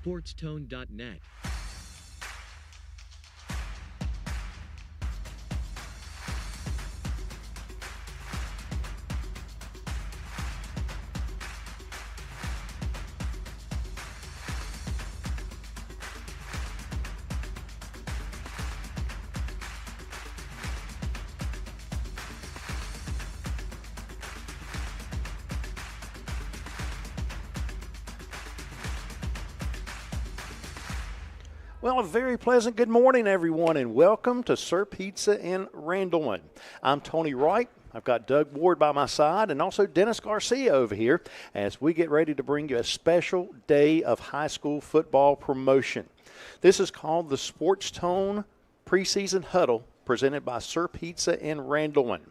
SportsTone.net. Well, a very pleasant good morning, everyone, and welcome to Sir Pizza in Randleman. I'm Tony Wright. I've got Doug Ward by my side and also Dennis Garcia over here as we get ready to bring you a special day of high school football promotion. This is called the SportsTone Preseason Huddle presented by Sir Pizza in Randleman.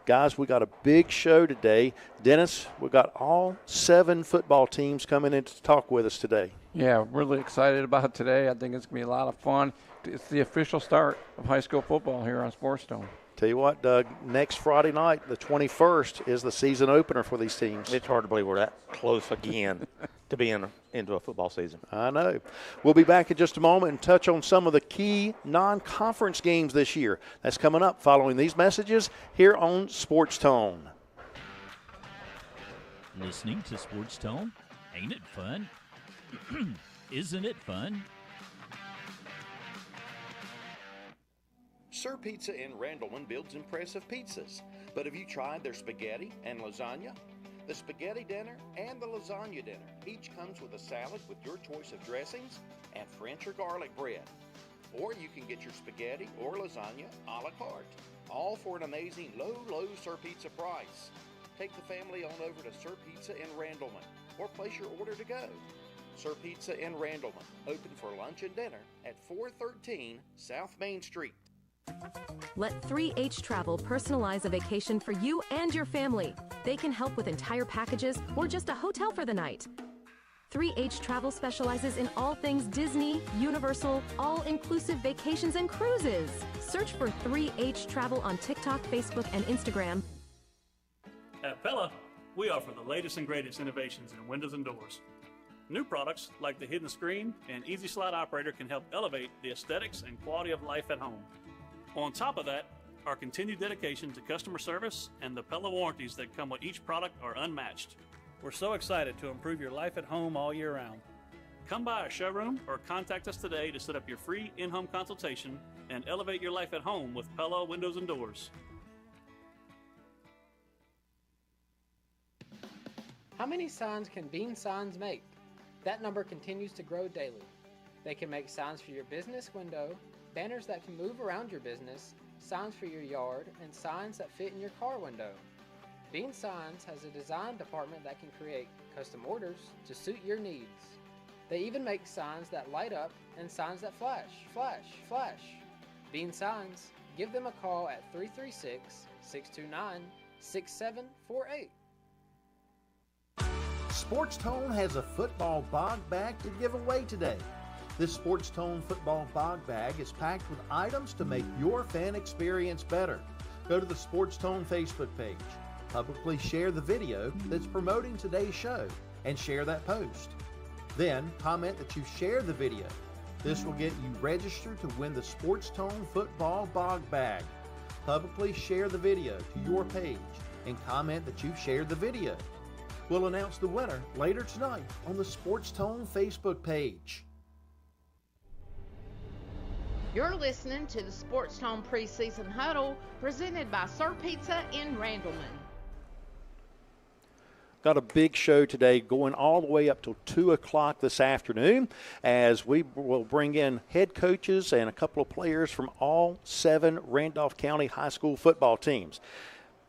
Guys, we got a big show today. Dennis, we got all 7 football teams coming in to talk with us today. Yeah, really excited about today. I think it's going to be a lot of fun. It's the official start of high school football here on SportsTone. Tell you what, Doug, next Friday night, the 21st, is the season opener for these teams. It's hard to believe we're that close again to being into a football season. I know. We'll be back in just a moment and touch on some of the key non-conference games this year. That's coming up following these messages here on SportsTone. Listening to SportsTone? Ain't it fun? Isn't it fun? Sir Pizza in Randleman builds impressive pizzas. But have you tried their spaghetti and lasagna? The spaghetti dinner and the lasagna dinner each comes with a salad with your choice of dressings and French or garlic bread. Or you can get your spaghetti or lasagna a la carte, all for an amazing low Sir Pizza price. Take the family on over to Sir Pizza in Randleman or place your order to go. Sir Pizza in Randleman, open for lunch and dinner at 413 South Main Street. Let 3H Travel personalize a vacation for you and your family. They can help with entire packages or just a hotel for the night. 3H Travel specializes in all things Disney, Universal, all-inclusive vacations and cruises. Search for 3H Travel on TikTok, Facebook, and Instagram. At Pella, we offer the latest and greatest innovations in windows and doors. New products like the hidden screen and easy slide operator can help elevate the aesthetics and quality of life at home. On top of that, our continued dedication to customer service and the Pella warranties that come with each product are unmatched. We're so excited to improve your life at home all year round. Come by our showroom or contact us today to set up your free in-home consultation and elevate your life at home with Pella Windows and Doors. How many signs can Bean Signs make? That number continues to grow daily. They can make signs for your business window, banners that can move around your business, signs for your yard, and signs that fit in your car window. Bean Signs has a design department that can create custom orders to suit your needs. They even make signs that light up and signs that flash, flash, flash. Bean Signs. Give them a call at 336-629-6748. SportsTone has a football bog bag to give away today. This SportsTone football bog bag is packed with items to make your fan experience better. Go to the SportsTone Facebook page. Publicly share the video that's promoting today's show and share that post. Then comment that you share the video. This will get you registered to win the SportsTone football bog bag. Publicly share the video to your page and comment that you shared the video. We'll announce the winner later tonight on the SportsTone Facebook page. You're listening to the SportsTone Preseason Huddle presented by Sir Pizza in Randleman. Got a big show today going all the way up till 2 o'clock this afternoon as we will bring in head coaches and a couple of players from all 7 Randolph County high school football teams.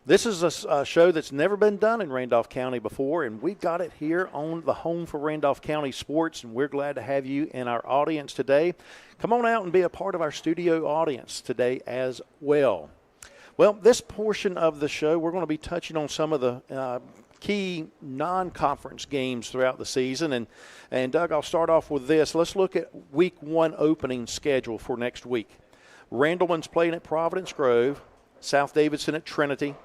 This is a show that's never been done in Randolph County before, and we've got it here on the home for Randolph County sports, and we're glad to have you in our audience today. Come on out and be a part of our studio audience today as well. Well, this portion of the show, we're going to be touching on some of the key non-conference games throughout the season. And Doug, I'll start off with this. Let's look at week 1 opening schedule for next week. Randleman's playing at Providence Grove, South Davidson at Trinity,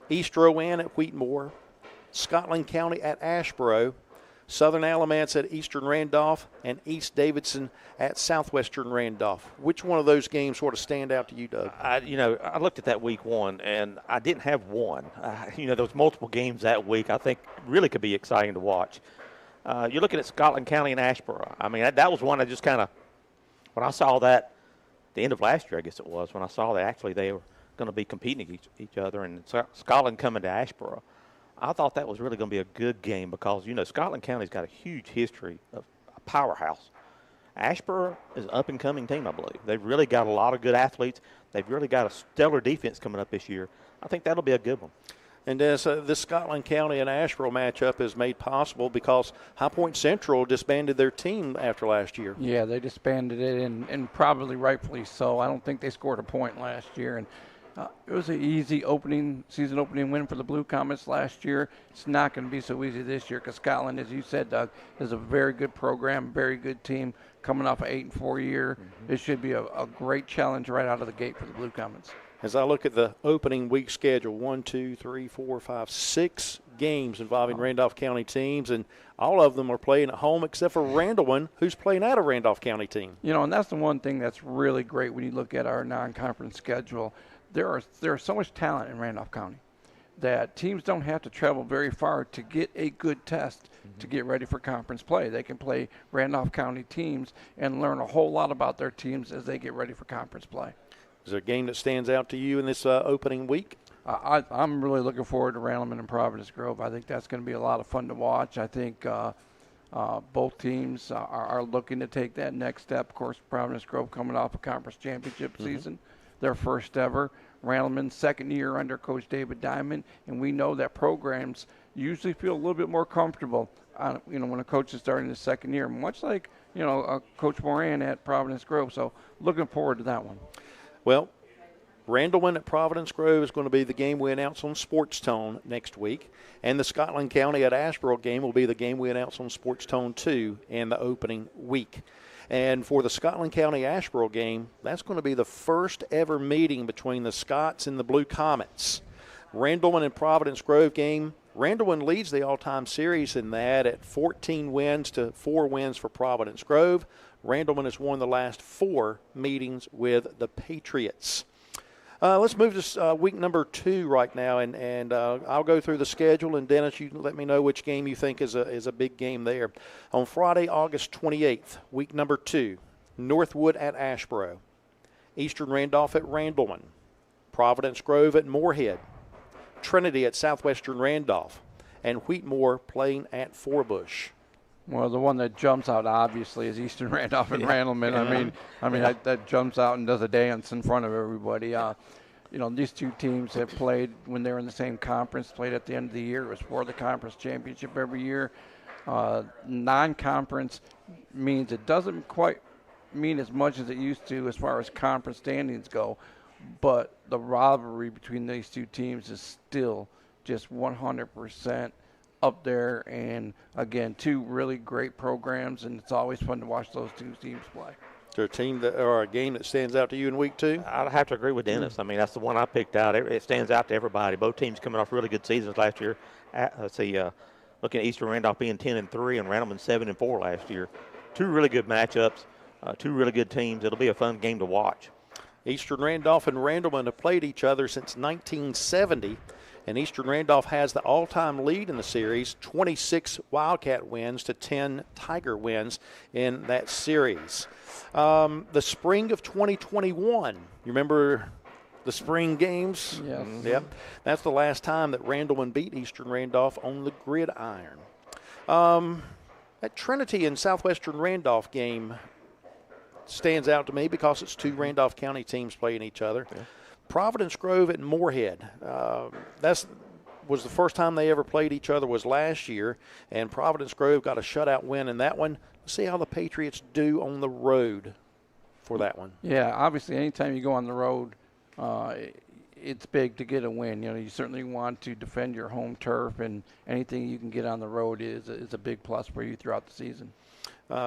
East Rowan at Wheatmore, Scotland County at Asheboro, Southern Alamance at Eastern Randolph, and East Davidson at Southwestern Randolph. Which one of those games sort of stand out to you, Doug? I looked at that week one, and I didn't have one. There was multiple games that week I think really could be exciting to watch. You're looking at Scotland County and Asheboro. I mean, that was one I just kind of, when I saw that, the end of last year, I guess it was, when I saw that actually they were going to be competing against each other, and Scotland coming to Asheboro. I thought that was really going to be a good game because, Scotland County's got a huge history of a powerhouse. Asheboro is an up-and-coming team, I believe. They've really got a lot of good athletes. They've really got a stellar defense coming up this year. I think that'll be a good one. And this Scotland County and Asheboro matchup is made possible because High Point Central disbanded their team after last year. Yeah, they disbanded it, and probably rightfully so. I don't think they scored a point last year, and it was an easy season opening win for the Blue Comets last year. It's not going to be so easy this year because Scotland, as you said, Doug, is a very good program, very good team coming off an 8-4 year. Mm-hmm. It should be a great challenge right out of the gate for the Blue Comets. As I look at the opening week schedule, 6 games involving Randolph County teams, and all of them are playing at home except for Randleman, who's playing at a Randolph County team. And that's the one thing that's really great when you look at our non-conference schedule. There's so much talent in Randolph County that teams don't have to travel very far to get a good test to get ready for conference play. They can play Randolph County teams and learn a whole lot about their teams as they get ready for conference play. Is there a game that stands out to you in this opening week? I'm really looking forward to Randleman and Providence Grove. I think that's going to be a lot of fun to watch. I think both teams are looking to take that next step. Of course, Providence Grove coming off a conference championship season, their first ever. Randleman, second year under Coach David Diamond, and we know that programs usually feel a little bit more comfortable, when a coach is starting his second year, much like, Coach Moran at Providence Grove. So looking forward to that one. Well, Randleman at Providence Grove is going to be the game we announce on SportsTone next week, and the Scotland County at Asheboro game will be the game we announce on SportsTone 2 in the opening week. And for the Scotland County Asheboro game, that's going to be the first ever meeting between the Scots and the Blue Comets. Randleman and Providence Grove game, Randleman leads the all-time series in that at 14 wins to 4 wins for Providence Grove. Randleman has won the last 4 meetings with the Patriots. Let's move to week number 2 right now, and I'll go through the schedule, and Dennis, you let me know which game you think is a big game there. On Friday, August 28th, week number 2, Northwood at Asheboro, Eastern Randolph at Randleman, Providence Grove at Moorhead, Trinity at Southwestern Randolph, and Wheatmore playing at Forbush. Well, the one that jumps out obviously is Eastern Randolph and Randleman. That jumps out and does a dance in front of everybody. These two teams have played when they were in the same conference, played at the end of the year. It was for the conference championship every year. Non-conference means it doesn't quite mean as much as it used to as far as conference standings go, but the rivalry between these two teams is still just 100% up there, and again, 2 really great programs, and it's always fun to watch those 2 teams play. Is there a team or a game that stands out to you in week 2? I'd have to agree with Dennis. I mean, that's the one I picked out. It stands out to everybody. Both teams coming off really good seasons last year. Looking at Eastern Randolph being 10-3 and Randleman 7-4 last year. 2 really good matchups, 2 really good teams. It'll be a fun game to watch. Eastern Randolph and Randleman have played each other since 1970. And Eastern Randolph has the all-time lead in the series, 26 Wildcat wins to 10 Tiger wins in that series. The spring of 2021, you remember the spring games? Yes. Yep. That's the last time that Randleman beat Eastern Randolph on the gridiron. That Trinity and Southwestern Randolph game stands out to me because it's 2 Randolph County teams playing each other. Yeah. Providence Grove at Moorhead. That was the first time they ever played each other was last year, and Providence Grove got a shutout win in that one. Let's see how the Patriots do on the road for that one. Yeah, obviously anytime you go on the road, it's big to get a win. You certainly want to defend your home turf, and anything you can get on the road is a big plus for you throughout the season.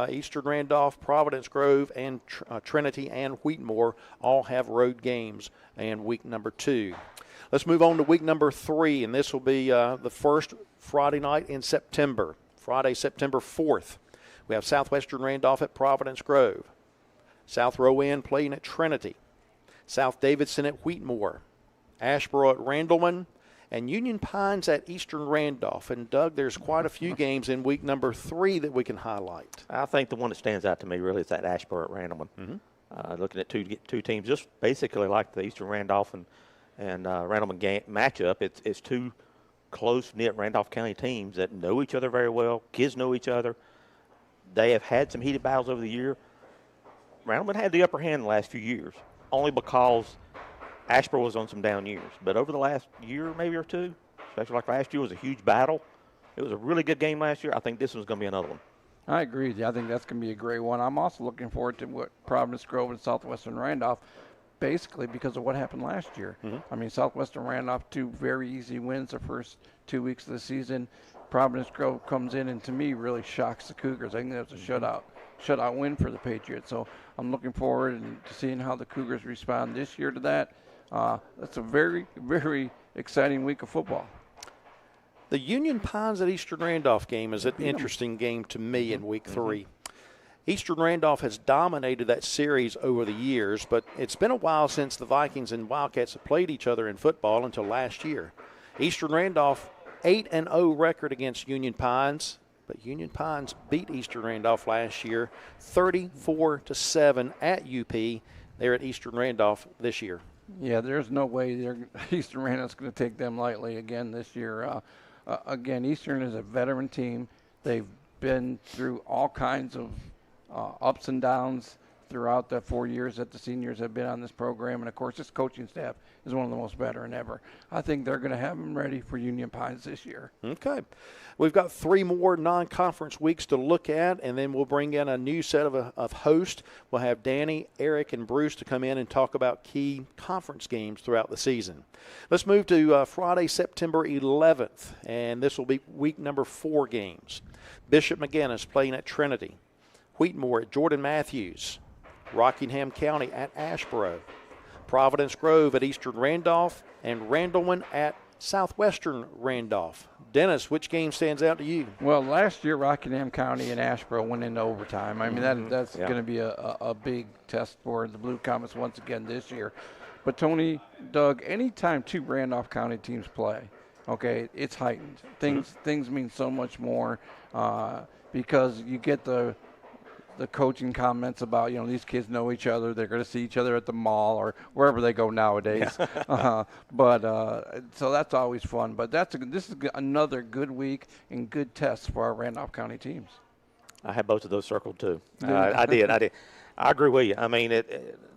Eastern Randolph, Providence Grove, and Trinity and Wheatmore all have road games in week number 2. Let's move on to week number 3, and this will be the first Friday night in September. Friday, September 4th, we have Southwestern Randolph at Providence Grove. South Rowan playing at Trinity. South Davidson at Wheatmore. Asheboro at Randleman. And Union Pines at Eastern Randolph. And, Doug, there's quite a few games in week number 3 that we can highlight. I think the one that stands out to me really is that Asheboro at Randleman. Mm-hmm. Looking at two teams just basically like the Eastern Randolph and Randleman game matchup. It's two close-knit Randolph County teams that know each other very well. Kids know each other. They have had some heated battles over the year. Randleman had the upper hand the last few years, only because Asheboro was on some down years. But over the last year, maybe or two, especially like last year, was a huge battle. It was a really good game last year. I think this one's going to be another one. I agree with you. I think that's going to be a great one. I'm also looking forward to what Providence Grove and Southwestern Randolph, basically because of what happened last year. Mm-hmm. I mean, Southwestern Randolph, 2 very easy wins the first 2 weeks of the season. Providence Grove comes in and, to me, really shocks the Cougars. I think that was a shutout win for the Patriots. So I'm looking forward to seeing how the Cougars respond this year to that. That's a very, very exciting week of football. The Union Pines at Eastern Randolph game is an interesting game to me in week 3. Eastern Randolph has dominated that series over the years, but it's been a while since the Vikings and Wildcats have played each other in football until last year. Eastern Randolph 8-0 record against Union Pines, but Union Pines beat Eastern Randolph last year 34-7 at UP. They're at Eastern Randolph this year. Yeah, there's no way Eastern Randolph's going to take them lightly again this year. Again, Eastern is a veteran team. They've been through all kinds of ups and downs throughout the 4 years that the seniors have been on this program. And, of course, this coaching staff is one of the most veteran ever. I think they're going to have them ready for Union Pines this year. Okay. We've got 3 more non-conference weeks to look at, and then we'll bring in a new set of hosts. We'll have Danny, Eric, and Bruce to come in and talk about key conference games throughout the season. Let's move to Friday, September 11th, and this will be week number 4 games. Bishop McGinnis playing at Trinity. Wheatmore at Jordan Matthews. Rockingham County at Asheboro. Providence Grove at Eastern Randolph, and Randleman at Southwestern Randolph. Dennis, which game stands out to you? Well, last year Rockingham County and Asheboro went into overtime. I mean, that's going to be a big test for the Blue Comets once again this year. But, Tony, Doug, anytime 2 Randolph County teams play, okay, it's heightened. Things mean so much more because you get the coaching comments about, these kids know each other. They're going to see each other at the mall or wherever they go nowadays. So that's always fun. But this is another good week and good test for our Randolph County teams. I had both of those circled too. I did. I agree with you. I mean,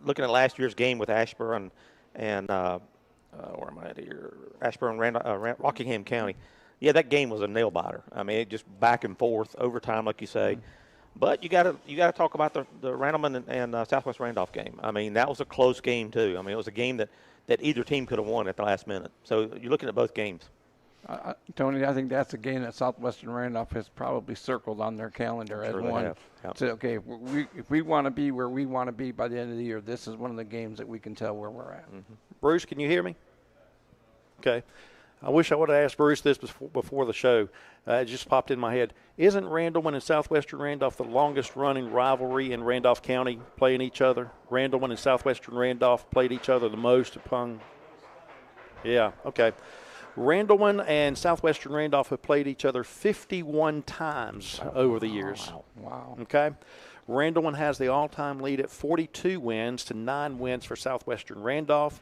looking at last year's game with Asheboro and where am I at here? Asheboro and Rockingham County. Yeah, that game was a nail biter. I mean, it just back and forth, overtime, like you say. But you got to talk about the Randleman and Southwest Randolph game. I mean, that was a close game too. I mean, it was a game that either team could have won at the last minute. So you're looking at both games. Tony, I think that's a game that Southwestern Randolph has probably circled on their calendar as one. Yep. So, okay, if we want to be where we want to be by the end of the year, this is one of the games that we can tell where we're at. Bruce, can you hear me? Okay. I wish I would have asked Bruce this before the show. It just popped in my head. Isn't Randleman and Southwestern Randolph the longest-running rivalry in Randolph County playing each other? Randleman and Southwestern Randolph played each other the most upon – yeah, okay. Randleman and Southwestern Randolph have played each other 51 times over the years. Wow. Okay. Randleman has the all-time lead at 42 wins to 9 wins for Southwestern Randolph.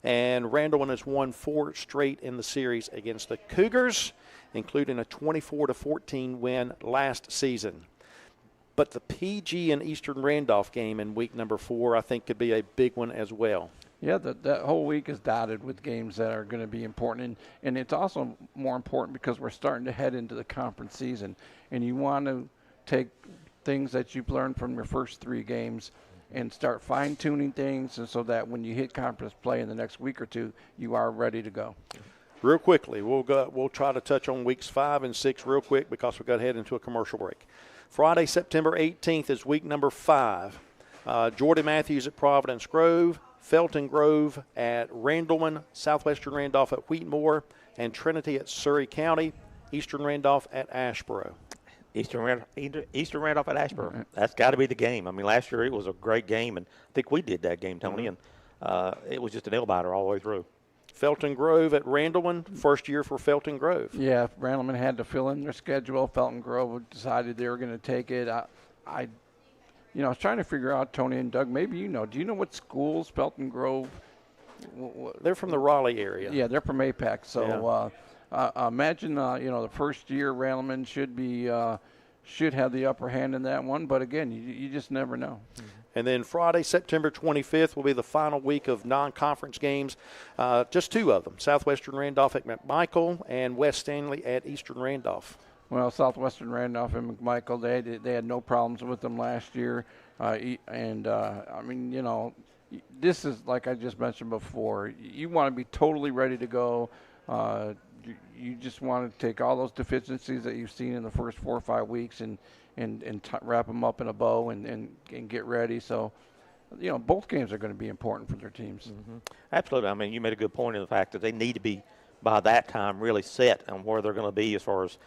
And Randleman has won 4 straight in the series against the Cougars, including a 24-14 win last season. But the PG and Eastern Randolph game in week number 4, I think, could be a big one as well. Yeah, that whole week is dotted with games that are going to be important. And it's also more important because we're starting to head into the conference season. And you want to take things that you've learned from your first 3 games and start fine-tuning things so that when you hit conference play in the next week or 2, you are ready to go. Real quickly, we'll try to touch on weeks 5 and 6 real quick because we've got to head into a commercial break. Friday, September 18th is week number 5. Jordan Matthews at Providence Grove, Felton Grove at Randleman, Southwestern Randolph at Wheatmore, and Trinity at Surrey County, Eastern Randolph at Asheboro. Eastern Randolph at Asheboro. Right. That's got to be the game. I mean, last year it was a great game, and I think we did that game, Tony, and it was just a nail-biter all the way through. Felton Grove at Randleman, first year for Felton Grove. Yeah, Randleman had to fill in their schedule. Felton Grove decided they were going to take it. I was trying to figure out, Tony and Doug, maybe you know. Do you know what schools Felton Grove? They're from the Raleigh area. Yeah, they're from APAC. So imagine, the first year Randleman should have the upper hand in that one. But, again, you just never know. Mm-hmm. And then Friday, September 25th, will be the final week of non-conference games. Just two of them, Southwestern Randolph at McMichael and West Stanley at Eastern Randolph. Well, Southwestern Randolph and McMichael, they had no problems with them last year. This is, like I just mentioned before, you want to be totally ready to go. You just want to take all those deficiencies that you've seen in the first 4 or 5 weeks and wrap them up in a bow and get ready. So, both games are going to be important for their teams. Mm-hmm. Absolutely. I mean, you made a good point in the fact that they need to be, by that time, really set on where they're going to be as far as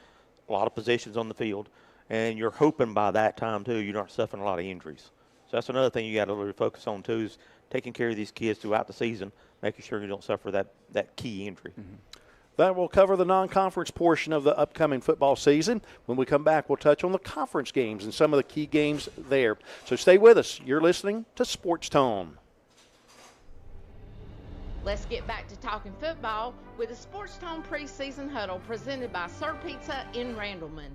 a lot of positions on the field. And you're hoping by that time, too, you're not suffering a lot of injuries. So that's another thing you got to really focus on, too, is taking care of these kids throughout the season, making sure you don't suffer that key injury. Mm-hmm. That will cover the non-conference portion of the upcoming football season. When we come back, we'll touch on the conference games and some of the key games there. So stay with us. You're listening to SportsTone. Let's get back to talking football with the SportsTone Preseason Huddle presented by Sir Pizza in Randleman.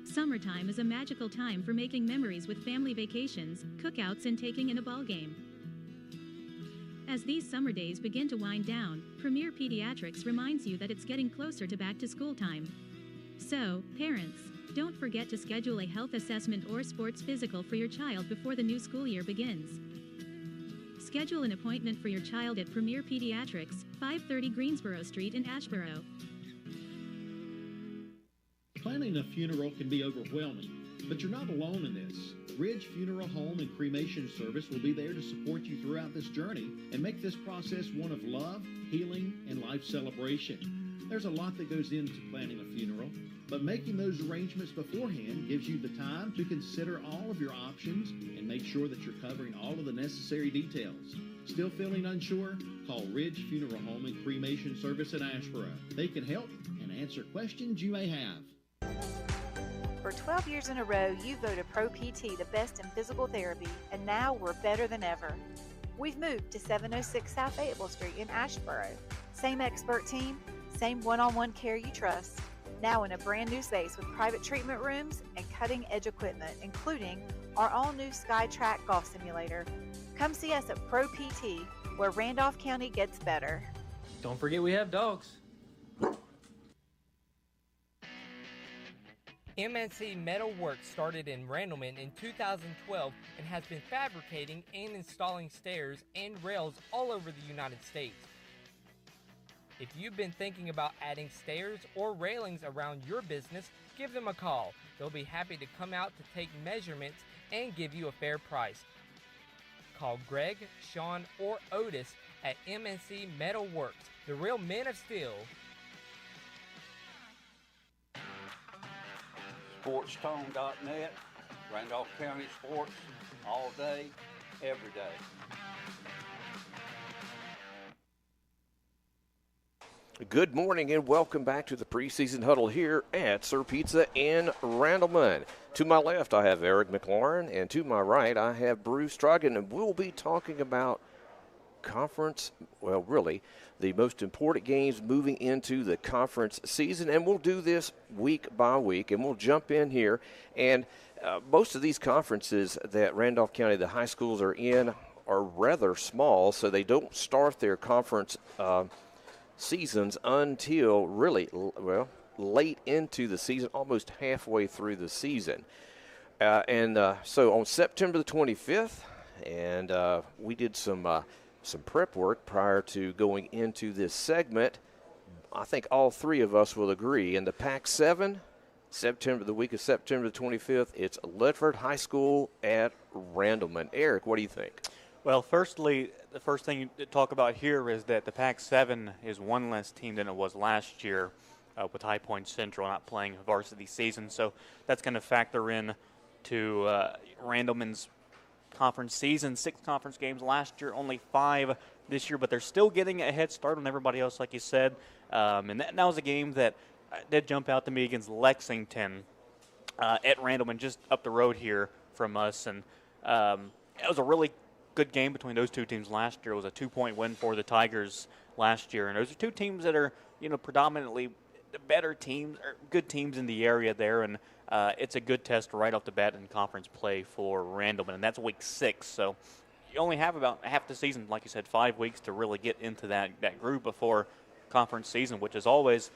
Summertime is a magical time for making memories with family vacations, cookouts, and taking in a ball game. As these summer days begin to wind down, Premier Pediatrics reminds you that it's getting closer to back-to-school time. So, parents, don't forget to schedule a health assessment or sports physical for your child before the new school year begins. Schedule an appointment for your child at Premier Pediatrics, 530 Greensboro Street in Asheboro. Planning a funeral can be overwhelming, but you're not alone in this. Ridge Funeral Home and Cremation Service will be there to support you throughout this journey and make this process one of love, healing, and life celebration. There's a lot that goes into planning a funeral, but making those arrangements beforehand gives you the time to consider all of your options and make sure that you're covering all of the necessary details. Still feeling unsure? Call Ridge Funeral Home and Cremation Service in Asheboro. They can help and answer questions you may have. For 12 years in a row, you voted Pro PT the best in physical therapy, and now we're better than ever. We've moved to 706 South Fayetteville Street in Asheboro. Same expert team, same one-on-one care you trust. Now in a brand new space with private treatment rooms and cutting-edge equipment, including our all-new SkyTrack golf simulator. Come see us at Pro PT, where Randolph County gets better. Don't forget we have dogs. MNC Metal Works started in Randleman in 2012 and has been fabricating and installing stairs and rails all over the United States. If you've been thinking about adding stairs or railings around your business, give them a call. They'll be happy to come out to take measurements and give you a fair price. Call Greg, Sean, or Otis at MNC Metal Works, the real men of steel. SportsTone.net, Randolph County sports, all day, every day. Good morning and welcome back to the Preseason Huddle here at Sir Pizza in Randleman. To my left, I have Eric McLaurin, and to my right, I have Bruce Strogan, and we'll be talking about conference, well, really, the most important games moving into the conference season, and we'll do this week by week, and we'll jump in here. And most of these conferences that Randolph County, the high schools are in, are rather small, so they don't start their conference seasons until really, well, late into the season, almost halfway through the season. So on September the 25th, and we did some prep work prior to going into this segment. I think all three of us will agree. In the Pac-7, the week of September the 25th, it's Ledford High School at Randleman. Eric, what do you think? Well, firstly, the first thing to talk about here is that the Pac-7 is one less team than it was last year. with High Point Central not playing a varsity season. So that's going to factor in to Randleman's conference season. 6 conference games last year, only 5 this year, but they're still getting a head start on everybody else, like you said. And that was a game that did jump out to me against Lexington at Randleman, just up the road here from us. And it was a really good game between those two teams last year. It was a 2-point win for the Tigers last year. And those are two teams that are, predominantly better teams, or good teams in the area there. And it's a good test right off the bat in conference play for Randleman. And that's week 6. So you only have about half the season, like you said, 5 weeks to really get into that group before conference season, which is always,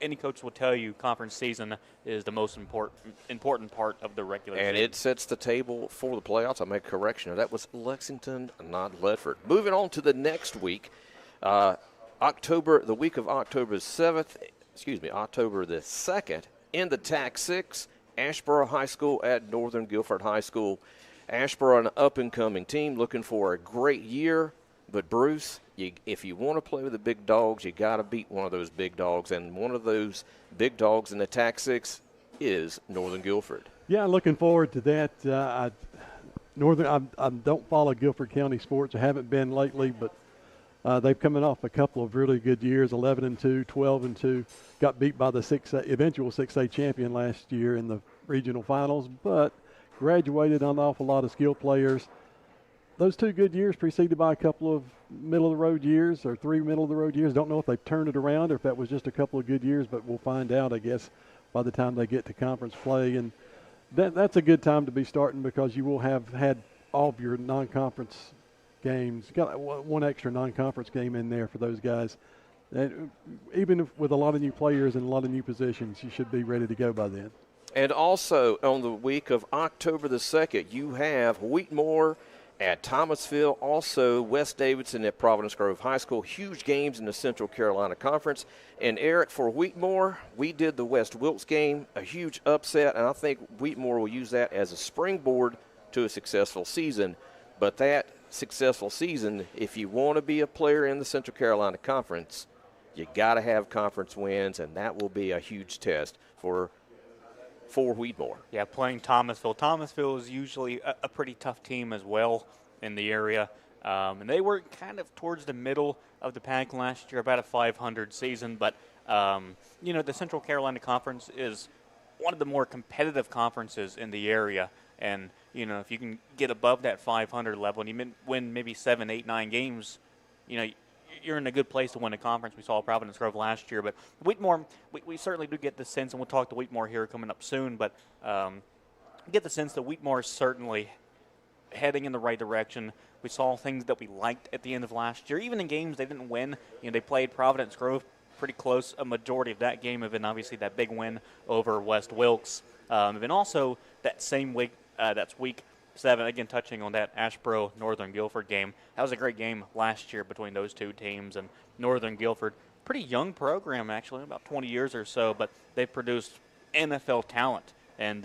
any coach will tell you, conference season is the most important part of the regular season. And it sets the table for the playoffs. I'll make a correction. That was Lexington, not Ledford. Moving on to the next week, the week of October the 2nd, in the TAC 6, Asheboro High School at Northern Guilford High School. Asheboro, an up-and-coming team, looking for a great year. But, Bruce, if you want to play with the big dogs, you got to beat one of those big dogs. And one of those big dogs in the TAC 6 is Northern Guilford. Yeah, looking forward to that. I don't follow Guilford County sports. I haven't been lately, but they've coming off a couple of really good years, 11-2, 12-2. Got beat by the eventual 6A champion last year in the regional finals, but graduated on an awful lot of skilled players. Those 2 good years preceded by a couple of middle-of-the-road years, or 3 middle-of-the-road years. Don't know if they've turned it around or if that was just a couple of good years, but we'll find out, I guess, by the time they get to conference play. And that's a good time to be starting, because you will have had all of your non-conference games. Got one extra non-conference game in there for those guys. And even with a lot of new players and a lot of new positions, you should be ready to go by then. And also on the week of October the 2nd, you have Wheatmore at Thomasville, also West Davidson at Providence Grove High School. Huge games in the Central Carolina Conference. And, Eric, for Wheatmore, we did the West Wilkes game, a huge upset, and I think Wheatmore will use that as a springboard to a successful season. But that successful season, if you want to be a player in the Central Carolina Conference, you got to have conference wins, and that will be a huge test for Wheatmore. Yeah, playing Thomasville. Thomasville is usually a pretty tough team as well in the area. And they were kind of towards the middle of the pack last year, about a 500 season. But, the Central Carolina Conference is one of the more competitive conferences in the area. And, if you can get above that 500 level and you win maybe 7, 8, 9 games, you're in a good place to win a conference. We saw Providence Grove last year. But Wheatmore, we certainly do get the sense, and we'll talk to Wheatmore here coming up soon, but get the sense that Wheatmore is certainly heading in the right direction. We saw things that we liked at the end of last year. Even in games they didn't win, they played Providence Grove pretty close a majority of that game, and then obviously that big win over West Wilkes. And then also that same week, that's week 7, again, touching on that Asheboro Northern Guilford game. That was a great game last year between those two teams. And Northern Guilford, pretty young program, actually, about 20 years or so, but they've produced NFL talent. And,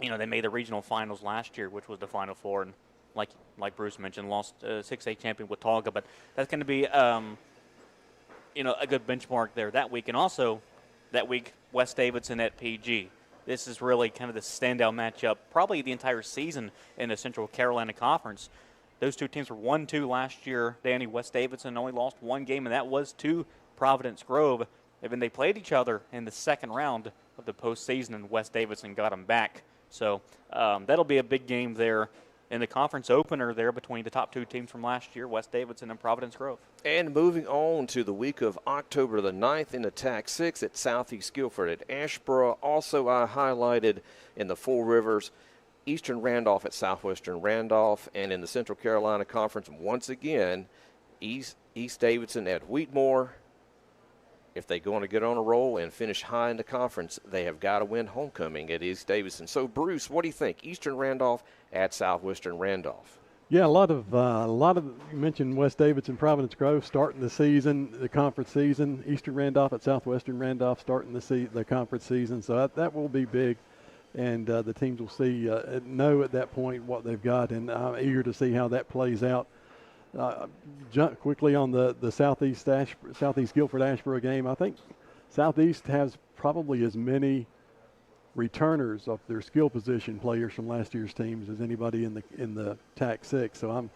they made the regional finals last year, which was the Final Four. And like Bruce mentioned, lost 6A champion Watauga. But that's going to be, a good benchmark there that week. And also that week, West Davidson at PG. This is really kind of the standout matchup, probably the entire season in the Central Carolina Conference. Those two teams were 1-2 last year. Danny, West Davidson only lost 1 game, and that was to Providence Grove. And then they played each other in the second round of the postseason, and West Davidson got them back. So that'll be a big game there in the conference opener there between the top 2 teams from last year, West Davidson and Providence Grove. And moving on to the week of October the 9th in the TAC 6 at Southeast Guilford at Asheboro. Also, I highlighted in the Four Rivers, Eastern Randolph at Southwestern Randolph. And in the Central Carolina Conference, once again, East Davidson at Wheatmore. If they're going to get on a roll and finish high in the conference, they have got to win homecoming at East Davidson. So, Bruce, what do you think? Eastern Randolph at Southwestern Randolph. Yeah, a lot of you mentioned West Davidson, Providence Grove starting the season, the conference season. Eastern Randolph at Southwestern Randolph starting the conference season. So that will be big, and the teams will know at that point what they've got, and I'm eager to see how that plays out. Jump quickly on the Southeast Guilford Asheboro game. I think Southeast has probably as many returners of their skill position players from last year's teams as anybody in the TAC 6. So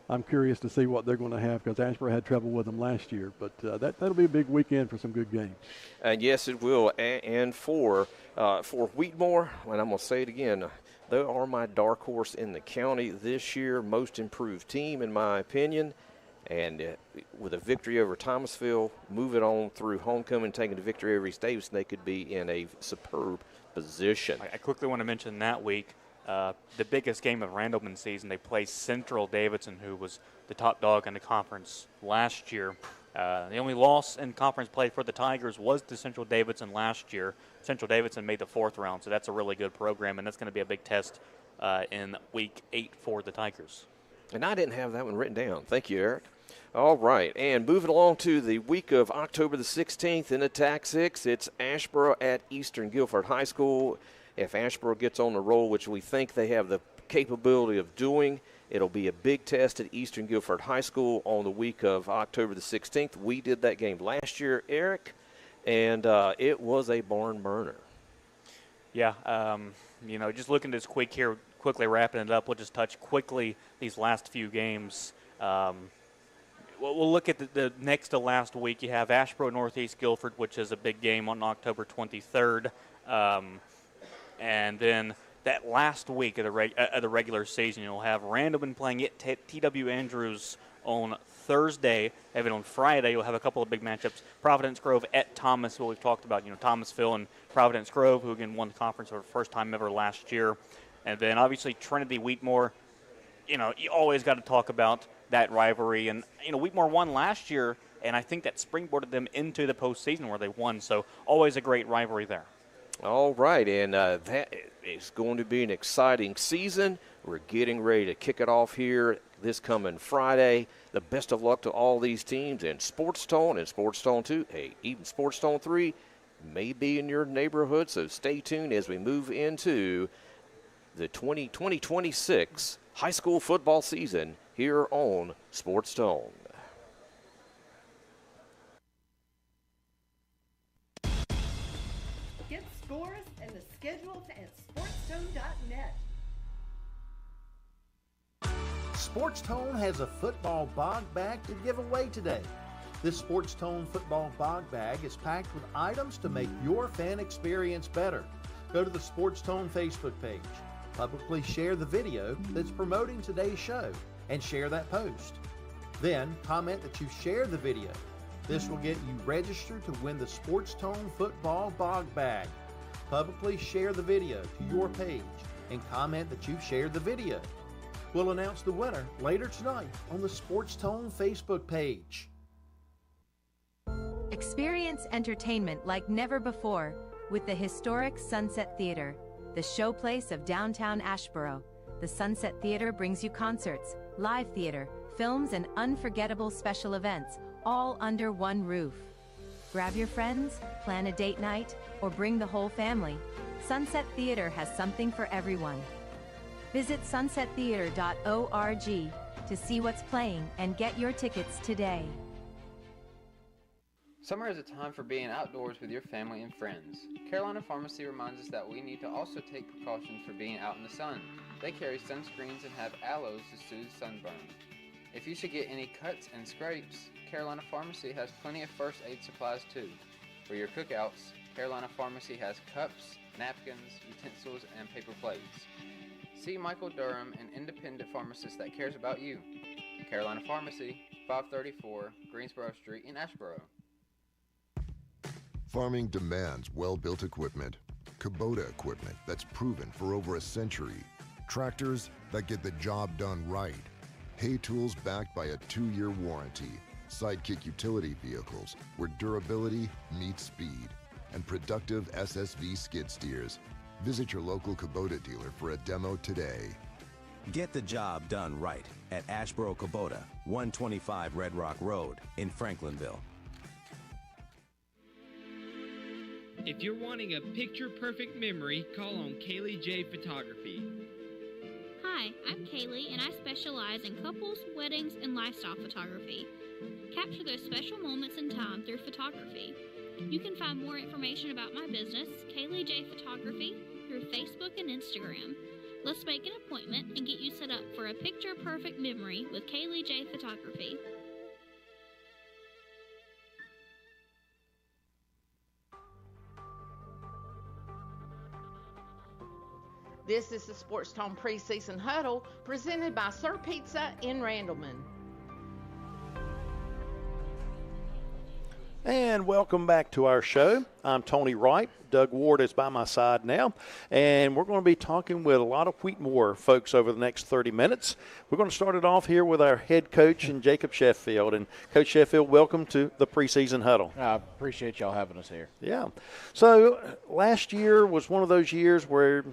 I'm curious to see what they're going to have, because Asheboro had trouble with them last year. But that'll be a big weekend for some good games. And yes, it will. And for Wheatmore, and I'm going to say it again, they are my dark horse in the county this year, most improved team in my opinion. And with a victory over Thomasville, move it on through homecoming, taking the victory over East Davidson, they could be in a superb position. I quickly want to mention that week, the biggest game of Randleman season, they played Central Davidson, who was the top dog in the conference last year. The only loss in conference play for the Tigers was to Central Davidson last year. Central Davidson made the 4th round, so that's a really good program, and that's going to be a big test in Week 8 for the Tigers. And I didn't have that one written down. Thank you, Eric. All right, and moving along to the week of October the 16th in the TAC 6, it's Asheboro at Eastern Guilford High School. If Asheboro gets on the roll, which we think they have the capability of doing, it'll be a big test at Eastern Guilford High School on the week of October the 16th. We did that game last year, Eric, and it was a barn burner. Yeah, just looking at this quickly wrapping it up, we'll just touch quickly these last few games. We'll look at the next to last week. You have Asheboro Northeast Guilford, which is a big game on October 23rd. And then that last week of the regular season, you'll have Randleman playing at T.W. Andrews on Thursday. And then on Friday, you'll have a couple of big matchups. Providence Grove at Thomasville. We've talked about, Thomasville and Providence Grove, who again won the conference for the first time ever last year. And then obviously Trinity Wheatmore. You always got to talk about that rivalry. And, Wheatmore won last year, and I think that springboarded them into the postseason where they won. So always a great rivalry there. All right, and that is going to be an exciting season. We're getting ready to kick it off here this coming Friday. The best of luck to all these teams, and SportsTone and SportsTone 2. Hey, even SportsTone 3 may be in your neighborhood, so stay tuned as we move into the 2026 high school football season here on SportsTone. Get scores and the schedules at SportsTone.net. SportsTone has a football bog bag to give away today. This SportsTone football bog bag is packed with items to make your fan experience better. Go to the SportsTone Facebook page. Publicly share the video that's promoting today's show and share that post. Then comment that you shared the video. This will get you registered to win the SportsTone football bog bag. Publicly share the video to your page and comment that you've shared the video. We'll announce the winner later tonight on the SportsTone Facebook page. Experience entertainment like never before with the historic Sunset Theater, the showplace of downtown Asheboro. The Sunset Theater brings you concerts, live theater, films, and unforgettable special events, all under one roof. Grab your friends, plan a date night, or bring the whole family. Sunset Theater has something for everyone. Visit sunsettheater.org to see what's playing and get your tickets today. Summer is a time for being outdoors with your family and friends. Carolina Pharmacy reminds us that we need to also take precautions for being out in the sun. They carry sunscreens and have aloes to soothe sunburn. If you should get any cuts and scrapes, Carolina Pharmacy has plenty of first aid supplies too. For your cookouts, Carolina Pharmacy has cups, napkins, utensils, and paper plates. See Michael Durham, an independent pharmacist that cares about you. Carolina Pharmacy, 534 Greensboro Street in Asheboro. Farming demands well-built equipment. Kubota equipment that's proven for over a century. Tractors that get the job done right. Hay tools backed by a 2-year warranty. Sidekick utility vehicles where durability meets speed. And productive SSV skid steers. Visit your local Kubota dealer for a demo today. Get the job done right at Asheboro Kubota, 125 Red Rock Road in Franklinville. If you're wanting a picture-perfect memory, call on Kaylee J Photography. Hi, I'm Kaylee, and I specialize in couples, weddings, and lifestyle photography. Capture those special moments in time through photography. You can find more information about my business, Kaylee J Photography, through Facebook and Instagram. Let's make an appointment and get you set up for a picture-perfect memory with Kaylee J Photography. This is the SportsTone Preseason Huddle presented by Sir Pizza in Randleman. And welcome back to our show. I'm Tony Wright. Doug Ward is by my side now. And we're going to be talking with a lot of Wheatmore folks over the next 30 minutes. We're going to start it off here with our head coach, and Jacob Sheffield. And Coach Sheffield, welcome to the Preseason Huddle. I appreciate y'all having us here. Yeah. So last year was one of those years where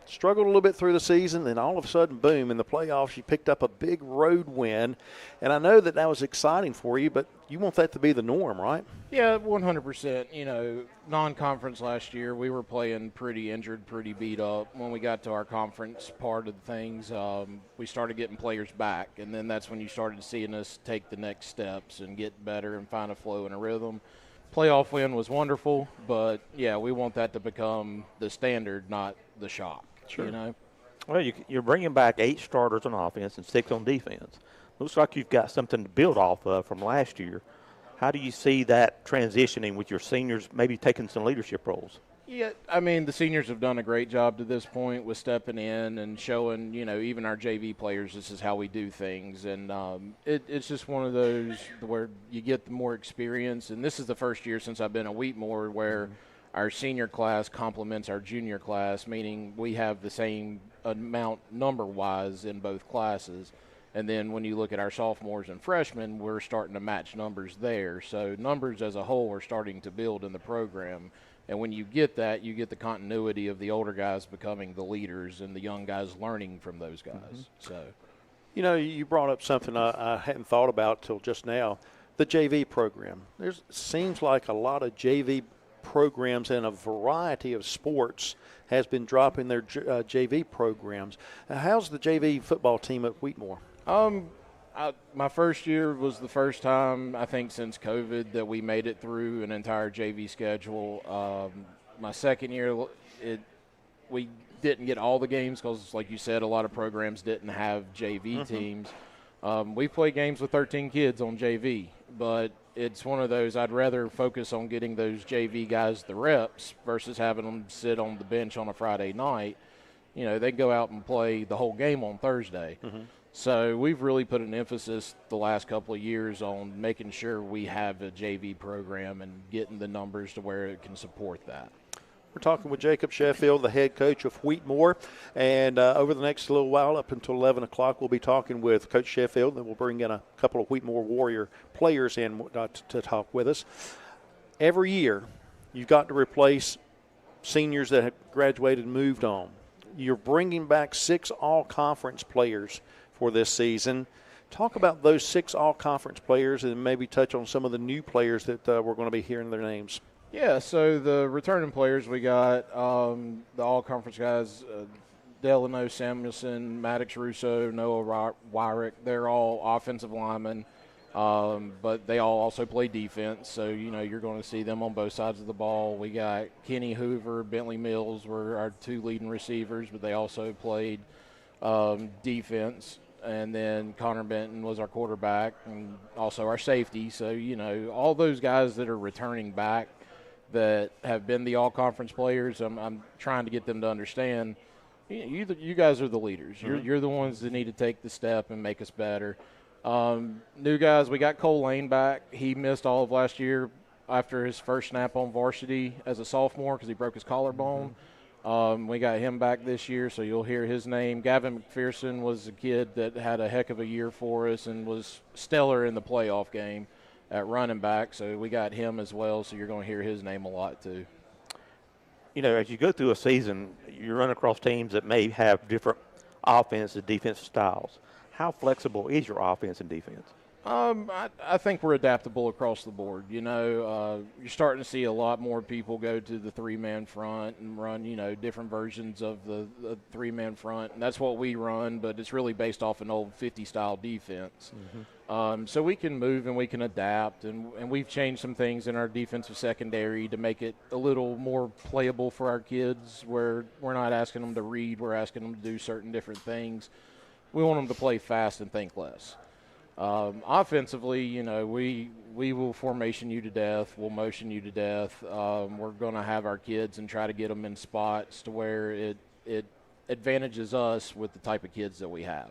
struggled a little bit through the season, then all of a sudden, boom, in the playoffs, you picked up a big road win. And I know that was exciting for you, but you want that to be the norm, right? Yeah, 100%. You know, non-conference last year, we were playing pretty injured, pretty beat up. When we got to our conference part of the things, we started getting players back, and then that's when you started seeing us take the next steps and get better and find a flow and a rhythm. Playoff win was wonderful, but, yeah, we want that to become the standard, not the shock. Sure. You know? Well, you're bringing back 8 starters on offense and 6 on defense. Looks like you've got something to build off of from last year. How do you see that transitioning with your seniors maybe taking some leadership roles? Yeah, I mean, the seniors have done a great job to this point with stepping in and showing, you know, even our JV players, this is how we do things. And it's just one of those where you get the more experience. And this is the first year since I've been at Wheatmore where our senior class complements our junior class, meaning we have the same amount number-wise in both classes. And then when you look at our sophomores and freshmen, we're starting to match numbers there. So numbers as a whole are starting to build in the program. And when you get that, you get the continuity of the older guys becoming the leaders and the young guys learning from those guys. Mm-hmm. So, you know, you brought up something I hadn't thought about till just now, the JV program. There seems like a lot of JV programs in a variety of sports has been dropping their JV programs. How's the JV football team at Wheatmore? My first year was the first time, I think, since COVID that we made it through an entire JV schedule. My second year, we didn't get all the games because, like you said, a lot of programs didn't have JV teams. We play games with 13 kids on JV, but it's one of those I'd rather focus on getting those JV guys the reps versus having them sit on the bench on a Friday night. You know, they go out and play the whole game on Thursday. So we've really put an emphasis the last couple of years on making sure we have a JV program and getting the numbers to where it can support that. We're talking with Jacob Sheffield, the head coach of Wheatmore. And over the next little while, up until 11 o'clock, we'll be talking with Coach Sheffield. Then we'll bring in a couple of Wheatmore Warrior players in to talk with us. Every year, you've got to replace seniors that have graduated and moved on. You're bringing back 6 all-conference players for this season. Talk about those 6 all-conference players and maybe touch on some of the new players that we're going to be hearing their names. Yeah, so the returning players, we got the all-conference guys, Delano Samuelson, Maddox Russo, Noah Wyrick. They're all offensive linemen, but they all also play defense. So, you know, you're going to see them on both sides of the ball. We got Kenny Hoover, Bentley Mills were our 2 leading receivers, but they also played defense. And then Connor Benton was our quarterback and also our safety. So, you know, all those guys that are returning back that have been the all-conference players, I'm trying to get them to understand, you guys are the leaders. You're the ones that need to take the step and make us better. New guys, we got Cole Lane back. He missed all of last year after his first snap on varsity as a sophomore because he broke his collarbone. We got him back this year, so you'll hear his name. Gavin McPherson was a kid that had a heck of a year for us and was stellar in the playoff game at running back, so we got him as well, so you're going to hear his name a lot too. You know, as you go through a season, you run across teams that may have different offense and defensive styles. How flexible is your offense and defense? I think we're adaptable across the board. You're starting to see a lot more people go to the three-man front and run, different versions of the three-man front. And that's what we run, but it's really based off an old 50-style defense. So we can move and we can adapt, and we've changed some things in our defensive secondary to make it a little more playable for our kids, where we're not asking them to read, we're asking them to do certain different things. We want them to play fast and think less. Offensively, we will formation you to death. We'll motion you to death. We're going to have our kids and try to get them in spots to where it advantages us with the type of kids that we have.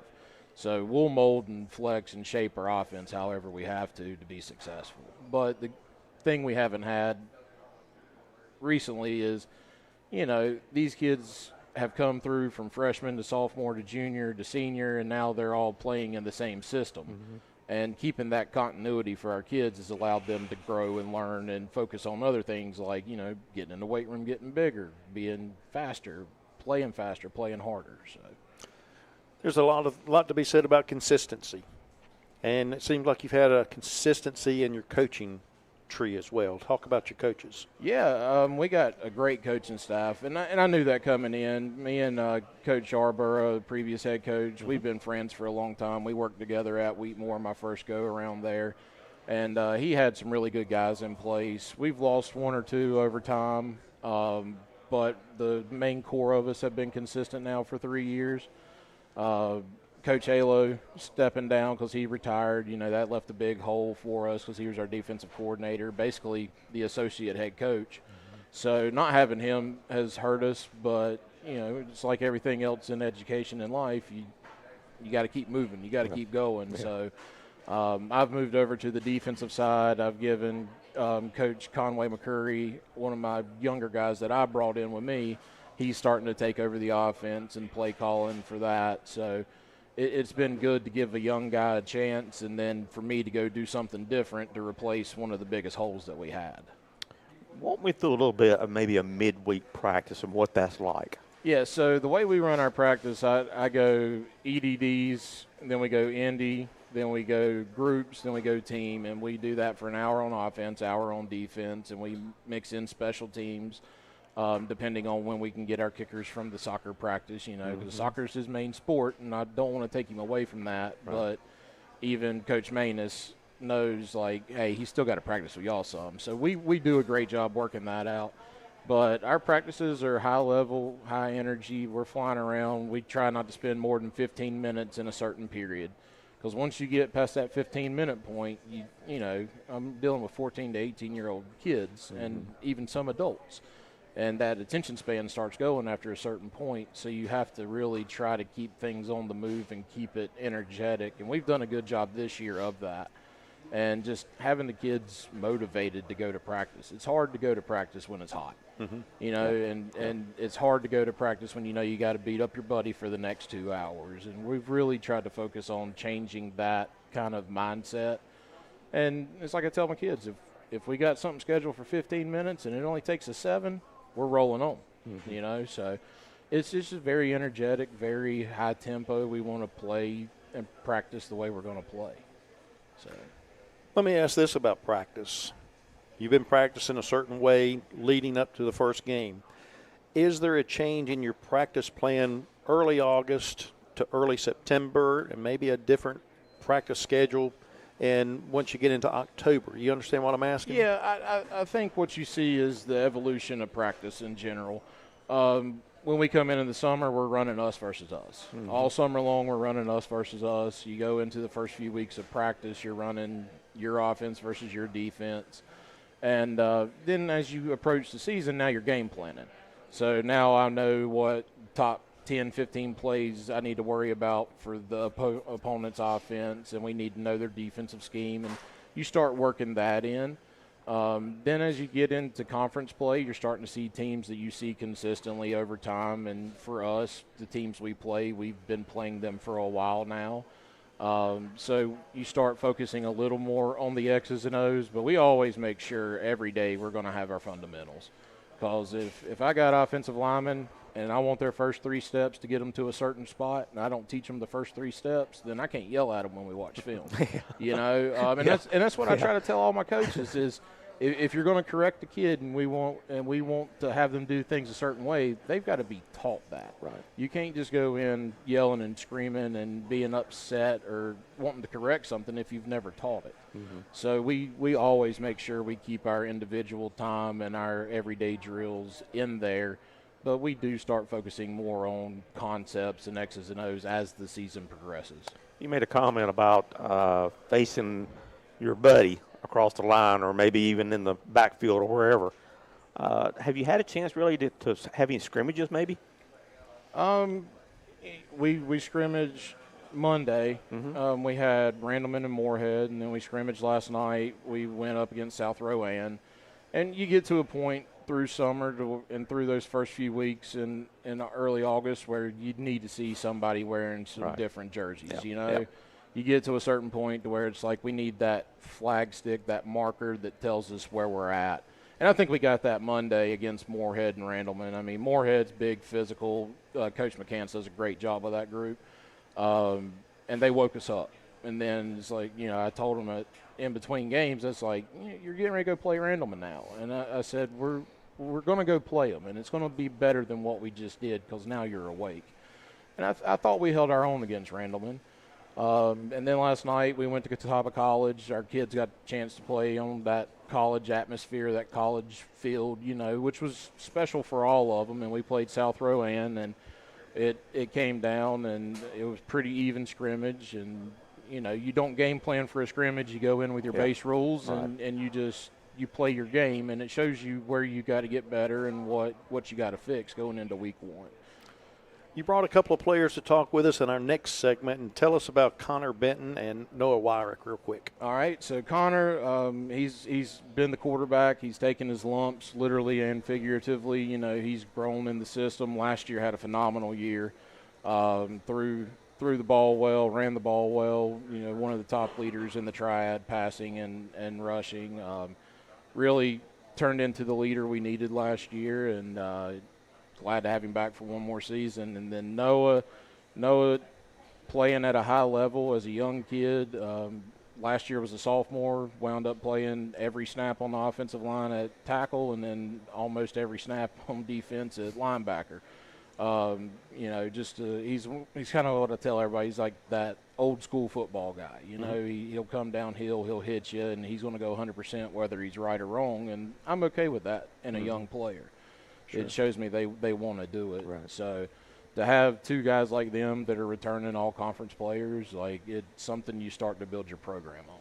So we'll mold and flex and shape our offense however we have to be successful. But the thing we haven't had recently is, these kids have come through from freshman to sophomore to junior to senior, and now they're all playing in the same system. And keeping that continuity for our kids has allowed them to grow and learn and focus on other things like, getting in the weight room, getting bigger, being faster, playing harder. So there's a lot to be said about consistency. And it seems like you've had a consistency in your coaching tree as well. Talk about your coaches. Yeah, we got a great coaching staff, and I knew that coming in. Me and Coach Asheboro, the previous head coach, we've been friends for a long time. We worked together at Wheatmore my first go around there, and he had some really good guys in place. We've lost one or two over time, but the main core of us have been consistent now for 3 years. Coach Halo stepping down because he retired, that left a big hole for us because he was our defensive coordinator, basically the associate head coach. So not having him has hurt us, but, it's like everything else in education and life, you got to keep moving. You got to keep going. Yeah. So I've moved over to the defensive side. I've given Coach Conway McCurry, one of my younger guys that I brought in with me, he's starting to take over the offense and play calling for that. So it's been good to give a young guy a chance, and then for me to go do something different to replace one of the biggest holes that we had. Walk me through a little bit of maybe a midweek practice and what that's like. Yeah, so the way we run our practice, I go EDDs, and then we go Indy, then we go groups, then we go team, and we do that for an hour on offense, hour on defense, and we mix in special teams. Depending on when we can get our kickers from the soccer practice, because soccer is his main sport, and I don't want to take him away from that. Right. But even Coach Manus knows, hey, he's still got to practice with y'all some. So we do a great job working that out. But our practices are high level, high energy. We're flying around. We try not to spend more than 15 minutes in a certain period. Because once you get past that 15-minute point, I'm dealing with 14 to 18-year-old kids and even some adults. And that attention span starts going after a certain point, so you have to really try to keep things on the move and keep it energetic. And we've done a good job this year of that. And just having the kids motivated to go to practice. It's hard to go to practice when it's hot, and it's hard to go to practice when you got to beat up your buddy for the next 2 hours. And we've really tried to focus on changing that kind of mindset. And it's like I tell my kids, if we got something scheduled for 15 minutes and it only takes us 7, we're rolling on, so it's just very energetic, very high tempo. We want to play and practice the way we're going to play. So, let me ask this about practice. You've been practicing a certain way leading up to the first game. Is there a change in your practice plan early August to early September, and maybe a different practice schedule? And once you get into October, you understand what I'm asking? Yeah, I think what you see is the evolution of practice in general. When we come in the summer, we're running us versus us. All summer long, we're running us versus us. You go into the first few weeks of practice, you're running your offense versus your defense. And then as you approach the season, now you're game planning. So now I know what top 10, 15 plays I need to worry about for the opponent's offense, and we need to know their defensive scheme, and you start working that in. Then as you get into conference play, you're starting to see teams that you see consistently over time, and for us, the teams we play, we've been playing them for a while now. So you start focusing a little more on the X's and O's, but we always make sure every day we're going to have our fundamentals. Because if I got offensive linemen and I want their first 3 steps to get them to a certain spot, and I don't teach them the first 3 steps, then I can't yell at them when we watch film. You know, and that's what I try to tell all my coaches is, if you're going to correct the kid and we want to have them do things a certain way, they've got to be taught that. Right. You can't just go in yelling and screaming and being upset or wanting to correct something if you've never taught it. Mm-hmm. So we always make sure we keep our individual time and our everyday drills in there, but we do start focusing more on concepts and X's and O's as the season progresses. You made a comment about facing your buddy across the line or maybe even in the backfield or wherever. Have you had a chance really to have any scrimmages maybe? We scrimmaged Monday. Mm-hmm. We had Randleman and Moorhead, and then we scrimmaged last night. We went up against South Rowan. And you get to a point through summer and through those first few weeks in early August where you need to see somebody wearing some different jerseys, you know. Yep. You get to a certain point to where it's like we need that flag stick, that marker that tells us where we're at. And I think we got that Monday against Moorhead and Randleman. I mean, Moorhead's big, physical. Coach McCants does a great job with that group. And they woke us up. And then it's like, you know, I told them in between games, it's like, you're getting ready to go play Randleman now. And I said, we're going to go play them, and it's going to be better than what we just did because now you're awake. And I thought we held our own against Randleman. And then last night we went to Catawba College. Our kids got a chance to play on that college atmosphere, that college field, you know, which was special for all of them. And we played South Rowan, and it came down, and it was pretty even scrimmage. And, you know, you don't game plan for a scrimmage. You go in with your base rules, and you play your game, and it shows you where you got to get better and what you got to fix going into week 1. You brought a couple of players to talk with us in our next segment, and tell us about Connor Benton and Noah Wyrick real quick. All right, so Connor, he's been the quarterback. He's taken his lumps literally and figuratively. You know, he's grown in the system. Last year had a phenomenal year. Threw the ball well, ran the ball well. You know, one of the top leaders in the triad, passing and rushing. Really turned into the leader we needed last year, and glad to have him back for one more season. And then Noah playing at a high level as a young kid. Last year was a sophomore, wound up playing every snap on the offensive line at tackle and then almost every snap on defense at linebacker. You know, just he's kind of what I tell everybody. He's like that old school football guy. You know, he'll come downhill, he'll hit you, and he's going to go 100% whether he's right or wrong. And I'm okay with that in a young player. Sure. It shows me they want to do it. Right. So to have 2 guys like them that are returning all-conference players, like it's something you start to build your program on.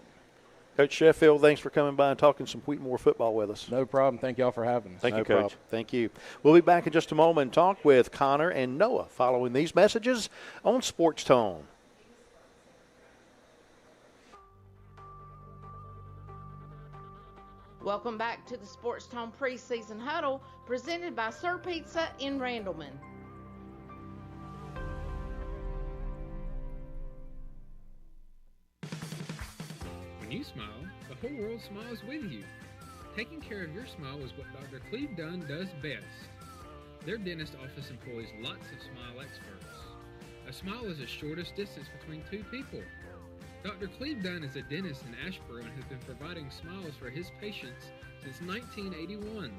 Coach Sheffield, thanks for coming by and talking some Wheatmore football with us. No problem. Thank y'all for having us. Thank you, Coach. Thank you. We'll be back in just a moment and talk with Connor and Noah following these messages on SportsTone. Welcome back to the SportsTone Preseason Huddle, presented by Sir Pizza in Randleman. When you smile, the whole world smiles with you. Taking care of your smile is what Dr. Cleve Dunn does best. Their dentist office employs lots of smile experts. A smile is the shortest distance between 2 people. Dr. Cleve Dunn is a dentist in Asheboro and has been providing smiles for his patients since 1981.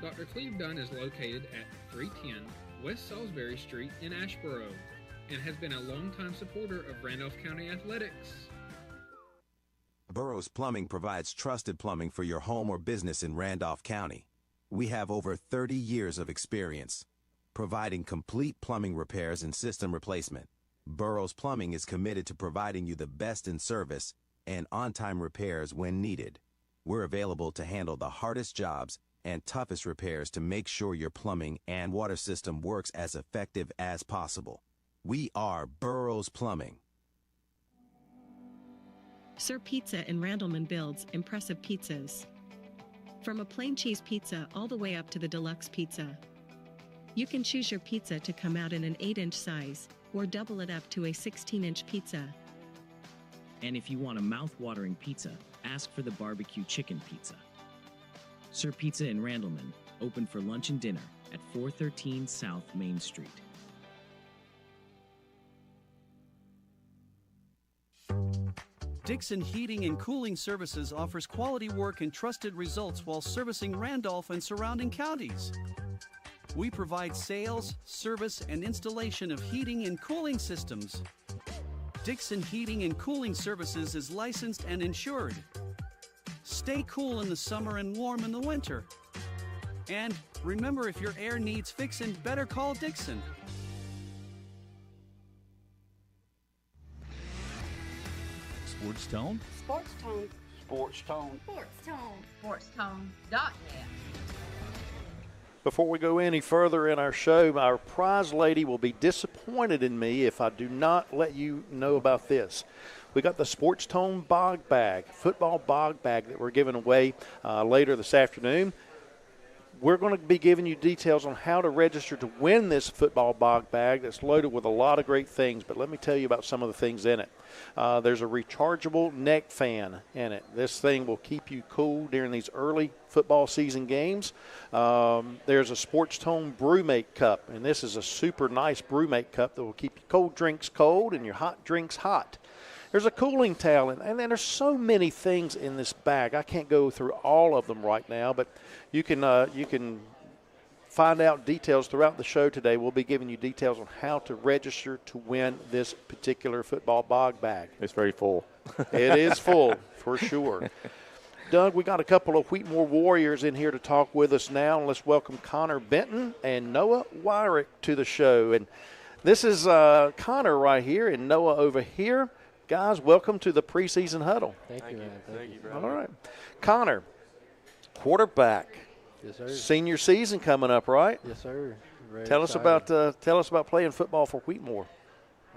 Dr. Cleve Dunn is located at 310 West Salisbury Street in Asheboro and has been a longtime supporter of Randolph County Athletics. Burroughs Plumbing provides trusted plumbing for your home or business in Randolph County. We have over 30 years of experience providing complete plumbing repairs and system replacement. Burroughs Plumbing is committed to providing you the best in service and on-time repairs when needed. We're available to handle the hardest jobs and toughest repairs to make sure your plumbing and water system works as effective as possible. We are Burroughs Plumbing. Sir Pizza in Randleman builds impressive pizzas. From a plain cheese pizza all the way up to the deluxe pizza. You can choose your pizza to come out in an 8-inch size, or double it up to a 16-inch pizza. And if you want a mouth-watering pizza, ask for the barbecue chicken pizza. Sir Pizza in Randleman, open for lunch and dinner, at 413 South Main Street. Dixon Heating and Cooling Services offers quality work and trusted results while servicing Randolph and surrounding counties. We provide sales, service, and installation of heating and cooling systems. Dixon Heating and Cooling Services is licensed and insured. Stay cool in the summer and warm in the winter. And remember, if your air needs fixing, better call Dixon. SportsTone. SportsTone. SportsTone. SportsTone. SportsTone.net. Before we go any further in our show, our prize lady will be disappointed in me if I do not let you know about this. We got the SportsTone bog bag, football bog bag that we're giving away later this afternoon. We're going to be giving you details on how to register to win this football bog bag that's loaded with a lot of great things, but let me tell you about some of the things in it. There's a rechargeable neck fan in it. This thing will keep you cool during these early football season games. There's a SportsTone Brewmate cup, and this is a super nice Brewmate cup that will keep your cold drinks cold and your hot drinks hot. There's a cooling towel, and then there's so many things in this bag. I can't go through all of them right now, but you can find out details throughout the show today. We'll be giving you details on how to register to win this particular football bog bag. It's very full. It is full, for sure. Doug, we got a couple of Wheatmore Warriors in here to talk with us now. Let's welcome Connor Benton and Noah Wyrick to the show. And this is Connor right here and Noah over here. Guys, welcome to the Preseason Huddle. Thank you, man. Thank you, All right. Connor, quarterback. Yes, sir. Senior season coming up, right? Yes, sir. Very Tell excited. us about playing football for Wheatmore.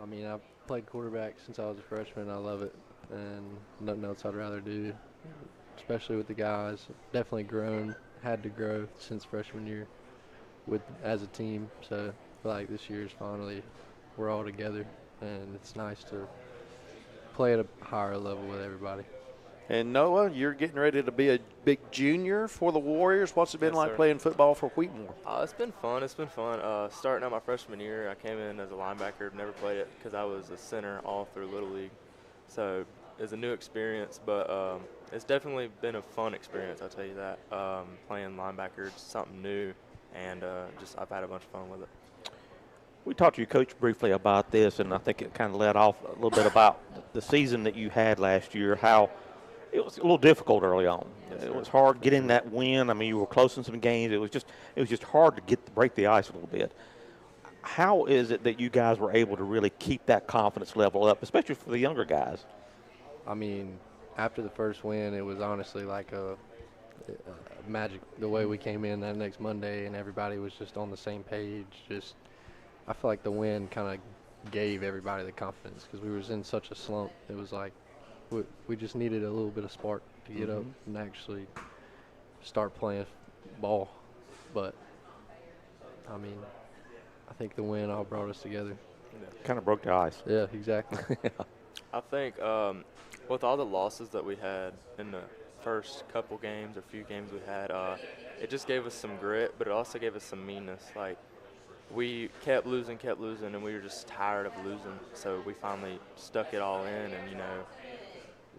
I mean, I've played quarterback since I was a freshman. I love it, and nothing else I'd rather do, especially with the guys. Definitely had to grow since freshman year as a team. So I feel like this year's finally we're all together, and it's nice to play at a higher level with everybody. And Noah, you're getting ready to be a big junior for the Warriors. What's it been like playing football for Wheatmore? It's been fun. It's been fun. Starting out my freshman year, I came in as a linebacker. Never played it because I was a center all through Little League. So it's a new experience, but it's definitely been a fun experience, I'll tell you that. Playing linebacker, something new, and I've had a bunch of fun with it. We talked to you, Coach, briefly about this, and I think it kind of led off a little bit about the season that you had last year, how it was a little difficult early on. Yes, it was hard getting that win. I mean, you were close in some games. It was just hard to break the ice a little bit. How is it that you guys were able to really keep that confidence level up, especially for the younger guys? I mean, after the first win, it was honestly like a magic. The way we came in that next Monday, and everybody was just on the same page. I feel like the win kind of gave everybody the confidence because we was in such a slump. It was like we just needed a little bit of spark to get up and actually start playing ball. But, I mean, I think the win all brought us together. Kind of broke the ice. Yeah, exactly. I think with all the losses that we had in the first couple games or few games we had, it just gave us some grit, but it also gave us some meanness. Like, we kept losing, and we were just tired of losing. So we finally stuck it all in and,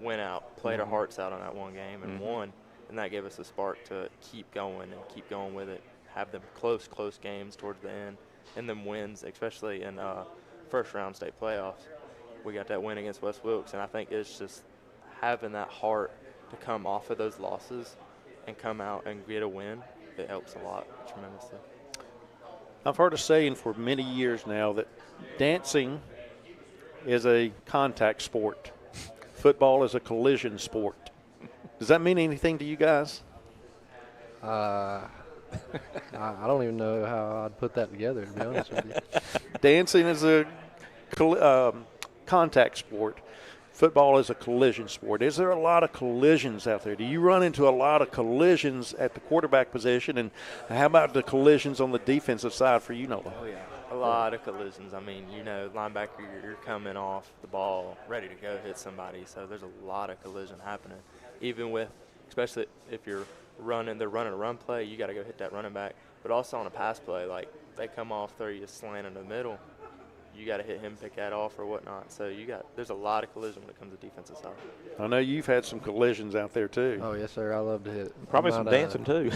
went out, played our hearts out on that one game and won. And that gave us a spark to keep going with it, have them close games towards the end, and then wins, especially in first-round state playoffs. We got that win against West Wilkes, and I think it's just having that heart to come off of those losses and come out and get a win. It helps a lot tremendously. I've heard a saying for many years now that dancing is a contact sport. Football is a collision sport. Does that mean anything to you guys? I don't even know how I'd put that together, to be honest with you. Dancing is a contact sport. Football is a collision sport. Is there a lot of collisions out there? Do you run into a lot of collisions at the quarterback position? And how about the collisions on the defensive side for you, Noah? Oh, yeah. A lot of collisions. I mean, linebacker, you're coming off the ball ready to go hit somebody. So there's a lot of collision happening. Even with, especially if they're running a run play, you got to go hit that running back. but also on a pass play, like they come off, throw you a slant in the middle, you got to hit him, pick that off or whatnot. So there's a lot of collision when it comes to defensive side. I know you've had some collisions out there too. Oh yes, sir. I love to hit. Probably some dancing too.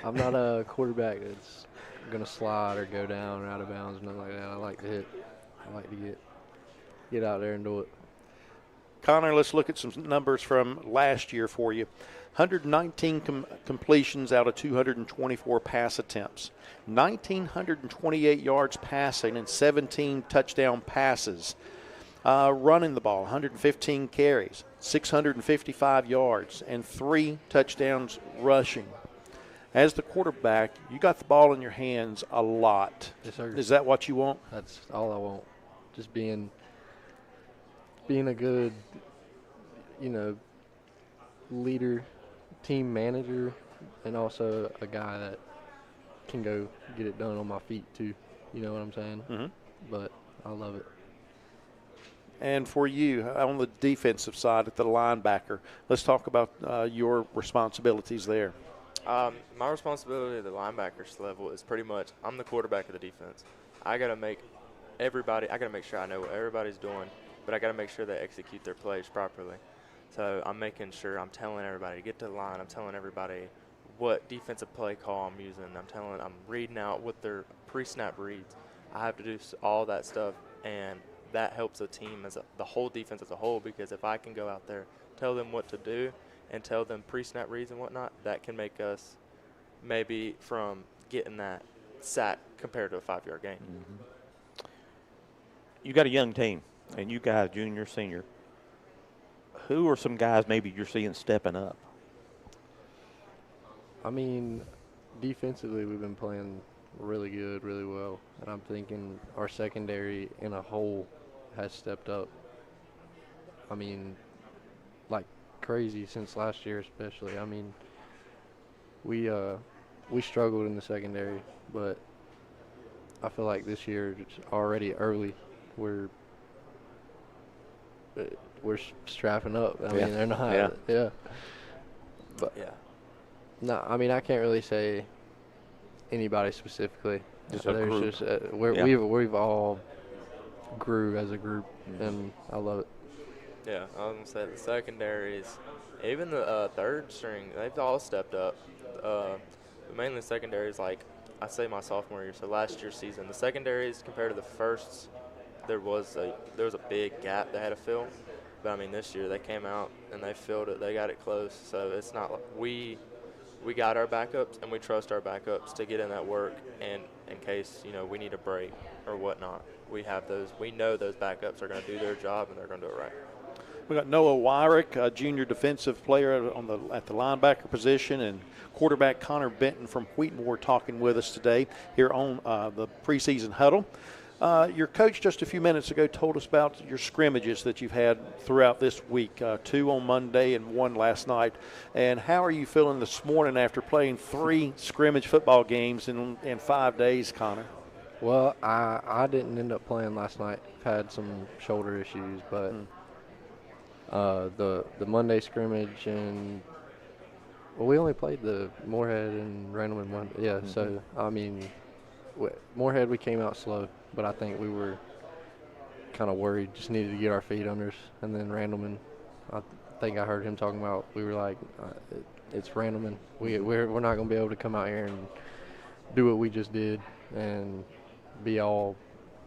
I'm not a quarterback that's gonna slide or go down or out of bounds or nothing like that. I like to hit. I like to get out there and do it. Connor, let's look at some numbers from last year for you. 119 completions out of 224 pass attempts, 1,928 yards passing and 17 touchdown passes. Running the ball, 115 carries, 655 yards, and 3 touchdowns rushing. As the quarterback, you got the ball in your hands a lot. Yes, sir. Is that what you want? That's all I want. Just being a good, leader, team manager, and also a guy that can go get it done on my feet too. You know what I'm saying? Mm-hmm. But I love it. And for you, on the defensive side at the linebacker, let's talk about your responsibilities there. My responsibility at the linebackers level is pretty much I'm the quarterback of the defense. I got to make sure I know what everybody's doing, but I got to make sure they execute their plays properly. So I'm making sure I'm telling everybody to get to the line. I'm telling everybody what defensive play call I'm using. I'm reading out what their pre-snap reads. I have to do all that stuff, and that helps a team the whole defense as a whole, because if I can go out there, tell them what to do, and tell them pre-snap reads and whatnot, that can make us maybe from getting that sack compared to a 5-yard gain. Mm-hmm. You got a young team, and you guys, junior, senior. Who are some guys maybe you're seeing stepping up? I mean, defensively we've been playing really good, really well, and I'm thinking our secondary in a whole has stepped up. I mean, like crazy since last year especially. I mean, we struggled in the secondary, but I feel like this year it's already early we're strapping up. I mean, they're not. Yeah. But no, I mean, I can't really say anybody specifically. Just There's a group. just we've all grew as a group, and I love it. Yeah, I was gonna say the secondaries, even the third string, they've all stepped up. But mainly the secondaries, like I say my sophomore year, so last year's season, the secondaries compared to the firsts, there was a big gap they had to fill. But I mean, this year they came out and they filled it. They got it close. So it's not like we got our backups, and we trust our backups to get in that work. And in case we need a break or whatnot, we have those. We know those backups are going to do their job, and they're going to do it right. We got Noah Wyrick, a junior defensive player at the linebacker position, and quarterback Connor Benton from Wheatmore talking with us today here on the preseason huddle. Your coach just a few minutes ago told us about your scrimmages that you've had throughout this week, 2 on Monday and 1 last night. And how are you feeling this morning after playing 3 scrimmage football games in 5 days, Connor? Well, I didn't end up playing last night. Had some shoulder issues, but the Monday scrimmage we only played the Moorhead and Randleman one. Yeah, so I mean, Moorhead we came out slow, but I think we were kind of worried, just needed to get our feet under us. And then Randleman, I think I heard him talking about, we were like, it's Randleman. We're not going to be able to come out here and do what we just did and be all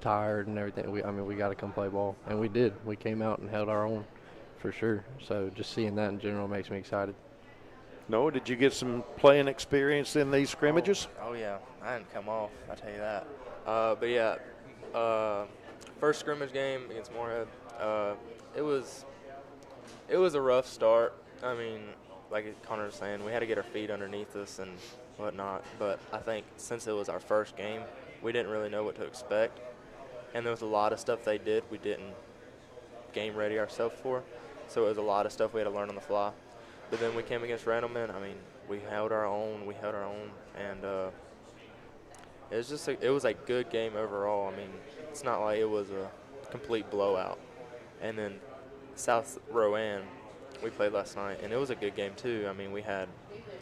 tired and everything. We got to come play ball. And we did. We came out and held our own for sure. So just seeing that in general makes me excited. Noah, did you get some playing experience in these scrimmages? Oh yeah, I didn't come off, I tell you that. But yeah, first scrimmage game against Moorhead, it was a rough start. I mean, like Connor was saying, we had to get our feet underneath us and whatnot. But I think since it was our first game, we didn't really know what to expect. And there was a lot of stuff they did we didn't game ready ourselves for. So it was a lot of stuff we had to learn on the fly. But then we came against Randleman. I mean, we held our own, and it was a good game overall. I mean, it's not like it was a complete blowout. And then South Rowan, we played last night, and it was a good game too. I mean, we had,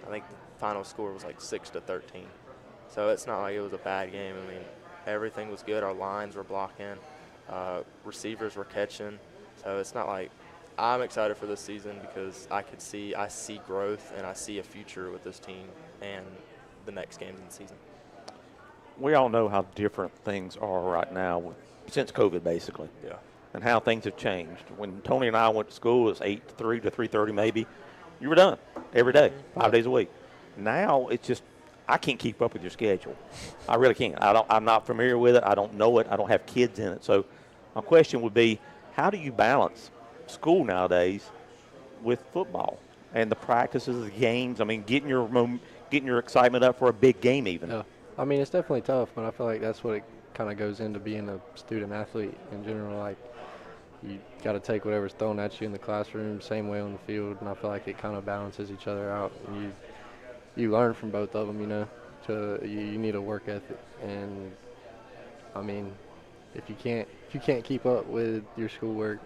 I think the final score was like 6-13. So it's not like it was a bad game. I mean, everything was good. Our lines were blocking, receivers were catching. So it's not like, I'm excited for this season because I see growth and I see a future with this team and the next games in the season. We all know how different things are right now since COVID, basically. Yeah. And how things have changed. When Tony and I went to school, it was 8 to 3 to 3:30 maybe. You were done every day, 5 days a week. Now it's just, I can't keep up with your schedule. I really can't. I'm not familiar with it. I don't know it. I don't have kids in it. So my question would be, how do you balance school nowadays with football and the practices, the games? I mean, getting your excitement up for a big game even. Yeah. I mean, it's definitely tough, but I feel like that's what it kind of goes into being a student athlete in general. Like, you got to take whatever's thrown at you in the classroom, same way on the field, and I feel like it kind of balances each other out. And you learn from both of them, you know. You need a work ethic, and I mean, if you can't keep up with your schoolwork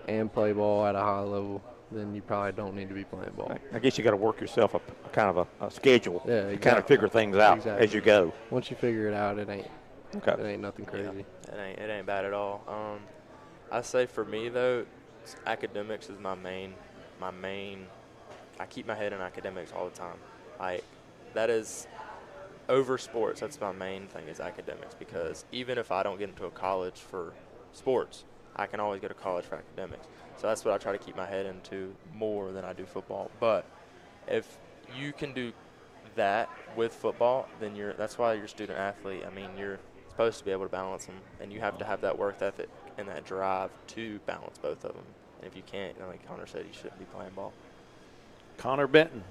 and play ball at a high level, then you probably don't need to be playing ball. I guess you got to work yourself a kind of a schedule to kind of figure things out as you go. Once you figure it out, it ain't nothing crazy. Yeah, it ain't bad at all. I say for me though, academics is my main. I keep my head in academics all the time. Like, that is over sports. That's my main thing is academics, because even if I don't get into a college for sports, I can always go to college for academics. So that's what I try to keep my head into more than I do football. But if you can do that with football, then that's why you're a student athlete. I mean, you're supposed to be able to balance them, and you have to have that work ethic and that drive to balance both of them. And if you can't, like Connor said, you shouldn't be playing ball. Connor Benton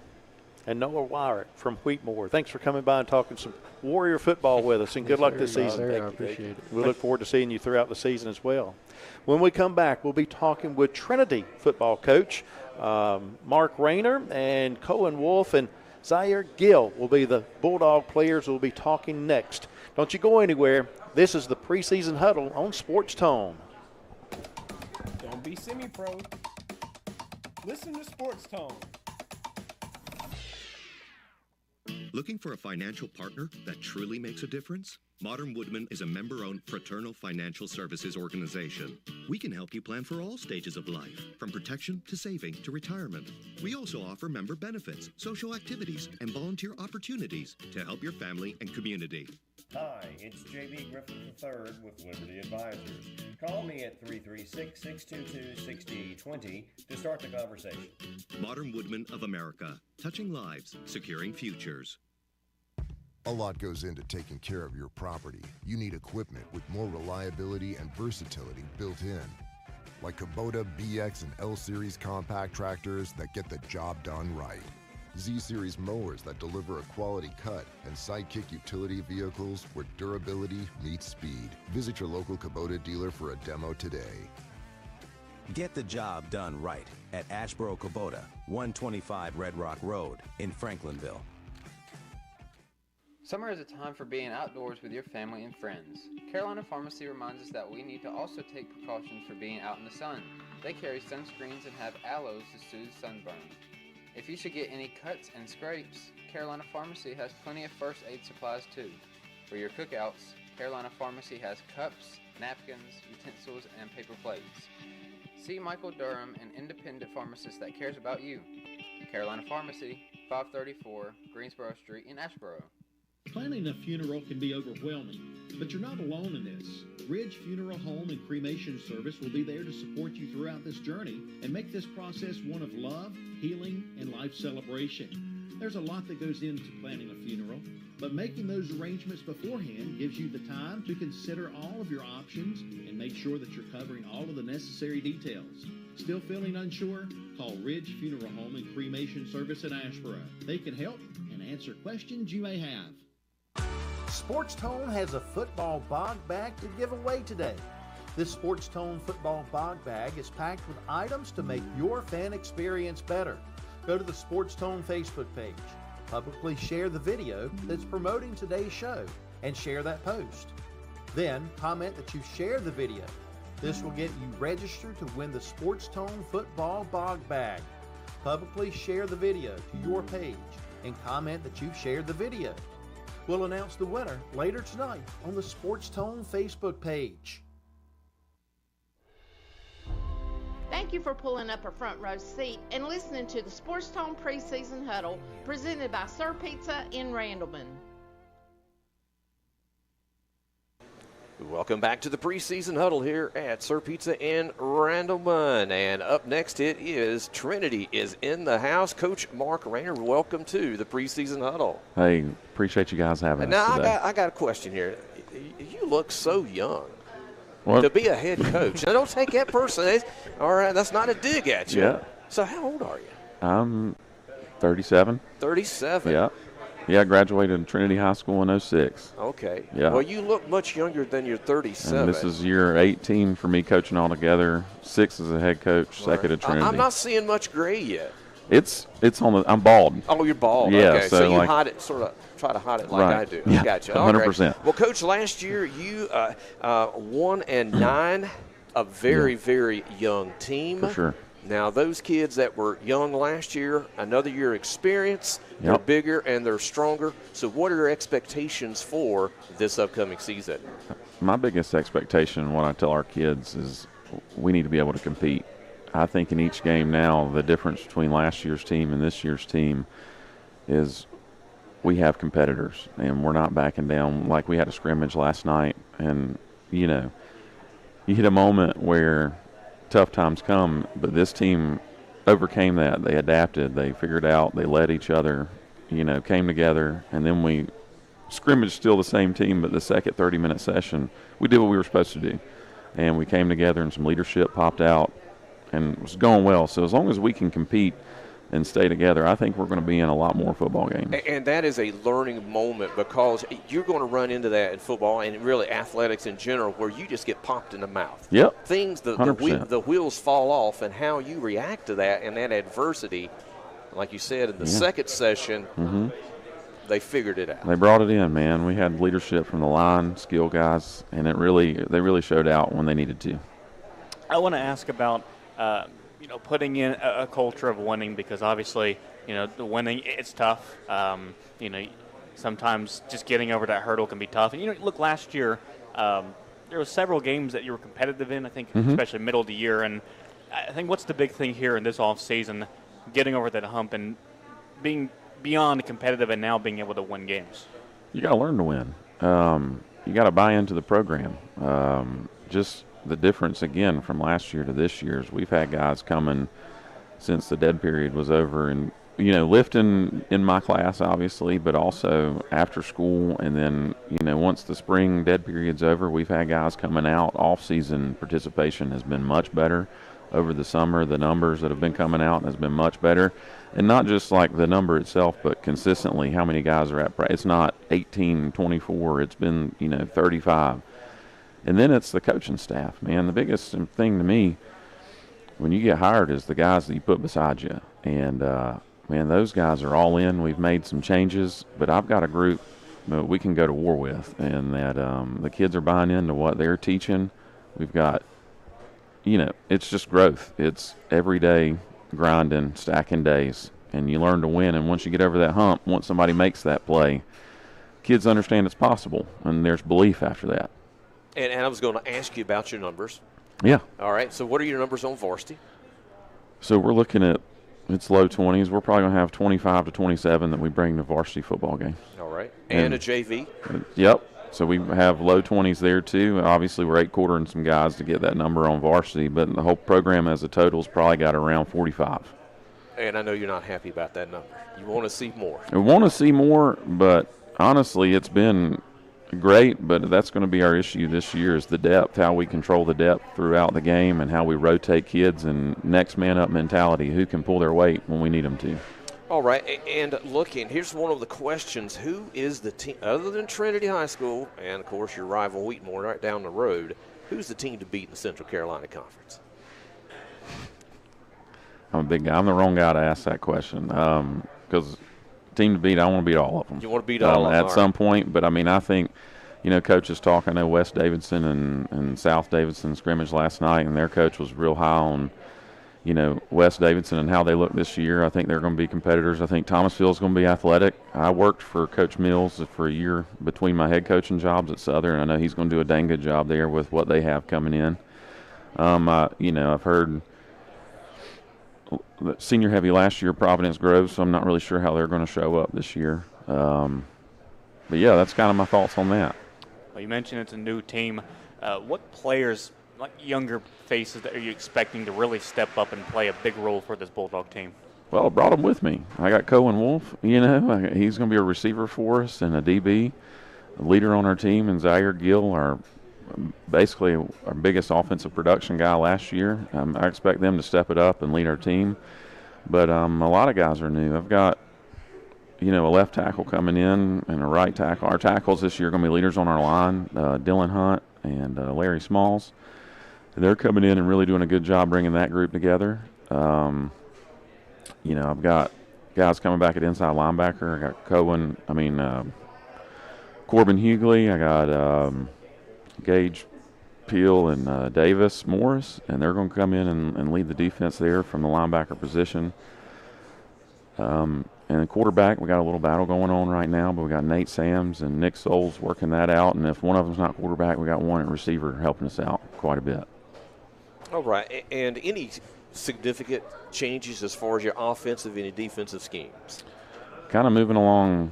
and Noah Wyrick from Wheatmore, thanks for coming by and talking some Warrior football with us, and good luck this season. I appreciate it. We look forward to seeing you throughout the season as well. When we come back, we'll be talking with Trinity football coach Mark Rayner, and Cohen Wolf and Zaire Gill will be the Bulldog players we'll be talking next. Don't you go anywhere. This is the Preseason Huddle on SportsTone. Don't be semi-pro. Listen to SportsTone. Looking for a financial partner that truly makes a difference? Modern Woodman is a member-owned fraternal financial services organization. We can help you plan for all stages of life, from protection to saving to retirement. We also offer member benefits, social activities, and volunteer opportunities to help your family and community. Hi, it's J.B. Griffin III with Liberty Advisors. Call me at 336-622-6020 to start the conversation. Modern Woodman of America, touching lives, securing futures. A lot goes into taking care of your property. You need equipment with more reliability and versatility built in. Like Kubota BX and L Series compact tractors that get the job done right. Z Series mowers that deliver a quality cut, and Sidekick utility vehicles where durability meets speed. Visit your local Kubota dealer for a demo today. Get the job done right at Asheboro Kubota, 125 Red Rock Road in Franklinville. Summer is a time for being outdoors with your family and friends. Carolina Pharmacy reminds us that we need to also take precautions for being out in the sun. They carry sunscreens and have aloes to soothe sunburn. If you should get any cuts and scrapes, Carolina Pharmacy has plenty of first aid supplies too. For your cookouts, Carolina Pharmacy has cups, napkins, utensils, and paper plates. See Michael Durham, an independent pharmacist that cares about you. Carolina Pharmacy, 534 Greensboro Street in Asheboro. Planning a funeral can be overwhelming, but you're not alone in this. Ridge Funeral Home and Cremation Service will be there to support you throughout this journey and make this process one of love, healing, and life celebration. There's a lot that goes into planning a funeral, but making those arrangements beforehand gives you the time to consider all of your options and make sure that you're covering all of the necessary details. Still feeling unsure? Call Ridge Funeral Home and Cremation Service in Asheboro. They can help and answer questions you may have. SportsTone has a football bog bag to give away today. This SportsTone football bog bag is packed with items to make your fan experience better. Go to the SportsTone Facebook page, publicly share the video that's promoting today's show, and share that post. Then comment that you share the video. This will get you registered to win the SportsTone Football Bog Bag. Publicly share the video to your page and comment that you've shared the video. We'll announce the winner later tonight on the SportsTone Facebook page. Thank you for pulling up a front row seat and listening to the SportsTone Preseason Huddle presented by Sir Pizza in Randleman. Welcome back to the Preseason Huddle here at Sir Pizza in Randleman. And up next it is Trinity is in the house. Coach Mark Rayner, welcome to the Preseason Huddle. Hey, appreciate you guys having us today. Now, I got a question here. You look so young. What? To be a head coach. Now, don't take that personally. All right, that's not a dig at you. Yeah. So how old are you? I'm 37. 37. Yeah. Yeah, I graduated Trinity High School in 06. Okay. Yeah. Well, you look much younger than you're 37. And this is year 18 for me coaching all together. 6 as a head coach, second at Trinity. I'm not seeing much gray yet. It's on the. I'm bald. Oh, you're bald. Yeah. Okay. So you like, hide it, sort of try to hide it like right. I do. Yeah. Gotcha. 100%. Well, Coach, last year you 1-9, a very, very young team. For sure. Now, those kids that were young last year, another year experience, they're Yep. bigger and they're stronger. So what are your expectations for this upcoming season? My biggest expectation, what I tell our kids, is we need to be able to compete. I think in each game now, the difference between last year's team and this year's team is we have competitors, and we're not backing down. Like we had a scrimmage last night, and, you know, you hit a moment where tough times come, but this team overcame that. They adapted. They figured out. They led each other, you know, came together, and then we scrimmaged still the same team, but the second 30-minute session, we did what we were supposed to do, and we came together, and some leadership popped out, and it was going well. So as long as we can compete and stay together, I think we're going to be in a lot more football games. And that is a learning moment, because you're going to run into that in football and really athletics in general, where you just get popped in the mouth. Yep. Things, the wheels fall off, and how you react to that and that adversity, like you said, in the second session, they figured it out. They brought it in, man. We had leadership from the line, skill guys, and they really showed out when they needed to. I want to ask about putting in a culture of winning, because obviously, the winning, it's tough. Sometimes just getting over that hurdle can be tough. And, look, last year, there were several games that you were competitive in, I think, especially middle of the year. And I think what's the big thing here in this offseason, getting over that hump and being beyond competitive and now being able to win games? You got to learn to win. You got to buy into the program. Just the difference, again, from last year to this year is we've had guys coming since the dead period was over and, lifting in my class, obviously, but also after school. And then, once the spring dead period's over, we've had guys coming out. Off-season participation has been much better. Over the summer, the numbers that have been coming out has been much better. And not just like the number itself, but consistently how many guys are at practice. It's not 18, 24. It's been, 35. And then it's the coaching staff, man. The biggest thing to me when you get hired is the guys that you put beside you. And, man, those guys are all in. We've made some changes, but I've got a group that we can go to war with, and that the kids are buying into what they're teaching. We've got, it's just growth. It's every day grinding, stacking days, and you learn to win. And once you get over that hump, once somebody makes that play, kids understand it's possible, and there's belief after that. And I was going to ask you about your numbers. Yeah. All right. So what are your numbers on varsity? So we're looking at, it's low 20s. We're probably going to have 25 to 27 that we bring to varsity football games. All right. And a JV? Yep. So we have low 20s there, too. Obviously, we're 8-quartering some guys to get that number on varsity, but the whole program as a total's probably got around 45. And I know you're not happy about that number. You want to see more. We want to see more, but honestly, it's been great, but that's going to be our issue this year is the depth, how we control the depth throughout the game and how we rotate kids and next man up mentality, who can pull their weight when we need them to. All right, and looking, here's one of the questions. Who is the team, other than Trinity High School and, of course, your rival Wheatmore right down the road, who's the team to beat in the Central Carolina Conference? I'm a big guy. I'm the wrong guy to ask that question because team to beat, I want to beat all of them. You want to beat all of them? At some point, but, I mean, I think, coaches talk. I know West Davidson and South Davidson scrimmaged last night, and their coach was real high on, West Davidson and how they look this year. I think they're going to be competitors. I think Thomasville's going to be athletic. I worked for Coach Mills for a year between my head coaching jobs at Southern. I know he's going to do a dang good job there with what they have coming in. I've heard senior heavy last year, Providence Grove, so I'm not really sure how they're going to show up this year. But, yeah, that's kind of my thoughts on that. Well, you mentioned it's a new team. What players, like younger faces, that are you expecting to really step up and play a big role for this Bulldog team? Well, I brought him with me. I got Cohen Wolf, he's going to be a receiver for us and a DB, a leader on our team, and Zaire Gill, basically our biggest offensive production guy last year. I expect them to step it up and lead our team. But a lot of guys are new. I've got, a left tackle coming in and a right tackle. Our tackles this year are going to be leaders on our line, Dylan Hunt and Larry Smalls. They're coming in and really doing a good job bringing that group together. I've got guys coming back at inside linebacker. I got Corbin Hughley. I got Gage Peel and Davis Morris, and they're going to come in and lead the defense there from the linebacker position. And the quarterback, we got a little battle going on right now, but we got Nate Sams and Nick Souls working that out. And if one of them's not quarterback, we got one at receiver helping us out quite a bit. All right. And any significant changes as far as your offensive and your defensive schemes? Kind of moving along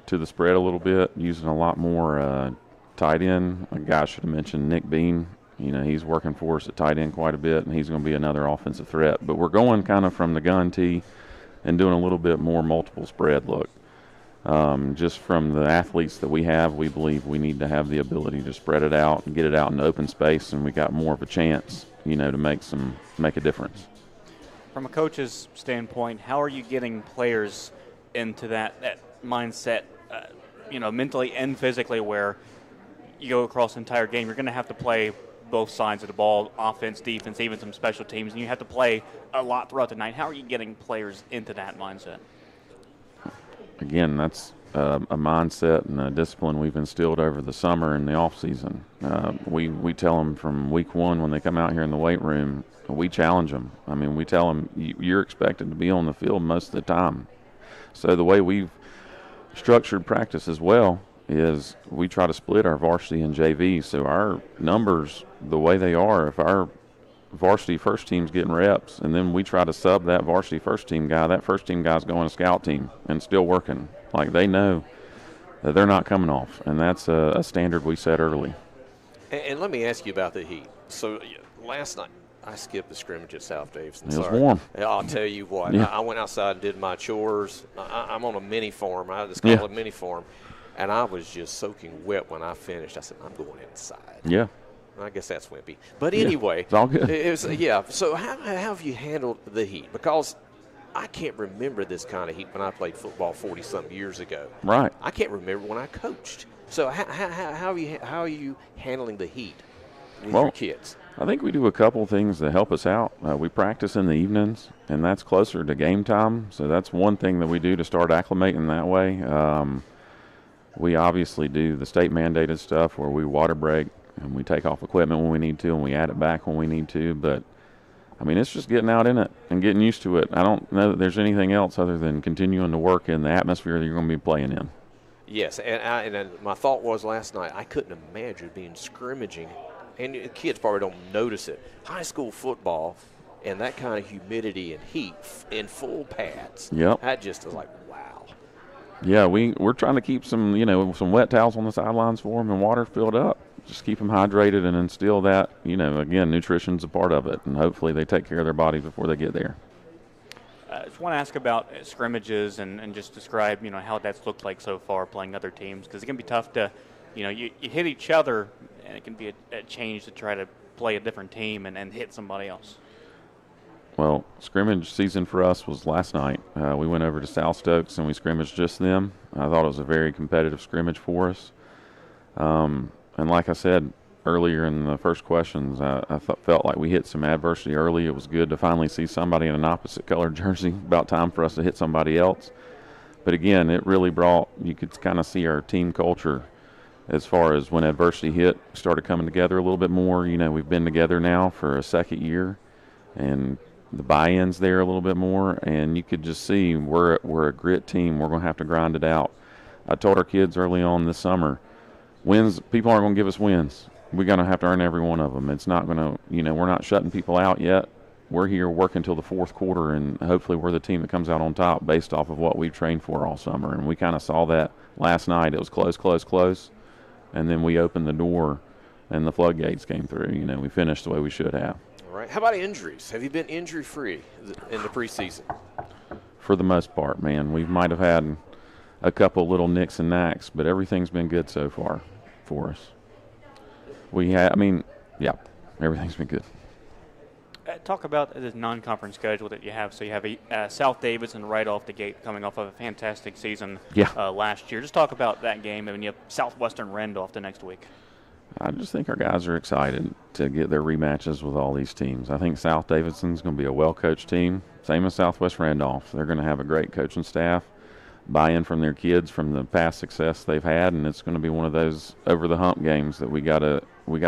to the spread a little bit, using a lot more tight end. A guy should have mentioned Nick Bean. He's working for us at tight end quite a bit, and he's going to be another offensive threat. But we're going kind of from the gun tee and doing a little bit more multiple spread look. Just from the athletes that we have, we believe we need to have the ability to spread it out and get it out in open space, and we got more of a chance, to make a difference. From a coach's standpoint, how are you getting players into that mindset, mentally and physically, where you go across the entire game, you're going to have to play both sides of the ball, offense, defense, even some special teams, and you have to play a lot throughout the night. How are you getting players into that mindset? Again, that's a mindset and a discipline we've instilled over the summer and the off season. We tell them from week one when they come out here in the weight room, we challenge them. We tell them you're expected to be on the field most of the time. So the way we've structured practice as well is we try to split our varsity and JV. So our numbers, the way they are, if our varsity first team's getting reps, and then we try to sub that varsity first team guy, that first team guy's going to scout team and still working. Like, they know that they're not coming off, and that's a standard we set early. And let me ask you about the heat. So last night, I skipped the scrimmage at South Davidson. It was warm. I'll tell you what. Yeah. I went outside and did my chores. I'm on a mini farm. I just call it a mini farm. And I was just soaking wet when I finished. I said, I'm going inside. Yeah. I guess that's wimpy. But anyway. It's all good. So how have you handled the heat? Because I can't remember this kind of heat when I played football 40-something years ago. Right. I can't remember when I coached. So how are you handling the heat with your kids? I think we do a couple things that help us out. We practice in the evenings, and that's closer to game time. So that's one thing that we do to start acclimating that way. We obviously do the state-mandated stuff where we water break and we take off equipment when we need to and we add it back when we need to. But, it's just getting out in it and getting used to it. I don't know that there's anything else other than continuing to work in the atmosphere that you're going to be playing in. Yes, and my thought was last night, I couldn't imagine being scrimmaging, and kids probably don't notice it, high school football and that kind of humidity and heat in full pads. Yep. That just is like, wow. Yeah, we're trying to keep some wet towels on the sidelines for them and water filled up. Just keep them hydrated and instill that, again, nutrition's a part of it, and hopefully they take care of their body before they get there. I just want to ask about scrimmages and just describe, how that's looked like so far playing other teams, because it can be tough to, you hit each other, and it can be a change to try to play a different team and hit somebody else. Well, scrimmage season for us was last night. We went over to South Stokes and we scrimmaged just them. I thought it was a very competitive scrimmage for us. And like I said earlier in the first questions, I felt like we hit some adversity early. It was good to finally see somebody in an opposite colored jersey. About time for us to hit somebody else. But again, it really brought, you could kind of see our team culture as far as when adversity hit, started coming together a little bit more. You know, we've been together now for a second year, and the buy-in's there a little bit more, and you could just see we're a grit team. We're going to have to grind it out. I told our kids early on this summer, wins, people aren't going to give us wins. We're going to have to earn every one of them. It's not going to, you know, we're not shutting people out yet. We're here working until the fourth quarter, and hopefully we're the team that comes out on top based off of what we've trained for all summer. And we kind of saw that last night. It was close. And then we opened the door, and the floodgates came through. You know, we finished the way we should have. All right. How about injuries? Have you been injury-free in the preseason? For the most part, man. We might have had a couple little nicks and knacks, but everything's been good so far for us. Everything's been good. Talk about the non-conference schedule that you have. So you have South Davidson right off the gate, coming off of a fantastic season last year. Just talk about that game, and you have Southwestern Randolph the next week. I just think our guys are excited to get their rematches with all these teams. I think South Davidson's going to be a well-coached team, same as Southwest Randolph. They're going to have a great coaching staff, buy-in from their kids from the past success they've had, and it's going to be one of those over-the-hump games that we got to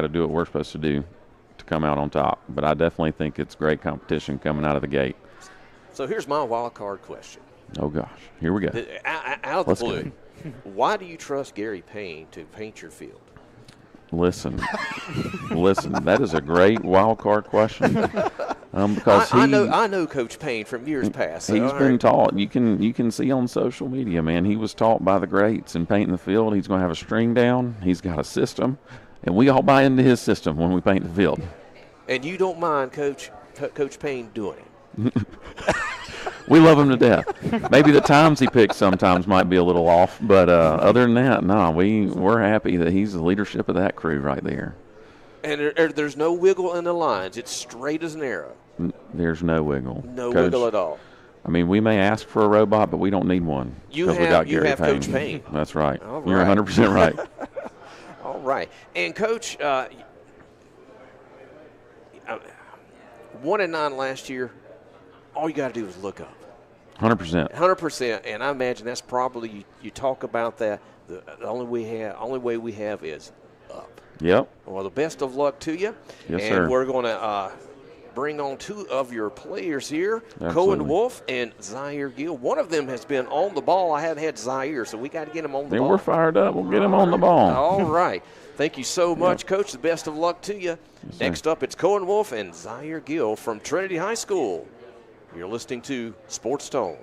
do what we're supposed to do to come out on top. But I definitely think it's great competition coming out of the gate. So here's my wild card question. Oh, gosh. Here we go. Out of the blue, why do you trust Gary Payne to paint your field? Listen, that is a great wild card question. Because I know Coach Payne from years past. So he's been taught. You can see on social media, man. He was taught by the greats in painting the field. He's going to have a string down. He's got a system, and we all buy into his system when we paint the field. And you don't mind Coach Payne doing it? We love him to death. Maybe the times he picks sometimes might be a little off, but other than that, no, we're happy that he's the leadership of that crew right there. And there's no wiggle in the lines. It's straight as an arrow. There's no wiggle. No wiggle at all. I mean, we may ask for a robot, but we don't need one. You have Coach Payne. That's right. All right. You're 100% right. All right. And, Coach, 1-9 last year, all you got to do is look up. 100%. 100%. And I imagine that's probably, you talk about that, the only way we have is up. Yep. Well, the best of luck to you. Yes, and sir. And we're going to bring on two of your players here, Absolutely. Cohen Wolf and Zaire Gill. One of them has been on the ball. I haven't had Zaire, so we got to get him on the ball. We're fired up. We'll get him on the ball. All right. Thank you so much, Coach. The best of luck to you. Yes, next up, it's Cohen Wolf and Zaire Gill from Trinity High School. You're listening to SportsTone.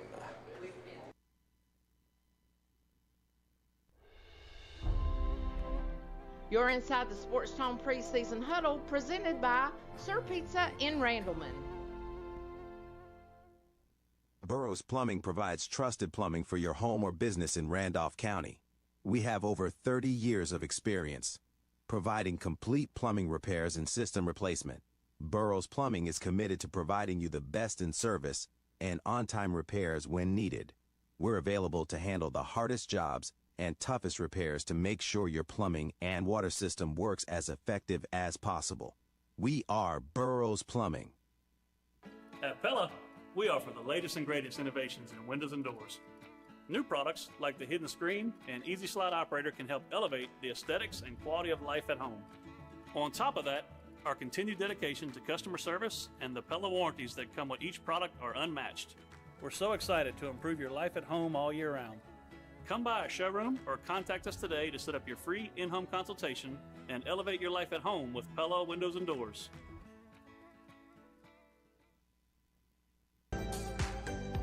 You're inside the SportsTone Preseason Huddle, presented by Sir Pizza in Randleman. Burroughs Plumbing provides trusted plumbing for your home or business in Randolph County. We have over 30 years of experience providing complete plumbing repairs and system replacement. Burroughs Plumbing is committed to providing you the best in service and on-time repairs when needed. We're available to handle the hardest jobs and toughest repairs to make sure your plumbing and water system works as effective as possible. We are Burroughs Plumbing. At Pella, we offer the latest and greatest innovations in windows and doors. New products like the hidden screen and easy slide operator can help elevate the aesthetics and quality of life at home. On top of that, our continued dedication to customer service and the Pella warranties that come with each product are unmatched. We're so excited to improve your life at home all year round. Come by our showroom or contact us today to set up your free in-home consultation and elevate your life at home with Pella Windows and Doors.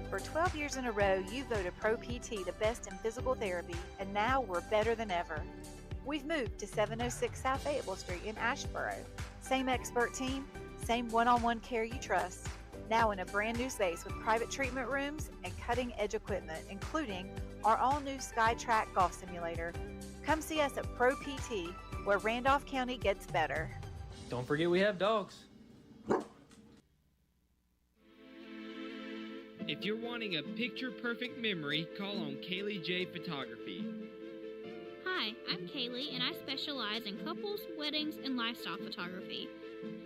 For 12 years in a row, you voted Pro PT the best in physical therapy, and now we're better than ever. We've moved to 706 South Fayetteville Street in Asheboro. Same expert team, same one-on-one care you trust. Now in a brand new space with private treatment rooms and cutting-edge equipment, including our all-new SkyTrack golf simulator. Come see us at Pro PT, where Randolph County gets better. Don't forget we have dogs. If you're wanting a picture-perfect memory, call on Kaylee J Photography. Hi, I'm Kaylee, and I specialize in couples, weddings, and lifestyle photography.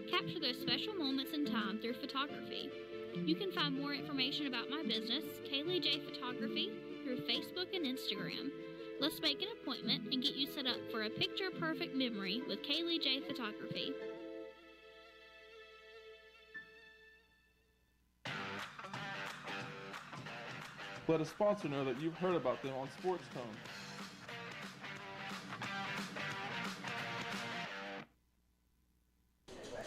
Capture those special moments in time through photography. You can find more information about my business, Kaylee J Photography, through Facebook and Instagram. Let's make an appointment and get you set up for a picture-perfect memory with Kaylee J Photography. Let a sponsor know that you've heard about them on SportsTone.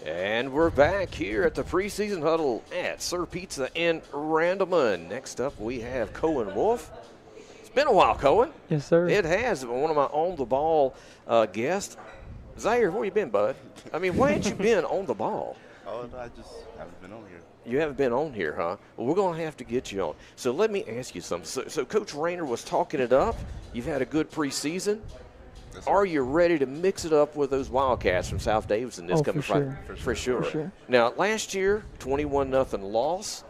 And we're back here at the preseason huddle at Sir Pizza in Randleman. Next up, we have Cohen Wolf. It's been a while, Cohen. Yes, sir. It has. One of my on-the-ball guests. Zaire, where you been, bud? I mean, why ain't you been on the ball? Oh, I just haven't been on here. You haven't been on here, huh? Well, we're going to have to get you on. So let me ask you something. So Coach Rayner was talking it up. You've had a good preseason. Are you ready to mix it up with those Wildcats from South Davidson this coming Friday? For sure. Now, last year, 21-0 loss.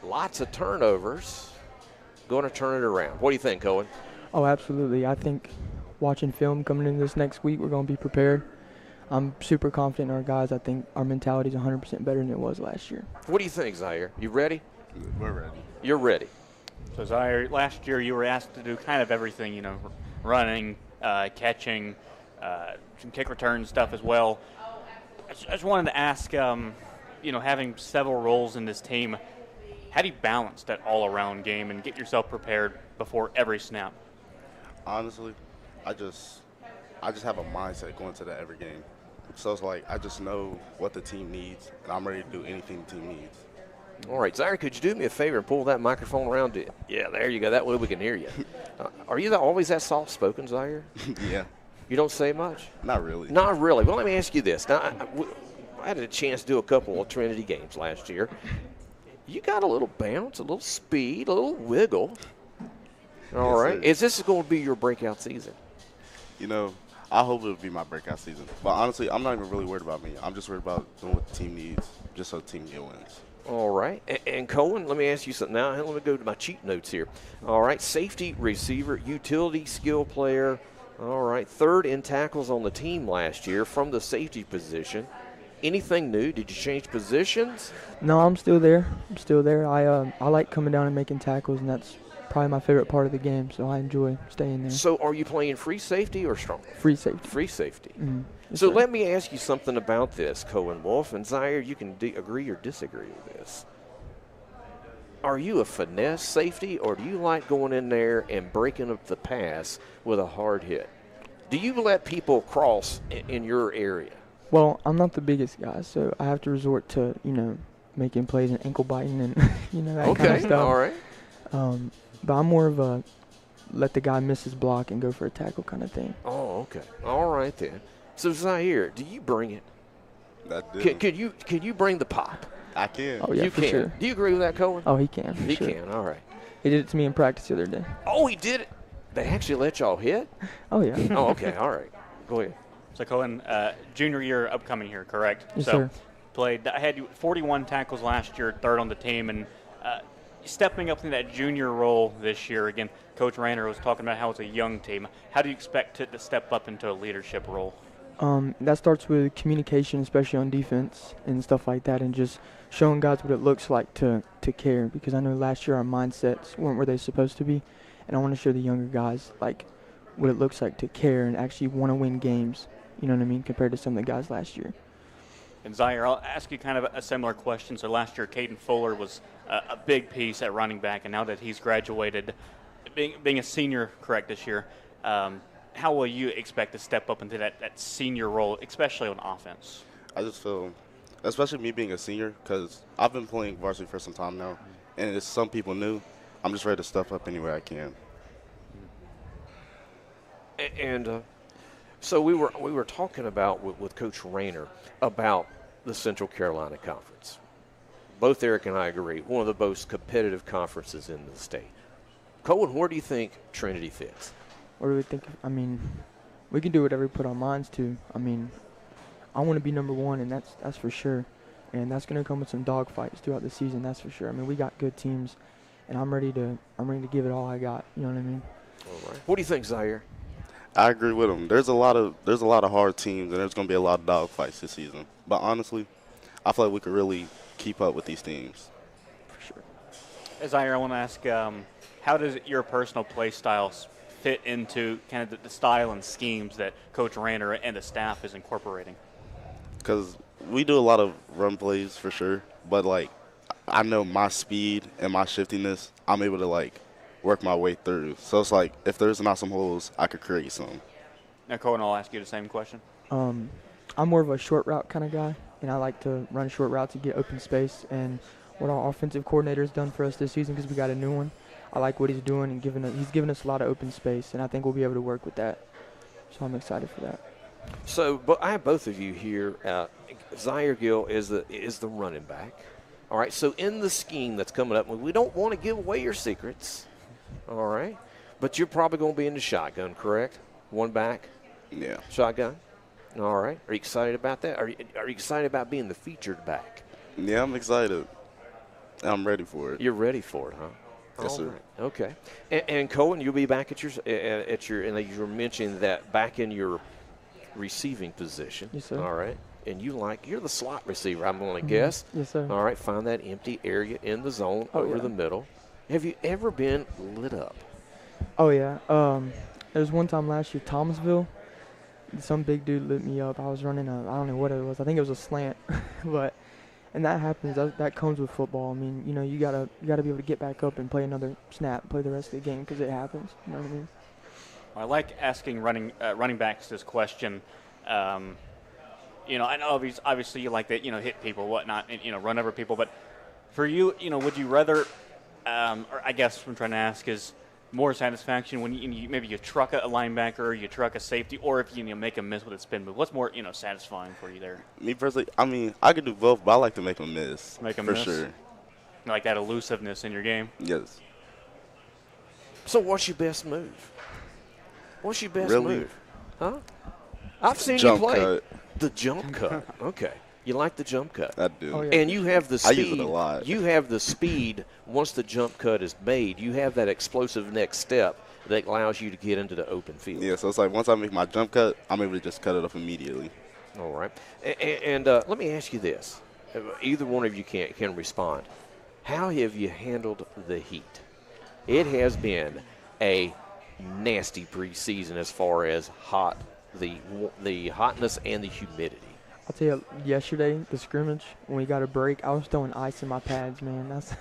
Lots of turnovers. Going to turn it around. What do you think, Cohen? Oh, absolutely. I think watching film coming into this next week, we're going to be prepared. I'm super confident in our guys. I think our mentality is 100% better than it was last year. What do you think, Zaire? You ready? We're ready. You're ready. So, Zaire, last year you were asked to do kind of everything, you know, running, catching, some kick return stuff as well. I just wanted to ask, you know, having several roles in this team, how do you balance that all-around game and get yourself prepared before every snap? Honestly, I just have a mindset going to every game. So it's like I just know what the team needs, and I'm ready to do anything the team needs. All right, Zaire, could you do me a favor and pull that microphone around you? Yeah, there you go. That way we can hear you. Are you always that soft-spoken, Zaire? Yeah. You don't say much? Not really. Not really. Well, let me ask you this. Now, I had a chance to do a couple of Trinity games last year. You got a little bounce, a little speed, a little wiggle. All right. Sir. Is this going to be your breakout season? You know, I hope it'll be my breakout season. But honestly, I'm not even really worried about me. I'm just worried about doing what the team needs, just so the team get wins. All right. And Cohen, let me ask you something now. Let me go to my cheat notes here. All right. Safety, receiver, utility skill player. All right. Third in tackles on the team last year from the safety position. Anything new? Did you change positions? No, I'm still there. I like coming down and making tackles, and that's probably my favorite part of the game, so I enjoy staying there. So are you playing free safety or strong? Free safety. Free safety. Mm-hmm. So let me ask you something about this, Cohen Wolf. And Zaire, you can agree or disagree with this. Are you a finesse safety, or do you like going in there and breaking up the pass with a hard hit? Do you let people cross in your area? Well, I'm not the biggest guy, so I have to resort to, you know, making plays and ankle biting and, you know, that kind of stuff. All right. But I'm more of a let the guy miss his block and go for a tackle kind of thing. Oh, okay. All right, then. So, Zaire, do you bring it? I do. Can you bring the pop? I can. Oh, yeah, you for can. sure. Do you agree with that, Cohen? Oh, he can. He sure. can. All right. He did it to me in practice the other day. Oh, he did it? They actually let y'all hit? Oh, yeah. Oh, okay. All right. Go ahead. So, Cohen, junior year upcoming here, correct? Yes, so, sir. I had 41 tackles last year, third on the team, and stepping up into that junior role this year. Again, Coach Rayner was talking about how it's a young team. How do you expect it to step up into a leadership role? That starts with communication, especially on defense and stuff like that, and just showing guys what it looks like to care. Because I know last year our mindsets weren't where they're supposed to be, and I want to show the younger guys like what it looks like to care and actually want to win games. You know what I mean? Compared to some of the guys last year. And Zaire, I'll ask you kind of a similar question. So last year, Caden Fuller was a big piece at running back, and now that he's graduated, being a senior, correct, this year, how will you expect to step up into that senior role, especially on offense? I just feel, especially me being a senior, because I've been playing varsity for some time now, and it's some people new. I'm just ready to step up anywhere I can. And so we were talking about with Coach Rayner about the Central Carolina Conference. Both Eric and I agree, one of the most competitive conferences in the state. Cohen, where do you think Trinity fits? What do we think? I mean, we can do whatever we put our minds to. I mean, I want to be number one, and that's for sure. And that's going to come with some dogfights throughout the season, that's for sure. I mean, we got good teams, and I'm ready to give it all I got. You know what I mean? All right. What do you think, Zaire? I agree with him. There's a lot of hard teams, and there's going to be a lot of dogfights this season. But honestly, I feel like we could really keep up with these teams. For sure. Zaire, I want to ask, how does your personal play style fit into kind of the style and schemes that Coach Ranner and the staff is incorporating? Because we do a lot of run plays for sure, but, like, I know my speed and my shiftiness, I'm able to, like, work my way through. So it's like if there's not some holes, I could create some. Now, Cohen, I'll ask you the same question. I'm more of a short route kind of guy, and I like to run short routes to get open space. And what our offensive coordinator has done for us this season, because we got a new one, I like what he's doing and he's given us a lot of open space, and I think we'll be able to work with that. So I'm excited for that. So, but I have both of you here. Zaire Gill is the running back. All right. So in the scheme that's coming up, we don't want to give away your secrets. All right. But you're probably going to be in the shotgun, correct? One back? Yeah. Shotgun? All right. Are you excited about that? Are you excited about being the featured back? Yeah, I'm excited. I'm ready for it. You're ready for it, huh? Yes, sir. Right. Okay. And Cohen, you'll be back at your and you were mentioning that back in your receiving position. Yes, sir. All right. And you're the slot receiver, I'm going to guess. Yes, sir. All right. Find that empty area in the zone over the middle. Have you ever been lit up? Oh, yeah. There was one time last year, Thomasville, some big dude lit me up. I was running I don't know what it was. I think it was a slant. And that happens. That comes with football. I mean, you know, you gotta be able to get back up and play another snap, play the rest of the game, because it happens. You know what I mean? I like asking running backs this question. You know, I know obviously you like to, you know, hit people, whatnot, and, you know, run over people. But for you, you know, would you rather, or I guess what I'm trying to ask is more satisfaction when maybe you truck a linebacker, you truck a safety, or if you make a miss with a spin move? What's more, you know, satisfying for you there? Me personally, I mean, I could do both, but I like to make them miss. Make them for miss? Sure. Like that elusiveness in your game? Yes. So what's your best move? What's your best move? Huh? I've seen jump you play. Cut. The jump cut. Okay. You like the jump cut. I do. Oh, yeah. And you have the speed. I use it a lot. You have the speed once the jump cut is made. You have that explosive next step that allows you to get into the open field. Yeah, so it's like once I make my jump cut, I'm able to just cut it off immediately. All right. And let me ask you this. Either one of you can respond. How have you handled the heat? It has been a nasty preseason as far as the hotness and the humidity. I'll tell you, yesterday, the scrimmage, when we got a break, I was throwing ice in my pads, man. That's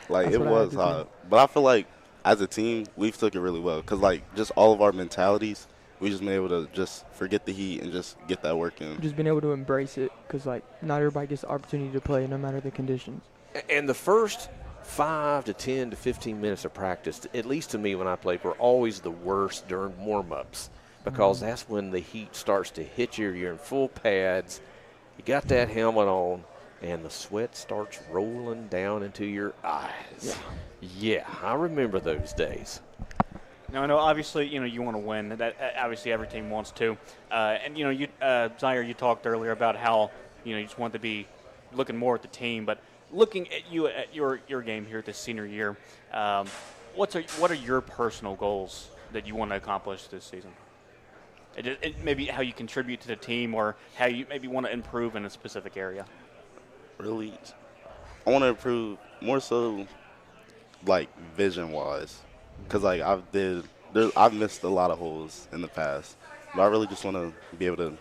like, that's it was hot. But I feel like as a team, we've took it really well because, like, just all of our mentalities, we just been able to just forget the heat and just get that work in. Just been able to embrace it because, like, not everybody gets the opportunity to play no matter the conditions. And the first 5 to 10 to 15 minutes of practice, at least to me when I played, were always the worst during warm-ups because that's when the heat starts to hit you. You're in full pads. You got that helmet on, and the sweat starts rolling down into your eyes. Yeah, I remember those days. Now, I know obviously, you know, you want to win. That obviously every team wants to. And, you know, you Zaire, you talked earlier about how, you know, you just want to be looking more at the team. But looking at you at your game here this senior year, what are your personal goals that you want to accomplish this season? Maybe how you contribute to the team or how you maybe want to improve in a specific area. Really, I want to improve more so, like, vision-wise, because, like, I've missed a lot of holes in the past, but I really just want to be able to,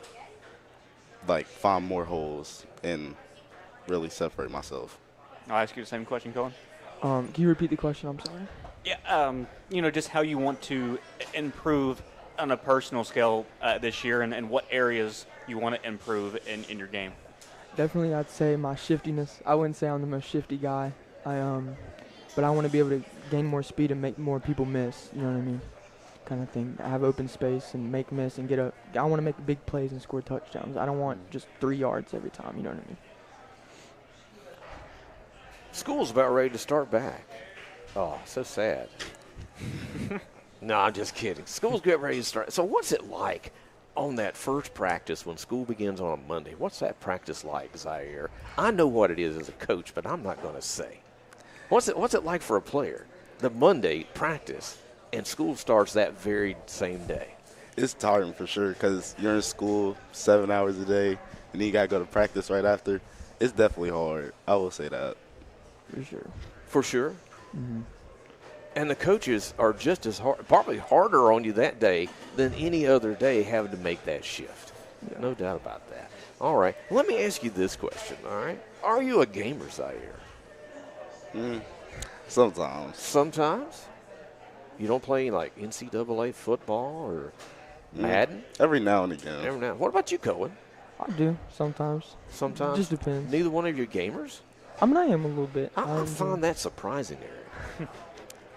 like, find more holes and really separate myself. I'll ask you the same question, Cohen. Can you repeat the question? I'm sorry. Yeah, you know, just how you want to improve on a personal scale this year and what areas you want to improve in your game. Definitely, I'd say my shiftiness. I wouldn't say I'm the most shifty guy, but I want to be able to gain more speed and make more people miss, you know what I mean, kind of thing. I have open space and make miss and I want to make big plays and score touchdowns. I don't want just 3 yards every time, you know what I mean. School's about ready to start back. Oh, so sad. No, I'm just kidding. School's getting ready to start. So what's it like on that first practice when school begins on a Monday? What's that practice like, Zaire? I know what it is as a coach, but I'm not going to say. What's it like for a player? The Monday practice and school starts that very same day. It's tiring for sure because you're in school 7 hours a day and then you got to go to practice right after. It's definitely hard. I will say that. For sure. For sure? Mm-hmm. And the coaches are just as hard, probably harder on you that day than any other day having to make that shift. Yeah. No doubt about that. All right. Let me ask you this question, all right? Are you a gamer, Zaire? Sometimes. Sometimes? You don't play like NCAA football or Madden? Every now and again. Every now. What about you, Cohen? I do sometimes. Sometimes? Just depends. Neither one of you gamers? I mean, I am a little bit. I find that surprising, Eric.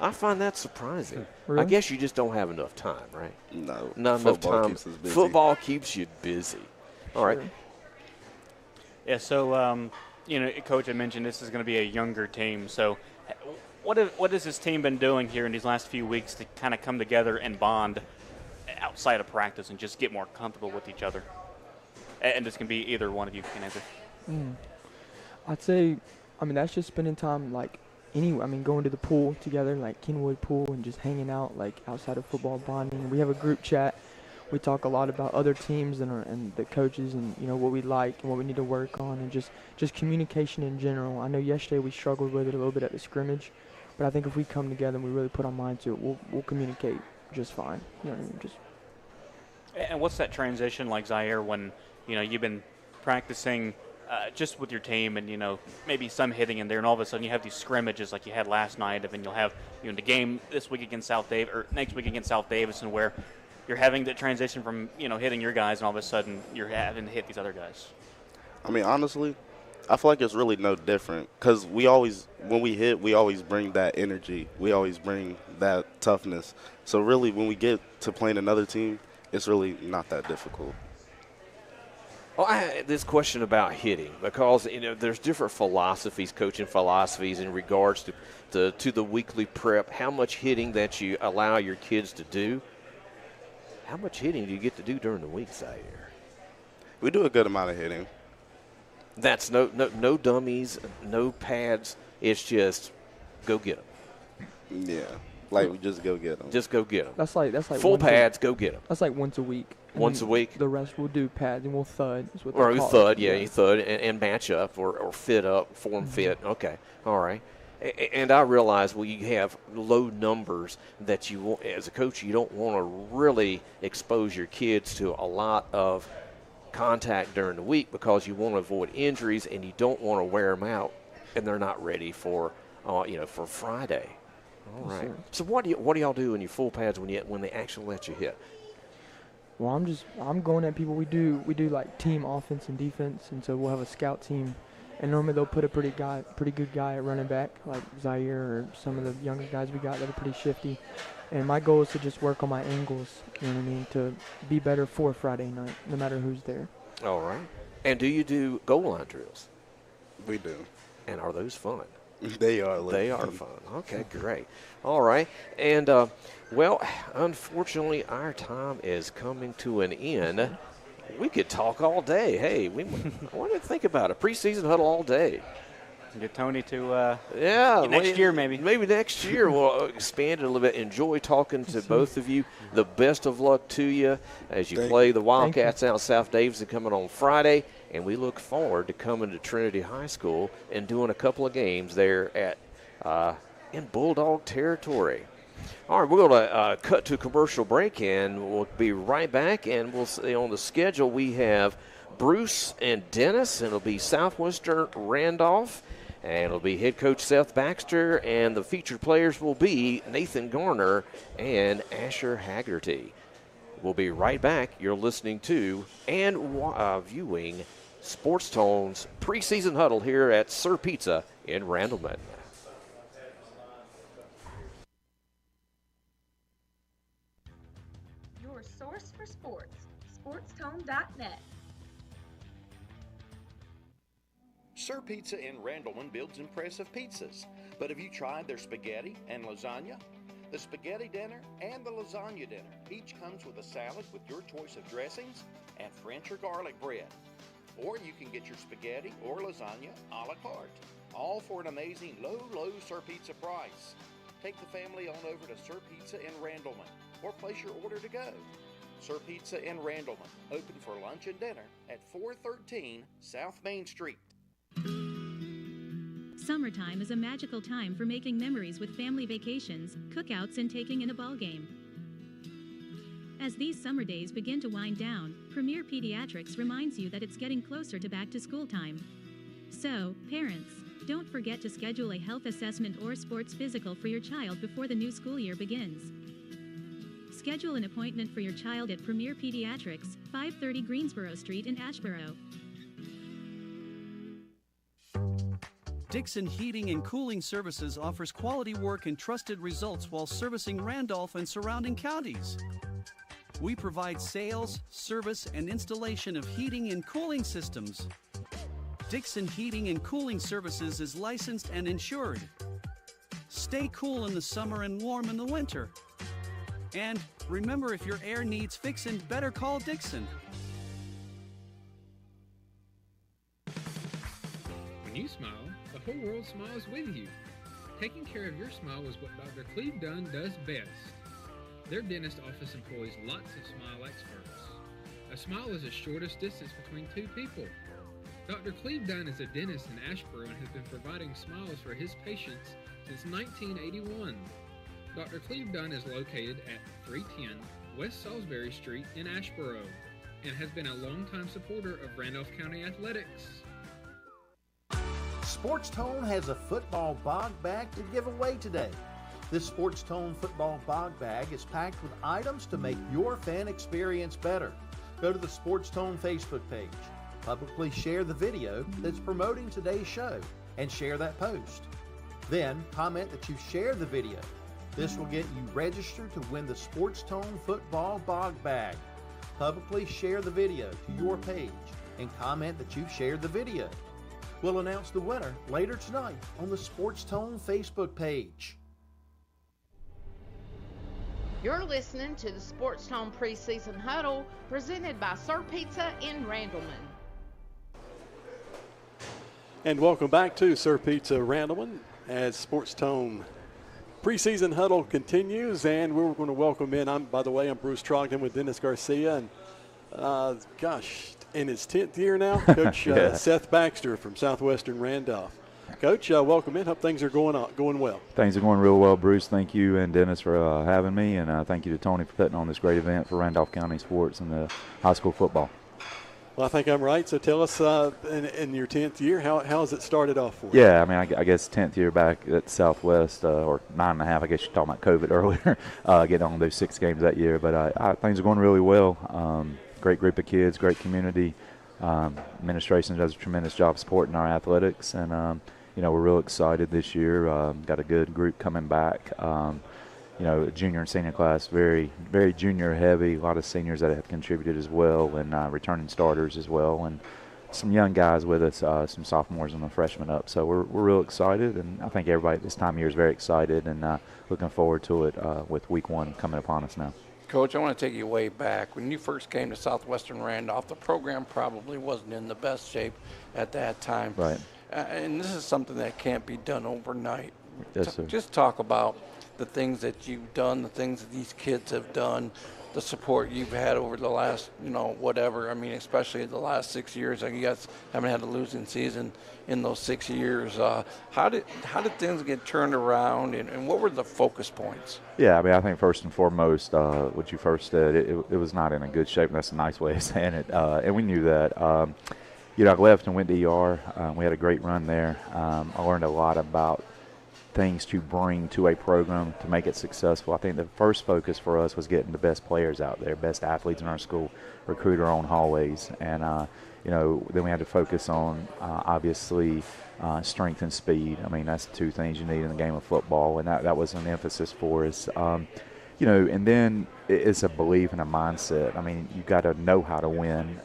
I find that surprising. Really? I guess you just don't have enough time, right? No. Not enough time. Keeps us busy. Football keeps you busy. All right. Yeah, so, Coach, I mentioned this is going to be a younger team. So what has this team been doing here in these last few weeks to kind of come together and bond outside of practice and just get more comfortable with each other? And this can be either one of you can answer. I'd say, that's just spending time, going to the pool together, like Kenwood Pool, and just hanging out, outside of football, bonding. We have a group chat. We talk a lot about other teams and the coaches and, what we like and what we need to work on, and just communication in general. I know yesterday we struggled with it a little bit at the scrimmage, but I think if we come together and we really put our mind to it, we'll communicate just fine. You know what I mean? And what's that transition like, Zaire, when, you've been practicing just with your team and, maybe some hitting in there, and all of a sudden you have these scrimmages like you had last night, and then you'll have, the game this week against next week against South Davidson, where you're having the transition from, hitting your guys, and all of a sudden you're having to hit these other guys. Honestly, I feel like it's really no different because when we hit, we always bring that energy. We always bring that toughness. So really, when we get to playing another team, it's really not that difficult. Well, I had this question about hitting because, there's different philosophies, coaching philosophies in regards to the weekly prep, how much hitting that you allow your kids to do. How much hitting do you get to do during the week, Zaire? We do a good amount of hitting. That's no dummies, no pads. It's just go get them. Yeah, we just go get them. Just go get them. That's like full pads. Go get them. That's like once a week. Once a week. The rest we'll do pads and we'll thud. Is what or you thud, you thud and match up or fit up, form fit. Okay, all right. And I realize you have low numbers that you want as a coach. You don't want to really expose your kids to a lot of contact during the week because you want to avoid injuries and you don't want to wear them out and they're not ready for for Friday. All right. So what do y'all do in your full pads when they actually let you hit? Well, I'm going at people. We do like team offense and defense, and so we'll have a scout team. And normally they'll put a pretty good guy at running back, like Zaire or some of the younger guys we got that are pretty shifty. And my goal is to just work on my angles, you know what I mean, to be better for Friday night, no matter who's there. All right. And do you do goal line drills? We do. And are those fun? They are. They are fun. Okay, great. All right. And, unfortunately, our time is coming to an end. We could talk all day. Hey, I want to think about it. Preseason huddle all day. Get Tony to next year maybe. Maybe next year we'll expand it a little bit. Enjoy talking to both of you. The best of luck to you as you play the Wildcats out in South Davidson coming on Friday. And we look forward to coming to Trinity High School and doing a couple of games there in Bulldog territory. All right, we're going to cut to a commercial break, and we'll be right back. And we'll see on the schedule we have Bruce and Dennis, and it'll be Southwestern Randolph, and it'll be head coach Seth Baxter, and the featured players will be Nathan Garner and Asher Haggerty. We'll be right back. You're listening to and viewing SportsTone's Preseason Huddle here at Sir Pizza in Randleman. Your source for sports, SportsTone.net. Sir Pizza in Randleman builds impressive pizzas, but have you tried their spaghetti and lasagna? The spaghetti dinner and the lasagna dinner each comes with a salad with your choice of dressings and French or garlic bread. Or you can get your spaghetti or lasagna a la carte, all for an amazing low Sir Pizza price. Take the family on over to Sir Pizza in Randleman or place your order to go. Sir Pizza in Randleman, open for lunch and dinner at 413 South Main Street. Summertime is a magical time for making memories with family vacations, cookouts, and taking in a ball game. As these summer days begin to wind down, Premier Pediatrics reminds you that it's getting closer to back-to-school time. So, parents, don't forget to schedule a health assessment or sports physical for your child before the new school year begins. Schedule an appointment for your child at Premier Pediatrics, 530 Greensboro Street in Asheboro. Dixon Heating and Cooling Services offers quality work and trusted results while servicing Randolph and surrounding counties. We provide sales, service, and installation of heating and cooling systems. Dixon Heating and Cooling Services is licensed and insured. Stay cool in the summer and warm in the winter. And remember, if your air needs fixing, better call Dixon. When you smile, the whole world smiles with you. Taking care of your smile is what Dr. Cleve Dunn does best. Their dentist office employs lots of smile experts. A smile is the shortest distance between two people. Dr. Cleve Dunn is a dentist in Asheboro and has been providing smiles for his patients since 1981. Dr. Cleve Dunn is located at 310 West Salisbury Street in Asheboro and has been a longtime supporter of Randolph County Athletics. SportsTone has a football bog bag to give away today. This SportsTone football bog bag is packed with items to make your fan experience better. Go to the SportsTone Facebook page, publicly share the video that's promoting today's show, and share that post. Then comment that you shared the video. This will get you registered to win the SportsTone football bog bag. Publicly share the video to your page and comment that you shared the video. We'll announce the winner later tonight on the SportsTone Facebook page. You're listening to the SportsTone Preseason Huddle, presented by Sir Pizza in Randleman. And welcome back to Sir Pizza Randleman as SportsTone Preseason Huddle continues, and we're going to welcome in. I'm Bruce Trogdon with Dennis Garcia, and in his 10th year now, Coach Yeah. Seth Baxter from Southwestern Randolph. Coach, welcome in. Hope things are going well. Things are going real well, Bruce. Thank you and Dennis for having me, and thank you to Tony for putting on this great event for Randolph County sports and the high school football. Well, I think I'm right. So tell us, in your 10th year, how has it started off for you? Yeah, I mean, I guess 10th year back at Southwest, or 9.5. I guess you're talking about COVID earlier, getting on those 6 games that year. But things are going really well. Great group of kids, great community. Administration does a tremendous job supporting our athletics, and we're real excited this year. Got a good group coming back. Junior and senior class, very, very junior heavy. A lot of seniors that have contributed as well, and returning starters as well, and some young guys with us, some sophomores and a freshman up. So we're real excited, and I think everybody this time of year is very excited and looking forward to it with week 1 coming upon us now. Coach, I want to take you way back. When you first came to Southwestern Randolph, the program probably wasn't in the best shape at that time. Right. And this is something that can't be done overnight. Yes, sir. Just talk about the things that you've done, the things that these kids have done, the support you've had over the last, whatever. I mean, especially the last 6 years. You guys haven't had a losing season in those 6 years. How did things get turned around, and what were the focus points? Yeah, I mean, I think first and foremost, what you first said, it was not in a good shape. And that's a nice way of saying it, and we knew that. I left and went to ER. We had a great run there. I learned a lot about things to bring to a program to make it successful. I think the first focus for us was getting the best players out there, best athletes in our school, recruit our own hallways. And, then we had to focus on, obviously, strength and speed. I mean, that's the 2 things you need in the game of football, and that was an emphasis for us. And then it's a belief and a mindset. I mean, you got to know how to win.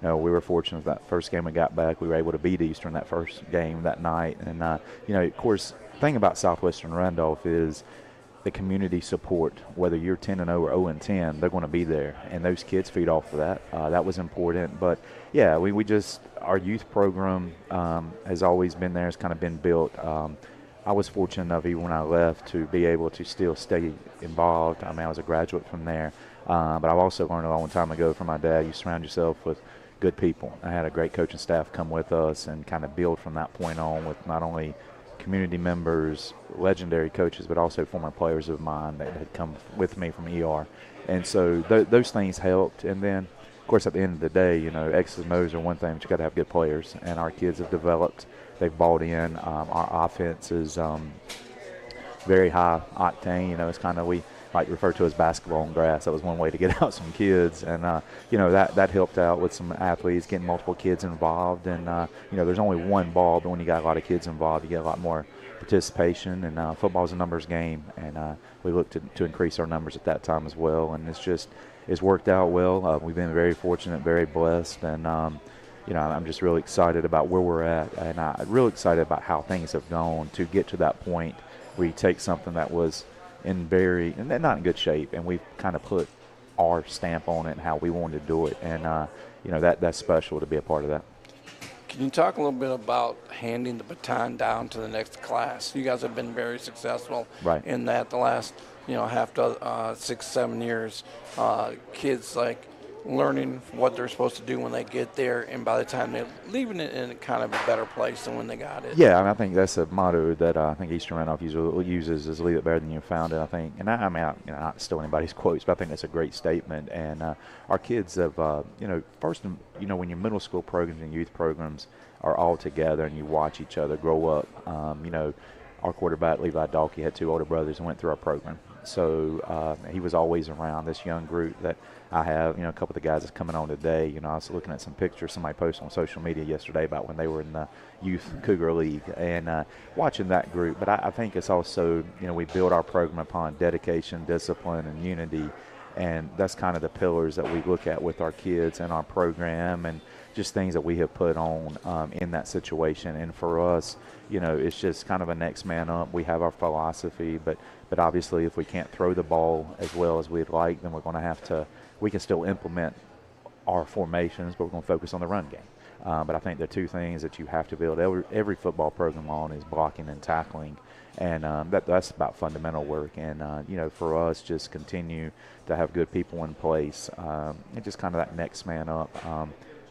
We were fortunate that first game we got back, we were able to beat Eastern that first game that night. And, of course, the thing about Southwestern Randolph is the community support. Whether you're 10-0 or 0-10, they're going to be there, and those kids feed off of that. That was important. But, yeah, we just – our youth program has always been there. It's kind of been built. I was fortunate enough, even when I left, to be able to still stay involved. I mean, I was a graduate from there. But I've also learned a long time ago from my dad, you surround yourself with good people. I had a great coaching staff come with us and kind of build from that point on with not only community members, legendary coaches, but also former players of mine that had come with me from ER. And so those things helped. And then, of course, at the end of the day, you know, X's and O's are one thing, but you got to have good players. And our kids have developed. They've bought in. Our offense is very high octane. You know, it's kind of, we like to refer to as basketball on grass. That was one way to get out some kids. And, you know, that helped out with some athletes, getting multiple kids involved. And, you know, there's only one ball, but when you got a lot of kids involved, you get a lot more participation. And football is a numbers game. And we looked to increase our numbers at that time as well. And it's worked out well. We've been very fortunate, very blessed. And, you know, I'm just really excited about where we're at. And I'm really excited about how things have gone to get to that point where you take something that was not in good shape, and we've kind of put our stamp on it and how we wanted to do it. And, you know, that's special to be a part of that. Can you talk a little bit about handing the baton down to the next class? You guys have been very successful in that the last, you know, 6, 7 years. Kids like learning what they're supposed to do when they get there, and by the time they're leaving it in kind of a better place than when they got it. Yeah, I think that's a motto that I think Eastern Randolph uses is leave it better than you found it, I think. And I mean, you know, not steal anybody's quotes, but I think that's a great statement. And our kids have, you know, first, you know, when your middle school programs and youth programs are all together and you watch each other grow up, you know, our quarterback, Levi Dalkey, had 2 older brothers and went through our program. So he was always around this young group that I have. You know, a couple of the guys that's coming on today, you know, I was looking at some pictures somebody posted on social media yesterday about when they were in the Youth Cougar League and watching that group. But I think it's also, you know, we build our program upon dedication, discipline, and unity. And that's kind of the pillars that we look at with our kids and our program and just things that we have put on in that situation. And for us, you know, it's just kind of a next man up. We have our philosophy, but obviously if we can't throw the ball as well as we'd like, then we're going to have to – we can still implement our formations, but we're going to focus on the run game. But I think the 2 things that you have to build every football program on is blocking and tackling. And that's about fundamental work. And, you know, for us, just continue to have good people in place and just kind of that next man up.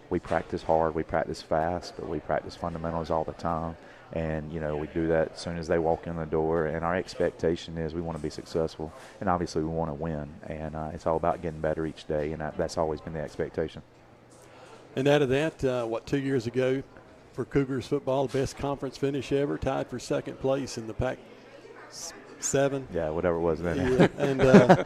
We practice hard, we practice fast, but we practice fundamentals all the time. And, you know, we do that as soon as they walk in the door. And our expectation is we want to be successful. And obviously we want to win. And it's all about getting better each day. And that's always been the expectation. And out of that, 2 years ago for Cougars football, the best conference finish ever, tied for second place in the Pac-7. Yeah, whatever it was then. Yeah. And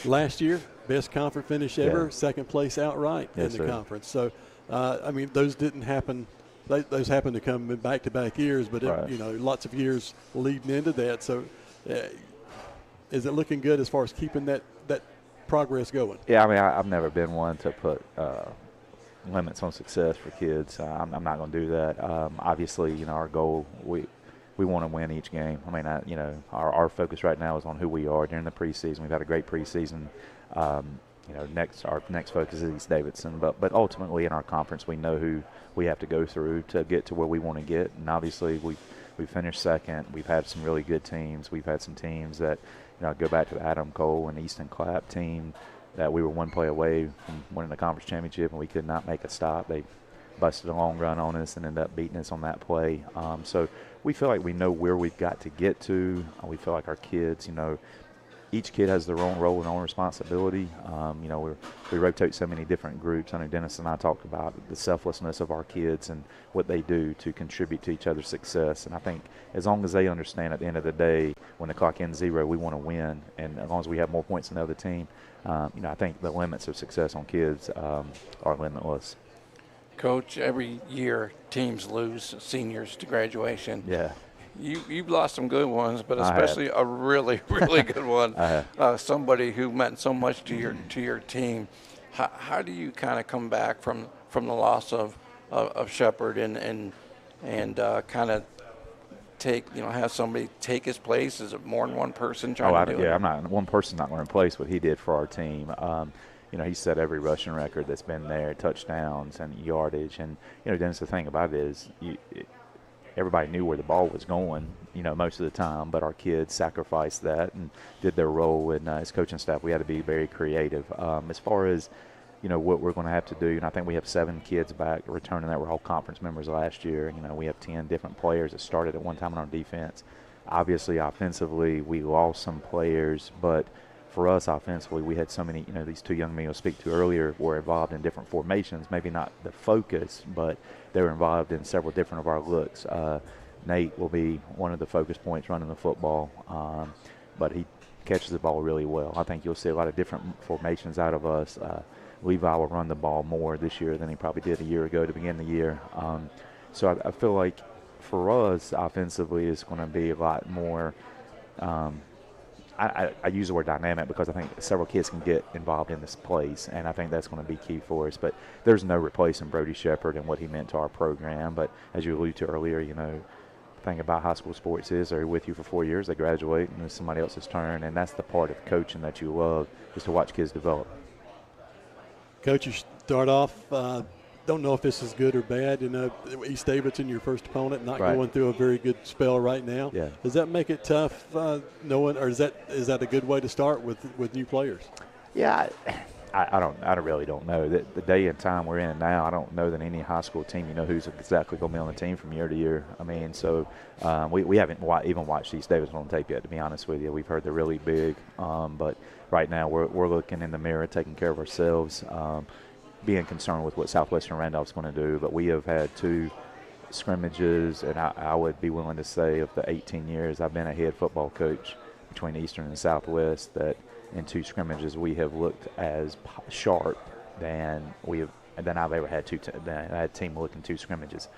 last year, best conference finish ever, second place outright in the conference. So, I mean, those didn't happen. Those happen to come in back-to-back years, but, you know, lots of years leading into that. So is it looking good as far as keeping that progress going? Yeah, I mean, I've never been one to put limits on success for kids. I'm not going to do that. Obviously, you know, our goal, we want to win each game. I mean, you know, our focus right now is on who we are during the preseason. We've had a great preseason. You know, our next focus is East Davidson, but ultimately in our conference we know who we have to go through to get to where we want to get. And obviously we finished second. We've had some really good teams. We've had some teams that, you know, go back to the Adam Cole and Easton Clapp team that we were one play away from winning the conference championship, and we could not make a stop. They busted a long run on us and ended up beating us on that play. So we feel like we know where we've got to get to. We feel like our kids, you know, each kid has their own role and own responsibility. You know, we rotate so many different groups. I know Dennis and I talked about the selflessness of our kids and what they do to contribute to each other's success. And I think as long as they understand at the end of the day, when the clock ends 0, we want to win. And as long as we have more points than the other team, you know, I think the limits of success on kids are limitless. Coach, every year teams lose seniors to graduation. Yeah. You've lost some good ones, but especially a really, really good one. Somebody who meant so much to your team. How do you kind of come back from the loss of Shepard and kind of have somebody take his place? Is it more than one person trying to do it? Yeah, one person's not going to replace what he did for our team. You know, he set every rushing record that's been there, touchdowns and yardage. And, you know, Dennis, the thing about it is everybody knew where the ball was going, you know, most of the time, but our kids sacrificed that and did their role. And as coaching staff, we had to be very creative. As far as what we're going to have to do. And I think we have 7 kids back returning that were all conference members last year. We have 10 different players that started at one time on our defense. Obviously, offensively, we lost some players, but for us offensively, we had so many, these 2 young men you'll speak to earlier were involved in different formations, maybe not the focus, but they were involved in several different of our looks. Nate will be one of the focus points running the football, but he catches the ball really well. I think you'll see a lot of different formations out of us. Levi will run the ball more this year than he probably did a year ago to begin the year. So I feel like for us offensively it's going to be a lot more I use the word dynamic because I think several kids can get involved in this place, and I think that's going to be key for us. But there's no replacing Brody Shepard and what he meant to our program. But as you alluded to earlier, the thing about high school sports is they're with you for 4 years, they graduate, and it's somebody else's turn, and that's the part of coaching that you love, is to watch kids develop. Coach, you start off, don't know if this is good or bad. East Davidson, your first opponent, not going through a very good spell right now. Yeah. Does that make it tough knowing, or is that a good way to start with new players? Yeah, I really don't know. The day and time we're in now, I don't know that any high school team, who's exactly going to be on the team from year to year. So we haven't even watched East Davidson on tape yet, to be honest with you. We've heard they're really big, but right now we're looking in the mirror, taking care of ourselves, being concerned with what Southwestern Randolph's going to do. But we have had 2 scrimmages, and I would be willing to say of the 18 years I've been a head football coach between Eastern and Southwest, that in 2 scrimmages we have looked as sharp than I've ever had I had a team look in 2 scrimmages.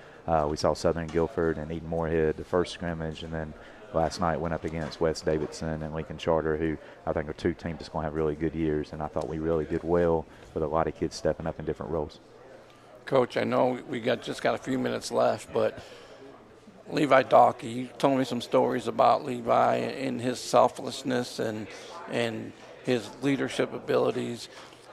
We saw Southern Guilford and Eden Moorhead the first scrimmage, and then last night went up against West Davidson and Lincoln Charter, who I think are 2 teams that's going to have really good years, and I thought we really did well with a lot of kids stepping up in different roles. Coach, I know we just got a few minutes left, but Levi Dockey, you told me some stories about Levi and his selflessness and his leadership abilities.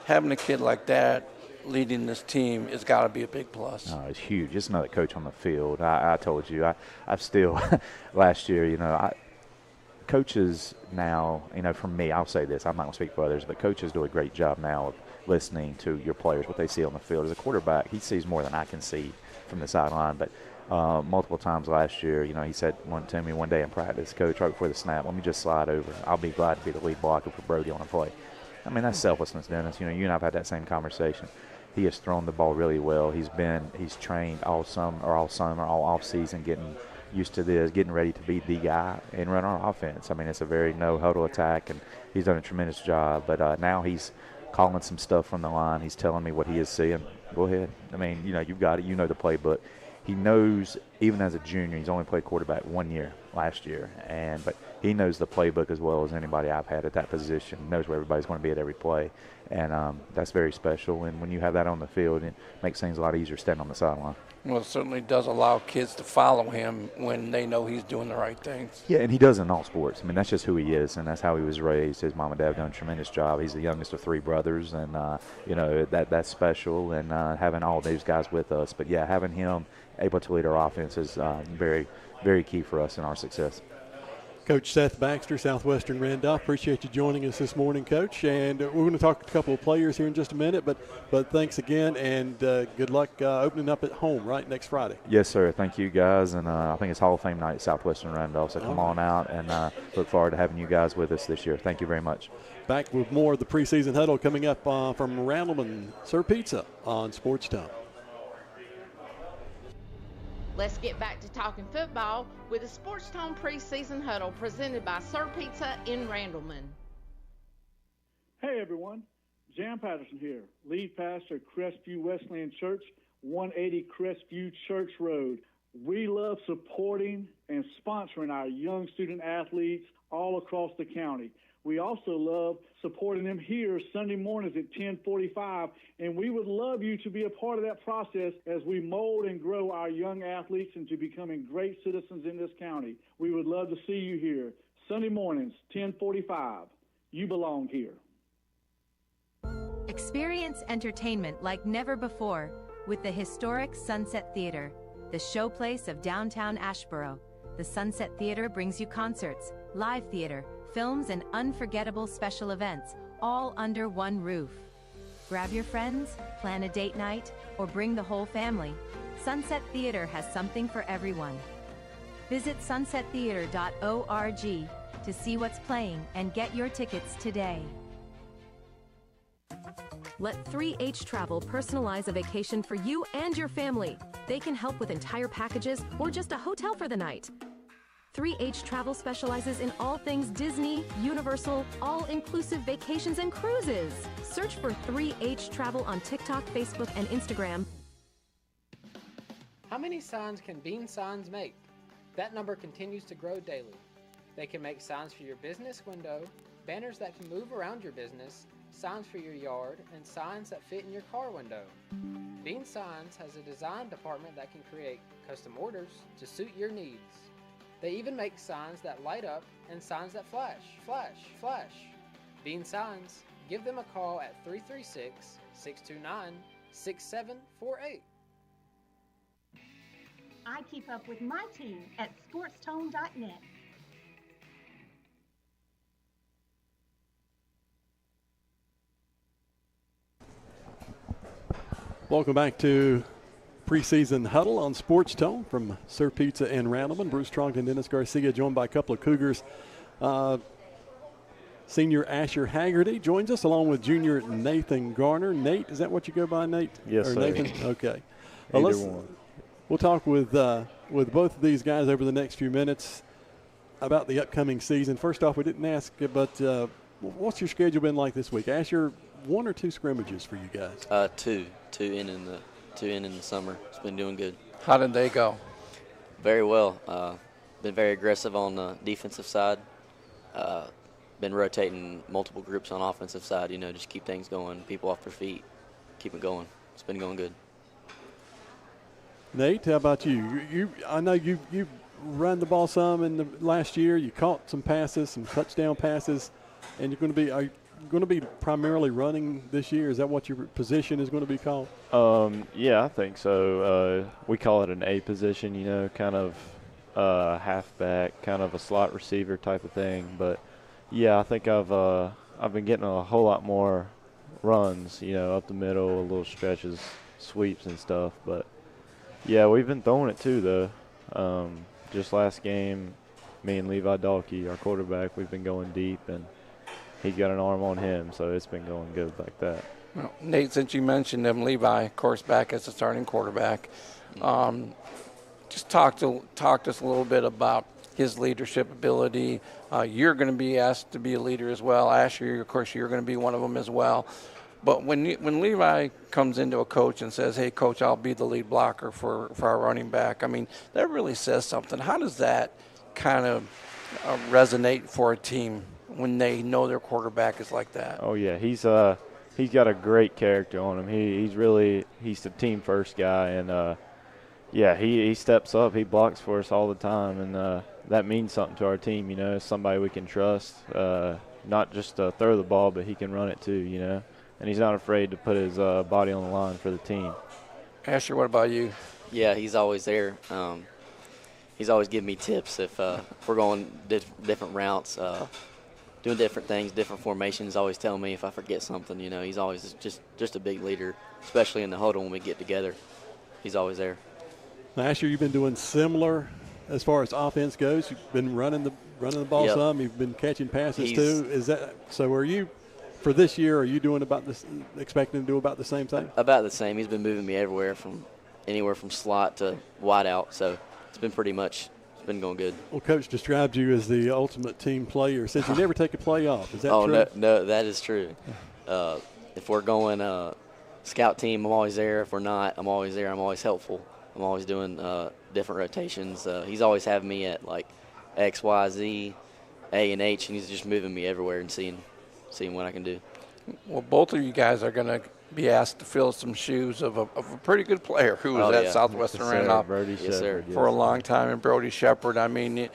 Having a kid like that leading this team has got to be a big plus. Oh, it's huge. It's another coach on the field. I told you, I've still last year, coaches now, for me, I'll say this, I'm not going to speak for others, but coaches do a great job now of listening to your players, what they see on the field. As a quarterback, he sees more than I can see from the sideline, but multiple times last year, he said to me one day in practice, Coach, right before the snap, let me just slide over. I'll be glad to be the lead blocker for Brody on a play. I mean, that's selflessness, Dennis. You and I've had that same conversation. He has thrown the ball really well. He's trained all summer, all off season, getting used to this, getting ready to be the guy and run our offense. I mean, it's a very no-huddle attack, and he's done a tremendous job. But now he's calling some stuff from the line. He's telling me what he is seeing. Go ahead. I mean, you've got it. You know the playbook. He knows, even as a junior, he's only played quarterback 1 year last year, but he knows the playbook as well as anybody I've had at that position. Knows where everybody's going to be at every play, and that's very special. And when you have that on the field, it makes things a lot easier standing on the sideline. Well, it certainly does allow kids to follow him when they know he's doing the right things. Yeah, and he does in all sports. I mean, that's just who he is, and that's how he was raised. His mom and dad have done a tremendous job. He's the youngest of 3 brothers, and that's special. And having all these guys with us, but yeah, having him able to lead our offense is very, very key for us in our success. Coach Seth Baxter, Southwestern Randolph, appreciate you joining us this morning, Coach. And we're going to talk to a couple of players here in just a minute, but thanks again, and good luck opening up at home right next Friday. Yes, sir. Thank you, guys. And I think it's Hall of Fame night at Southwestern Randolph, so come on out, and look forward to having you guys with us this year. Thank you very much. Back with more of the preseason huddle coming up from Randleman Sir Pizza on SportsTone. Let's get back to talking football with the SportsTone Preseason Huddle presented by Sir Pizza in Randleman. Hey everyone, Jan Patterson here, lead pastor at Crestview Wesleyan Church, 180 Crestview Church Road. We love supporting and sponsoring our young student athletes all across the county. We also love supporting them here Sunday mornings at 10:45, and we would love you to be a part of that process as we mold and grow our young athletes into becoming great citizens in this county. We would love to see you here Sunday mornings, 10:45. You belong here. Experience entertainment like never before with the historic Sunset Theater, the showplace of downtown Asheboro. The Sunset Theater brings you concerts, live theater, films, and unforgettable special events, all under one roof. Grab your friends, plan a date night, or bring the whole family. Sunset Theater has something for everyone. Visit sunsettheater.org to see what's playing and get your tickets today. Let 3H Travel personalize a vacation for you and your family. They can help with entire packages or just a hotel for the night. 3H Travel specializes in all things Disney, Universal, all-inclusive vacations and cruises. Search for 3H Travel on TikTok, Facebook, and Instagram. How many signs can Bean Signs make? That number continues to grow daily. They can make signs for your business window, banners that can move around your business, signs for your yard, and signs that fit in your car window. Bean Signs has a design department that can create custom orders to suit your needs. They even make signs that light up and signs that flash, flash, flash. Bean Signs, give them a call at 336-629-6748. I keep up with my team at SportsTone.net. Welcome back to Preseason Huddle on SportsTone from Sir Pizza and Randleman. Bruce Strong and Dennis Garcia, joined by a couple of Cougars. Senior Asher Haggerty joins us along with junior Nathan Garner. Nate, is that what you go by, Nate? Yes, or sir. Nathan? Okay. Either one. We'll talk with both of these guys over the next few minutes about the upcoming season. First off, we didn't ask, but what's your schedule been like this week? Asher, 1 or 2 scrimmages for you guys? Two in the summer. It's been doing good. How did they go? Very well. Been very aggressive on the defensive side. Been rotating multiple groups on offensive side. Just keep things going. People off their feet. Keep it going. It's been going good. Nate, how about you? I know you run the ball some in the last year. You caught some passes, some touchdown passes, and are you going to be primarily running this year? Is that what your position is going to be called? Yeah, I think so. We call it an A position, kind of halfback, kind of a slot receiver type of thing. But yeah, I think I've been getting a whole lot more runs, up the middle, little stretches, sweeps and stuff. But yeah, we've been throwing it too, though. Just last game, me and Levi Dalkey, our quarterback, we've been going deep, and he's got an arm on him, so it's been going good like that. Well, Nate, since you mentioned him, Levi, of course, back as a starting quarterback, just talk to us a little bit about his leadership ability. You're going to be asked to be a leader as well. Asher, of course, you're going to be one of them as well. But when Levi comes into a coach and says, hey, coach, I'll be the lead blocker for our running back, I mean, that really says something. How does that kind of resonate for a team when they know their quarterback is like that? Oh, yeah. He's got a great character on him. He's the team first guy. And, yeah, he steps up. He blocks for us all the time. And that means something to our team, somebody we can trust, not just to throw the ball, but he can run it too, And he's not afraid to put his body on the line for the team. Asher, what about you? Yeah, he's always there. He's always giving me tips if we're going different routes, doing different things, different formations. Always telling me if I forget something. He's always just a big leader, especially in the huddle when we get together. He's always there. Now, Asher, you've been doing similar as far as offense goes. You've been running the ball some. You've been catching passes too. Is that so? Are you? For this year, are you doing expecting to do about the same thing? About the same. He's been moving me anywhere from slot to wide out. So it's been been going good. Well, Coach described you as the ultimate team player. Since you never take a play off, is that true? Oh, no, that is true. If we're going scout team, I'm always there. If we're not, I'm always there. I'm always helpful. I'm always doing different rotations. He's always having me at like X, Y, Z, A, and H, and he's just moving me everywhere and seeing what I can do. Well, both of you guys are going to be asked to fill some shoes of a pretty good player who was at Southwestern Randolph for a long time, and Brody Shepard. I mean,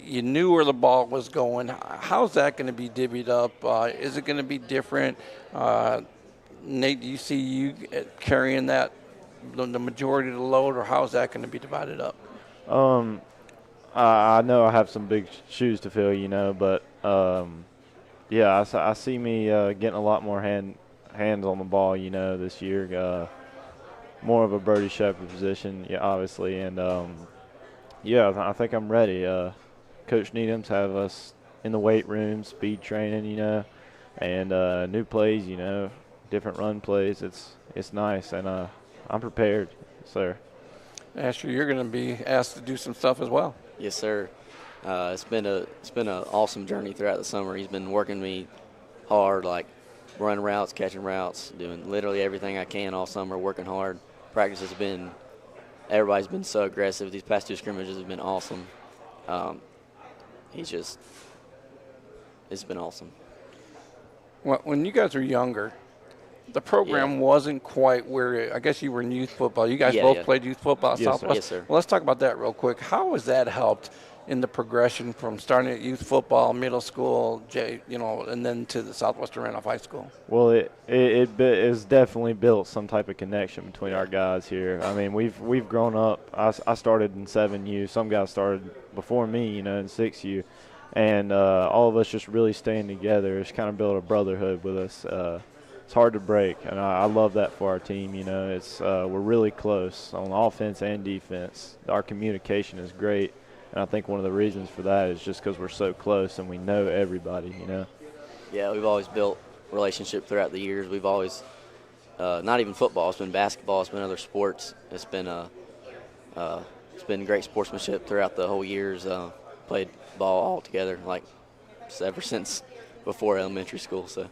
you knew where the ball was going. How's that going to be divvied up? Is it going to be different? Nate, do you see you carrying that, the majority of the load, or how's that going to be divided up? I know I have some big shoes to fill, but yeah, I see me getting a lot more hands on the ball, this year. More of a Birdie Shepherd position, yeah, obviously. And, I think I'm ready. Coach Needham's have us in the weight room, speed training, and new plays, different run plays. It's nice, and I'm prepared, sir. Asher, you're going to be asked to do some stuff as well. Yes, sir. It's been an awesome journey throughout the summer. He's been working me hard, like running routes, catching routes, doing literally everything I can all summer, working hard. Practice has been, everybody's been so aggressive. These past 2 scrimmages have been awesome. It's been awesome. Well, when you guys were younger, the program wasn't quite where, I guess you were in youth football. You guys both played youth football at Southwest. Yes, sir. Well, let's talk about that real quick. How has that helped in the progression from starting at youth football, middle school, and then to the Southwestern Randolph High School? Well, it has definitely built some type of connection between our guys here. I mean, we've grown up. I started in 7U. Some guys started before me, in 6U. And all of us just really staying together. It's kind of built a brotherhood with us. It's hard to break, and I love that for our team. It's we're really close on offense and defense. Our communication is great, and I think one of the reasons for that is just because we're so close and we know everybody. Yeah, we've always built relationship throughout the years. We've always, not even football. It's been basketball. It's been other sports. It's been great sportsmanship throughout the whole years. Played ball all together, like ever since before elementary school. So.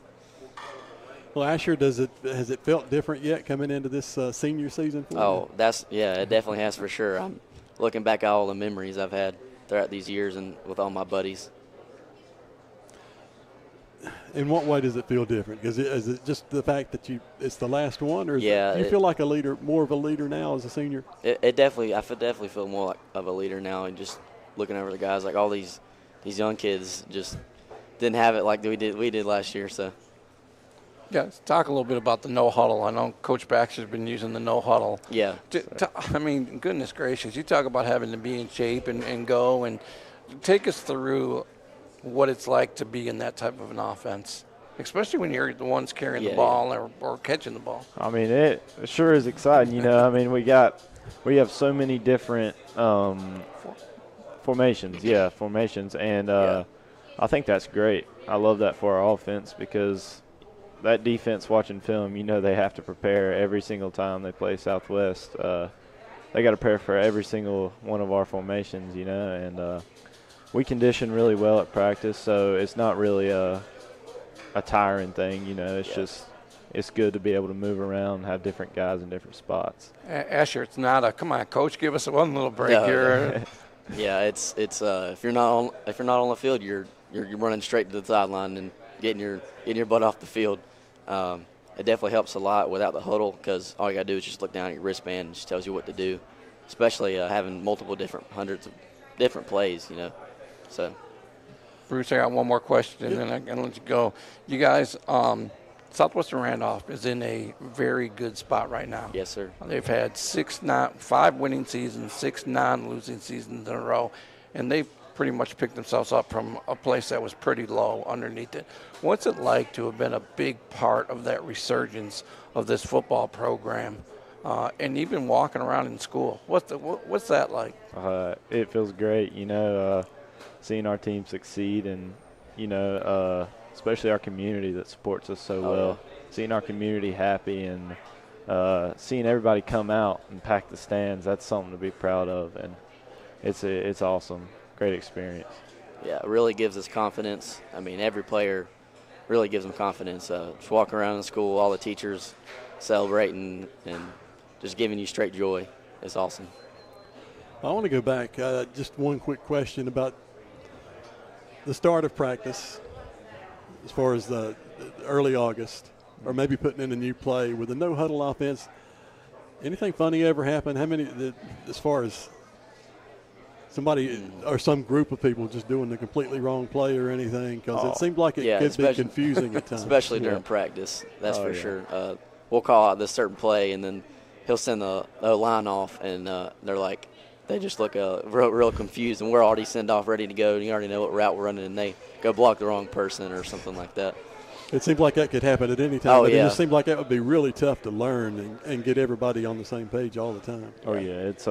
Well, Asher, has it felt different yet coming into this senior season for you? It definitely has for sure. I'm looking back at all the memories I've had throughout these years and with all my buddies. In what way does it feel different? Is it just the fact that it's the last one, or do you feel like more of a leader now as a senior? I definitely feel more of a leader now, and just looking over the guys, like all these young kids just didn't have it like we did last year. So. Yeah, let's talk a little bit about the no huddle. I know Coach Baxter's been using the no huddle. Yeah. I mean, goodness gracious, you talk about having to be in shape and go, and take us through what it's like to be in that type of an offense, especially when you're the ones carrying the ball or catching the ball. I mean, it sure is exciting. I mean, we have so many different formations. Yeah, formations, and I think that's great. I love that for our offense because that defense watching film, they have to prepare every single time they play Southwest. They got to prepare for every single one of our formations, and we condition really well at practice, so it's not really a tiring thing, it's good to be able to move around and have different guys in different spots. Asher, it's not come on, Coach, give us one little break here. Yeah, it's if you're not on the field, you're running straight to the sideline and getting your butt off the field. It definitely helps a lot without the huddle, because all you got to do is just look down at your wristband and it just tells you what to do, especially having hundreds of different plays, So, Bruce, I got one more question, and then I can let you go. You guys, Southwestern Randolph is in a very good spot right now. Yes, sir. They've had 5 winning seasons, 6 non-losing seasons in a row, and they've pretty much picked themselves up from a place that was pretty low underneath it. What's it like to have been a big part of that resurgence of this football program, and even walking around in school? What's that like? It feels great, seeing our team succeed, and especially our community that supports us so well. Seeing our community happy and seeing everybody come out and pack the stands, that's something to be proud of, and it's awesome. Great experience. Yeah, it really gives us confidence. I mean, every player really gives them confidence. Just walking around in school, all the teachers celebrating and just giving you straight joy. It's awesome. I want to go back. Just one quick question about the start of practice as far as the early August, or maybe putting in a new play with the no-huddle offense. Anything funny ever happen? How many, as far as somebody or some group of people just doing the completely wrong play or anything? Because it seemed like it could be confusing at times. Especially during practice, that's for sure. We'll call out this certain play, and then he'll send the line off, and they're like, they just look real confused, and we're already sent off ready to go, and you already know what route we're running, and they go block the wrong person or something like that. It seemed like that could happen at any time, Oh, but yeah. it just seemed like that would be really tough to learn and get everybody on the same page all the time. Oh yeah, it's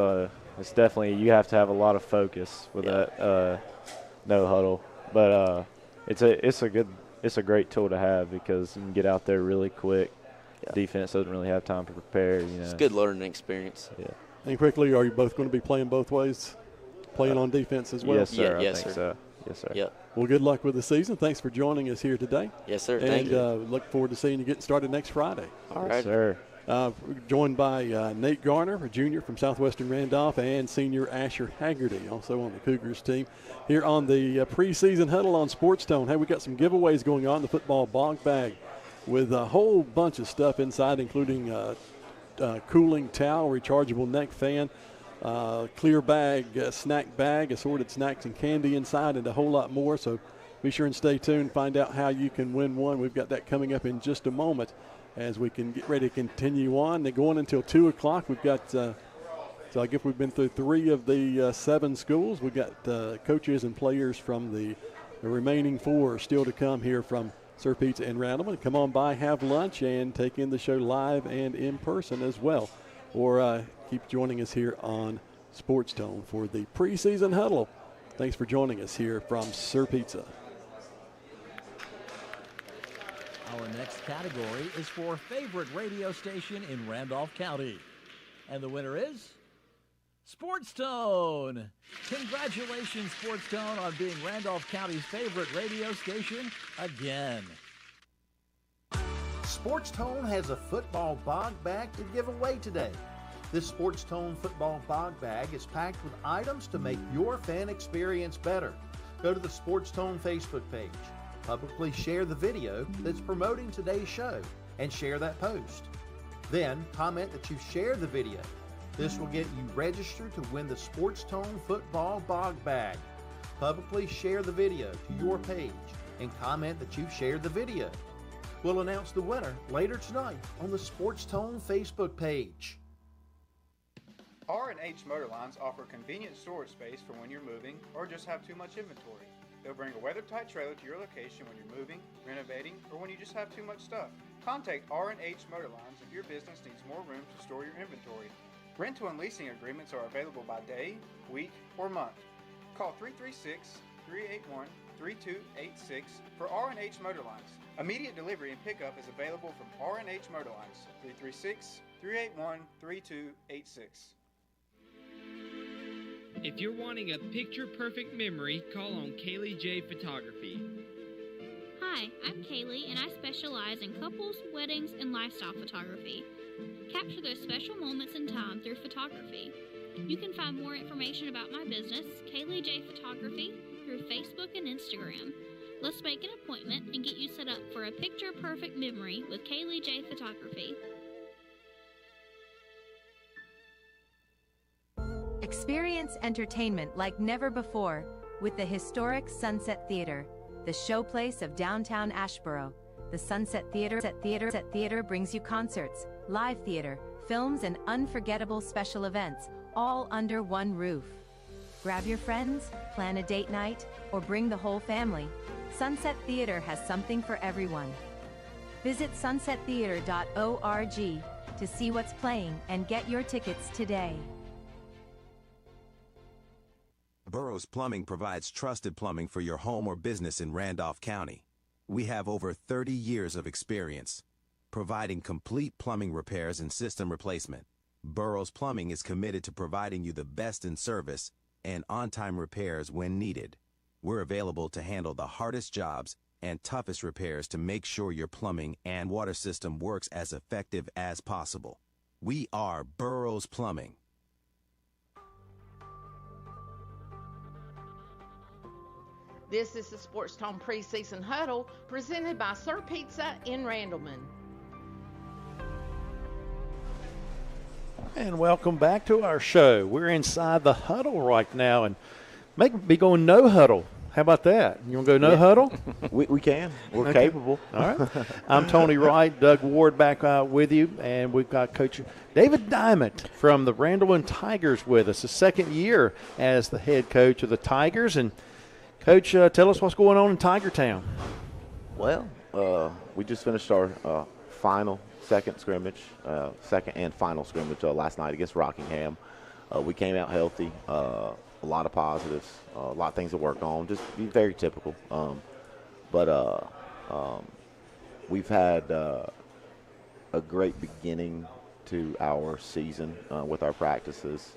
definitely, you have to have a lot of focus with that no huddle, but it's a great tool to have because you can get out there really quick. Yeah. Defense doesn't really have time to prepare. It's a good learning experience. Yeah. And quickly, are you both going to be playing both ways, playing on defense as well? Yes, sir. Yes, I think sir. so. Yes, sir. Yep. Well, good luck with the season. Thanks for joining us here today. Yes, sir. And Thank you. Look forward to seeing you getting started next Friday. All Yes, right. sir. We're joined by Nate Garner, a junior from Southwestern Randolph, and senior Asher Haggerty, also on the Cougars team, here on the preseason huddle on SportsTone. Hey, we got some giveaways going on, the football bog bag, with a whole bunch of stuff inside, including cooling towel, rechargeable neck fan, clear bag, snack bag, assorted snacks and candy inside, and a whole lot more. So be sure and stay tuned, find out how you can win one. We've got that coming up in just a moment as we can get ready to continue on. They're going until 2 o'clock. We've got, so I guess we've been through 3 of the 7 schools. We've got coaches and players from the remaining 4 still to come here from Sir Pizza and Randleman. Come on by, have lunch, and take in the show live and in person as well. Or keep joining us here on SportsTone for the preseason huddle. Thanks for joining us here from Sir Pizza. Our next category is for favorite radio station in Randolph County. And the winner is SportsTone. Congratulations, SportsTone, on being Randolph County's favorite radio station again. SportsTone has a football bog bag to give away today. This SportsTone football bog bag is packed with items to make your fan experience better. Go to the SportsTone Facebook page. Publicly share the video that's promoting today's show and share that post. Then comment that you shared the video. This will get you registered to win the SportsTone football bog bag. Publicly share the video to your page and comment that you shared the video. We'll announce the winner later tonight on the SportsTone Facebook page. R&H Motorlines offer convenient storage space for when you're moving or just have too much inventory. They'll bring a weather-tight trailer to your location when you're moving, renovating, or when you just have too much stuff. Contact R&H Motorlines if your business needs more room to store your inventory. Rental and leasing agreements are available by day, week, or month. Call 336-381-3286 for R&H Motorlines. Immediate delivery and pickup is available from R&H Motorlines, 336-381-3286. If you're wanting a picture-perfect memory, call on Kaylee J Photography. Hi, I'm Kaylee, and I specialize in couples, weddings, and lifestyle photography. Capture those special moments in time through photography. You can find more information about my business, Kaylee J Photography, through Facebook and Instagram. Let's make an appointment and get you set up for a picture-perfect memory with Kaylee J Photography. Experience entertainment like never before with the historic Sunset Theater, the showplace of downtown Asheboro. The Sunset Theater brings you concerts, live theater, films, and unforgettable special events, all under one roof. Grab your friends, plan a date night, or bring the whole family. Sunset Theater has something for everyone. Visit sunsettheater.org to see what's playing and get your tickets today. Burroughs Plumbing provides trusted plumbing for your home or business in Randolph County. We have over 30 years of experience providing complete plumbing repairs and system replacement. Burroughs Plumbing is committed to providing you the best in service and on-time repairs when needed. We're available to handle the hardest jobs and toughest repairs to make sure your plumbing and water system works as effective as possible. We are Burroughs Plumbing. This is the SportsTone Preseason Huddle presented by Sir Pizza in Randleman. And welcome back to our show. We're inside the huddle right now and be going no huddle. How about that? You want to go no huddle? We can. We're okay. capable. All right. I'm Tony Wright, Doug Ward back with you, and we've got Coach David Diamond from the Randleman Tigers with us, the second year as the head coach of the Tigers. And Coach, tell us what's going on in Tiger Town. Well, we just finished our second and final scrimmage last night against Rockingham. We came out healthy, a lot of positives, a lot of things to work on, just very typical. We've had a great beginning to our season with our practices.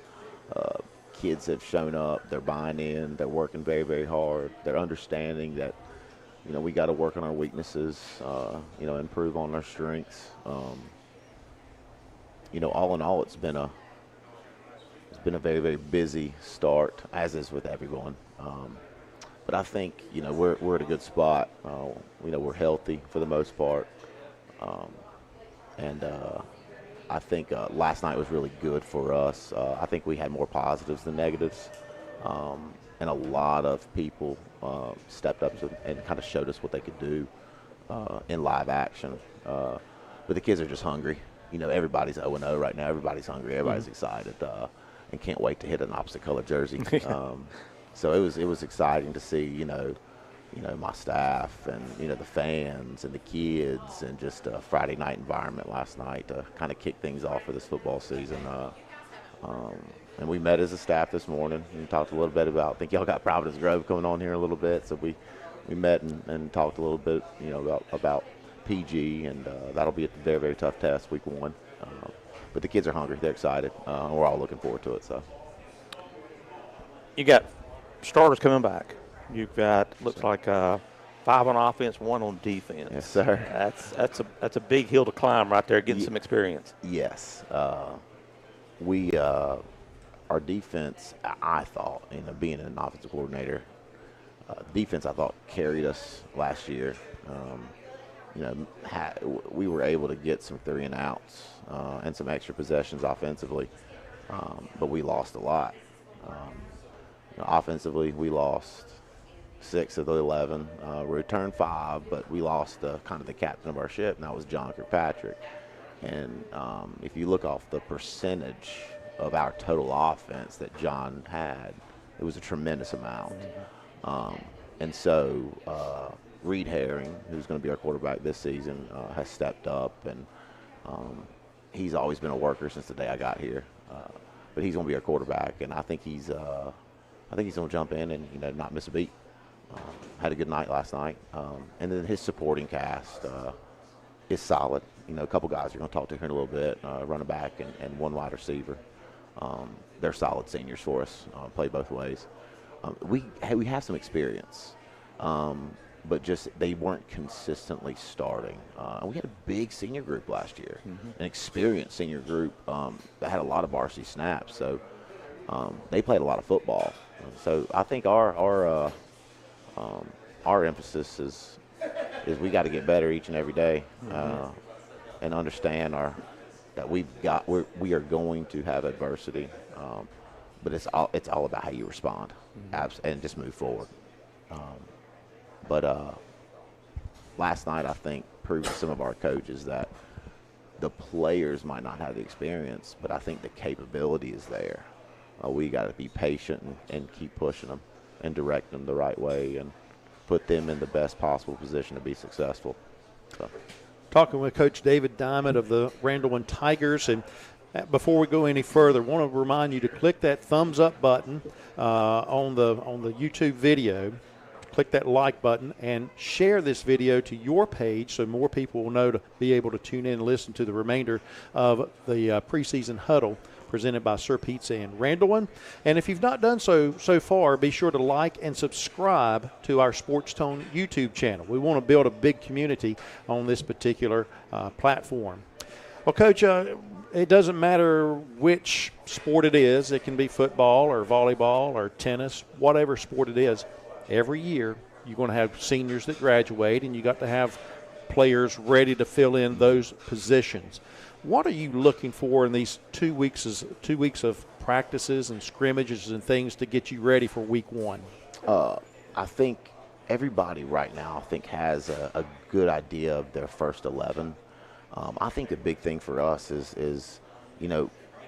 Kids have shown up, they're buying in, they're working very, very hard, they're understanding that we got to work on our weaknesses, improve on our strengths. All in all, it's been a very, very busy start, as is with everyone. But I think we're at a good spot. We're healthy for the most part, and I think last night was really good for us. I think we had more positives than negatives, and a lot of people stepped up and kind of showed us what they could do in live action. But the kids are just hungry. Everybody's 0-0 right now. Everybody's hungry. Everybody's excited and can't wait to hit an opposite color jersey. So it was exciting to see my staff and the fans and the kids, and just a Friday night environment last night to kind of kick things off for this football season. And we met as a staff this morning and talked a little bit about, I think y'all got Providence Grove coming on here a little bit, so we met and talked a little bit about PG, and that'll be a very, very tough test week 1. But the kids are hungry, they're excited, we're all looking forward to it. So you got starters coming back. You've got looks like 5 on offense, 1 on defense. Yes, sir. That's a big hill to climb right there, getting some experience. Yes, our defense, I thought, being an offensive coordinator, defense I thought carried us last year. We were able to get some 3 and outs and some extra possessions offensively, but we lost a lot. Offensively, we lost 6 of the 11. We returned 5, but we lost kind of the captain of our ship, and that was John Kirkpatrick. And if you look off the percentage of our total offense that John had, it was a tremendous amount. And so Reed Herring, who's going to be our quarterback this season, has stepped up, and he's always been a worker since the day I got here. But he's going to be our quarterback, and I think he's going to jump in and not miss a beat. Had a good night last night, and then his supporting cast is solid. A couple guys you're going to talk to here in a little bit, running back and 1 wide receiver. They're solid seniors for us, play both ways. We have some experience, but just they weren't consistently starting. We had a big senior group last year, an experienced senior group that had a lot of varsity snaps. So they played a lot of football. So I think our emphasis is we got to get better each and every day, and understand that we are going to have adversity, but it's all about how you respond, and just move forward. But last night I think proved to some of our coaches that the players might not have the experience, but I think the capability is there. We got to be patient and keep pushing them and direct them the right way and put them in the best possible position to be successful. So. Talking with Coach David Diamond of the Randleman Tigers, and before we go any further, I want to remind you to click that thumbs up button on the YouTube video. Click that like button and share this video to your page so more people will know to be able to tune in and listen to the remainder of the preseason huddle presented by Sir Pizza and Randleman. And if you've not done so far, be sure to like and subscribe to our SportsTone YouTube channel. We want to build a big community on this particular platform. Well, Coach, it doesn't matter which sport it is. It can be football or volleyball or tennis, whatever sport it is. Every year you're going to have seniors that graduate, and you got to have players ready to fill in those positions. What are you looking for in these 2 weeks of practices and scrimmages and things to get you ready for week 1? I think everybody right now has a good idea of their first 11. I think the big thing for us is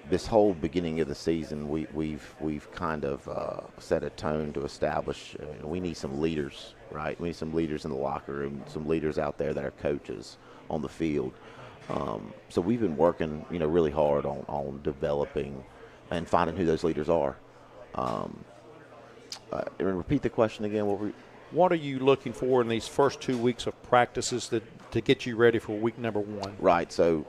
this whole beginning of the season, we've kind of set a tone to establish. We need some leaders, right? We need some leaders in the locker room, some leaders out there that are coaches on the field. So we've been working, really hard on developing and finding who those leaders are. Repeat the question again. What are you looking for in these first 2 weeks of practices to get you ready for week number 1? Right. So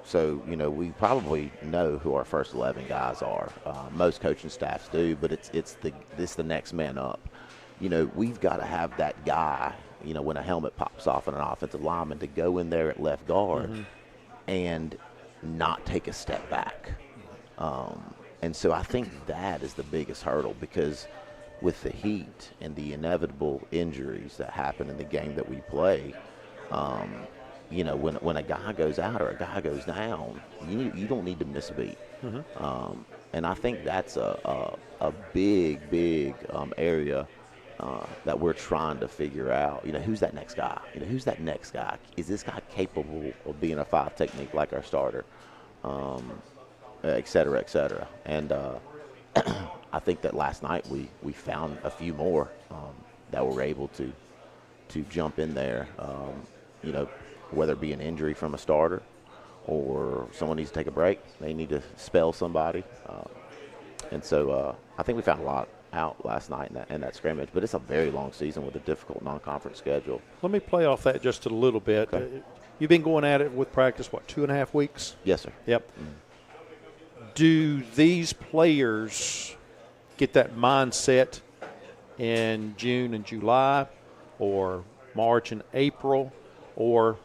we probably know who our first 11 guys are. Most coaching staffs do, but it's the next man up. We've got to have that guy. When a helmet pops off on an offensive lineman, to go in there at left guard and not take a step back. And so I think that is the biggest hurdle, because with the heat and the inevitable injuries that happen in the game that we play, when a guy goes out or a guy goes down, you don't need to miss a beat. And I think that's a big area that we're trying to figure out. Who's that next guy? Who's that next guy? Is this guy capable of being a 5 technique like our starter? Et cetera, et cetera. And I think that last night we found a few more that were able to jump in there, whether it be an injury from a starter or someone needs to take a break, they need to spell somebody. And so I think we found a lot out last night in that scrimmage, but it's a very long season with a difficult non-conference schedule. Let me play off that just a little bit. Okay. You've been going at it with practice, 2.5 weeks? Yes, sir. Yep. Do these players get that mindset in June and July, or March and April, or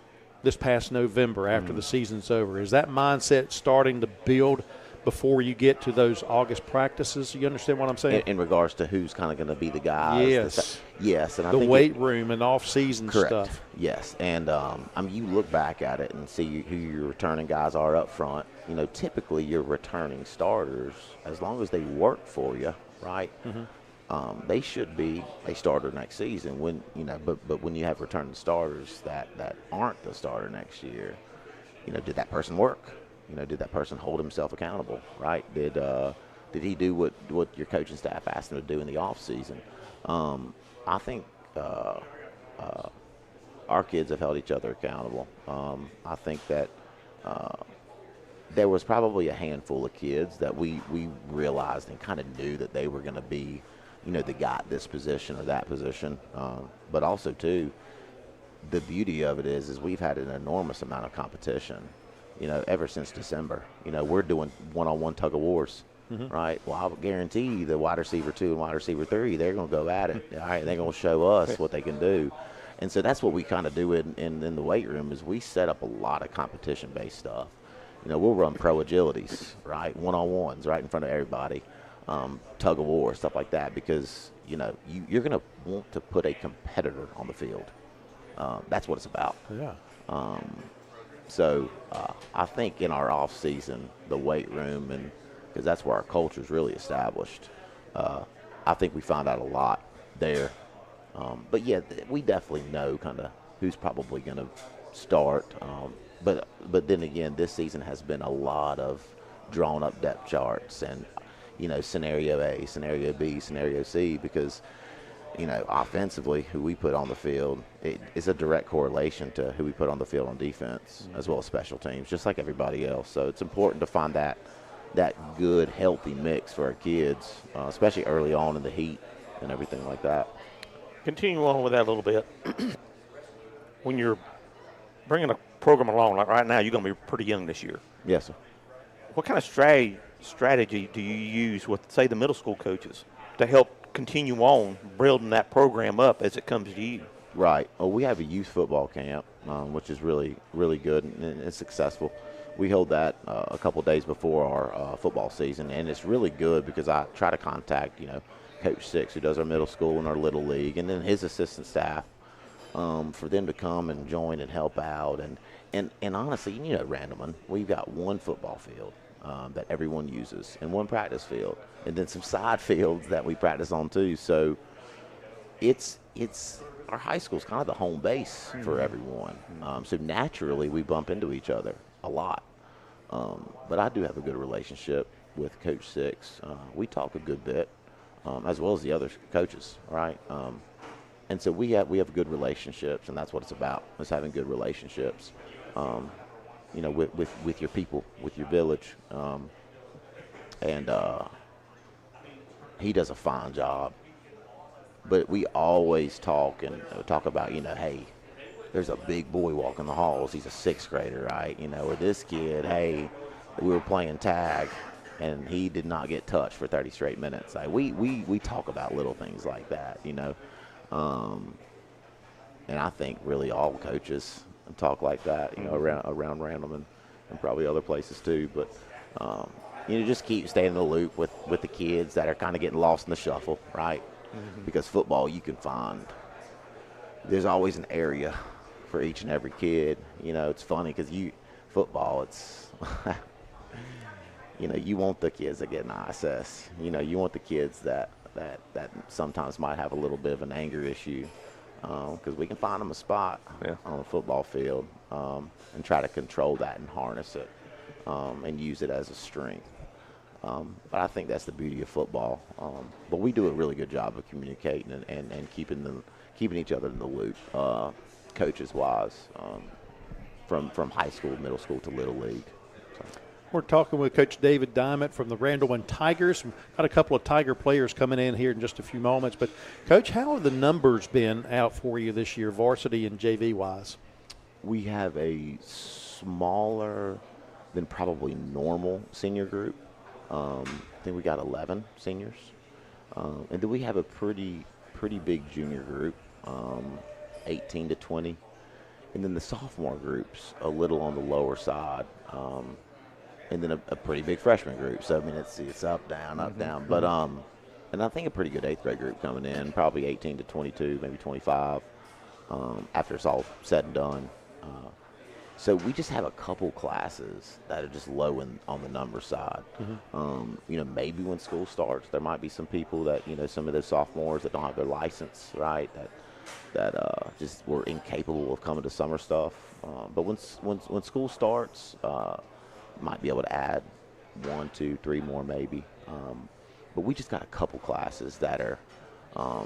this past November after the season's over? Is that mindset starting to build before you get to those August practices? You understand what I'm saying? In regards to who's kind of going to be the guys. Yes. Yes. And I the think weight room and off-season stuff. Yes. And, you look back at it and see who your returning guys are up front. Typically your returning starters, as long as they work for you, right, they should be a starter next season. But when you have returning starters that aren't the starter next year, did that person work? Did that person hold himself accountable, right? Did he do what your coaching staff asked him to do in the off season? I think our kids have held each other accountable. I think that there was probably a handful of kids that we realized and kind of knew that they were going to be, the guy at this position or that position. But also, too, the beauty of it is we've had an enormous amount of competition, ever since December. We're doing one-on-one tug of wars, right? Well, I'll guarantee the wide receiver 2 and wide receiver 3, they're going to go at it. All right, they're going to show us what they can do. And so that's what we kind of do in the weight room, is we set up a lot of competition-based stuff. We'll run pro agilities, right? One-on-ones right in front of everybody, tug of war, stuff like that, because, you're going to want to put a competitor on the field. That's what it's about. Yeah. So I think in our off season, the weight room, and because that's where our culture is really established, I think we found out a lot there. But yeah, we definitely know kind of who's probably going to start. But then again, this season has been a lot of drawn up depth charts and, scenario A, scenario B, scenario C, because, offensively, who we put on the field, it is a direct correlation to who we put on the field on defense, as well as special teams, just like everybody else. So it's important to find that good, healthy mix for our kids, especially early on in the heat and everything like that. Continue on with that a little bit. When you're bringing a program along, like right now, you're going to be pretty young this year. Yes, sir. What kind of strategy do you use with, say, the middle school coaches to help continue on building that program up as it comes to you? Right. Well, we have a youth football camp, which is really, really good and it's successful. We hold that a couple days before our football season, and it's really good because I try to contact, Coach Six, who does our middle school and our little league, and then his assistant staff, for them to come and join and help out. And honestly, Randleman, we've got one football field that everyone uses and one practice field, and then some side fields that we practice on too. So it's our high school's kind of the home base for everyone. So naturally we bump into each other a lot. But I do have a good relationship with Coach Six, we talk a good bit, as well as the other coaches, right? And so we have good relationships, and that's what it's about, is having good relationships, with your people, with your village. And he does a fine job. But we always talk about, hey, there's a big boy walking the halls. He's a sixth grader, right? Or this kid, hey, we were playing tag, and he did not get touched for 30 straight minutes. Like, we talk about little things like that, and I think really all coaches talk like that, around Randleman and probably other places too. But just keep staying in the loop with the kids that are kind of getting lost in the shuffle, right? Mm-hmm. Because football, you can find, there's always an area for each and every kid. It's funny because football, it's you want the kids that get an ISS. You want the kids that sometimes might have a little bit of an anger issue, because we can find them a spot on the football field, and try to control that and harness it, and use it as a strength. But I think that's the beauty of football. But we do a really good job of communicating and keeping each other in the loop, coaches-wise, from high school, middle school to Little League. So. We're talking with Coach David Diamond from the Randleman Tigers. We've got a couple of Tiger players coming in here in just a few moments. But, Coach, how have the numbers been out for you this year, varsity and JV-wise? We have a smaller than probably normal senior group. I think we got 11 seniors. And then we have a pretty big junior group, 18 to 20. And then the sophomore group's a little on the lower side. And then a pretty big freshman group. So, I mean, it's up, down, up, down. But, and I think a pretty good 8th grade group coming in, probably 18 to 22, maybe 25, after it's all said and done. So we just have a couple classes that are just low on the number side. Mm-hmm. Maybe when school starts, there might be some people that, some of those sophomores that don't have their license, right, that just were incapable of coming to summer stuff. But when school starts, might be able to add 1, 2, 3 more maybe. But we just got a couple classes that are a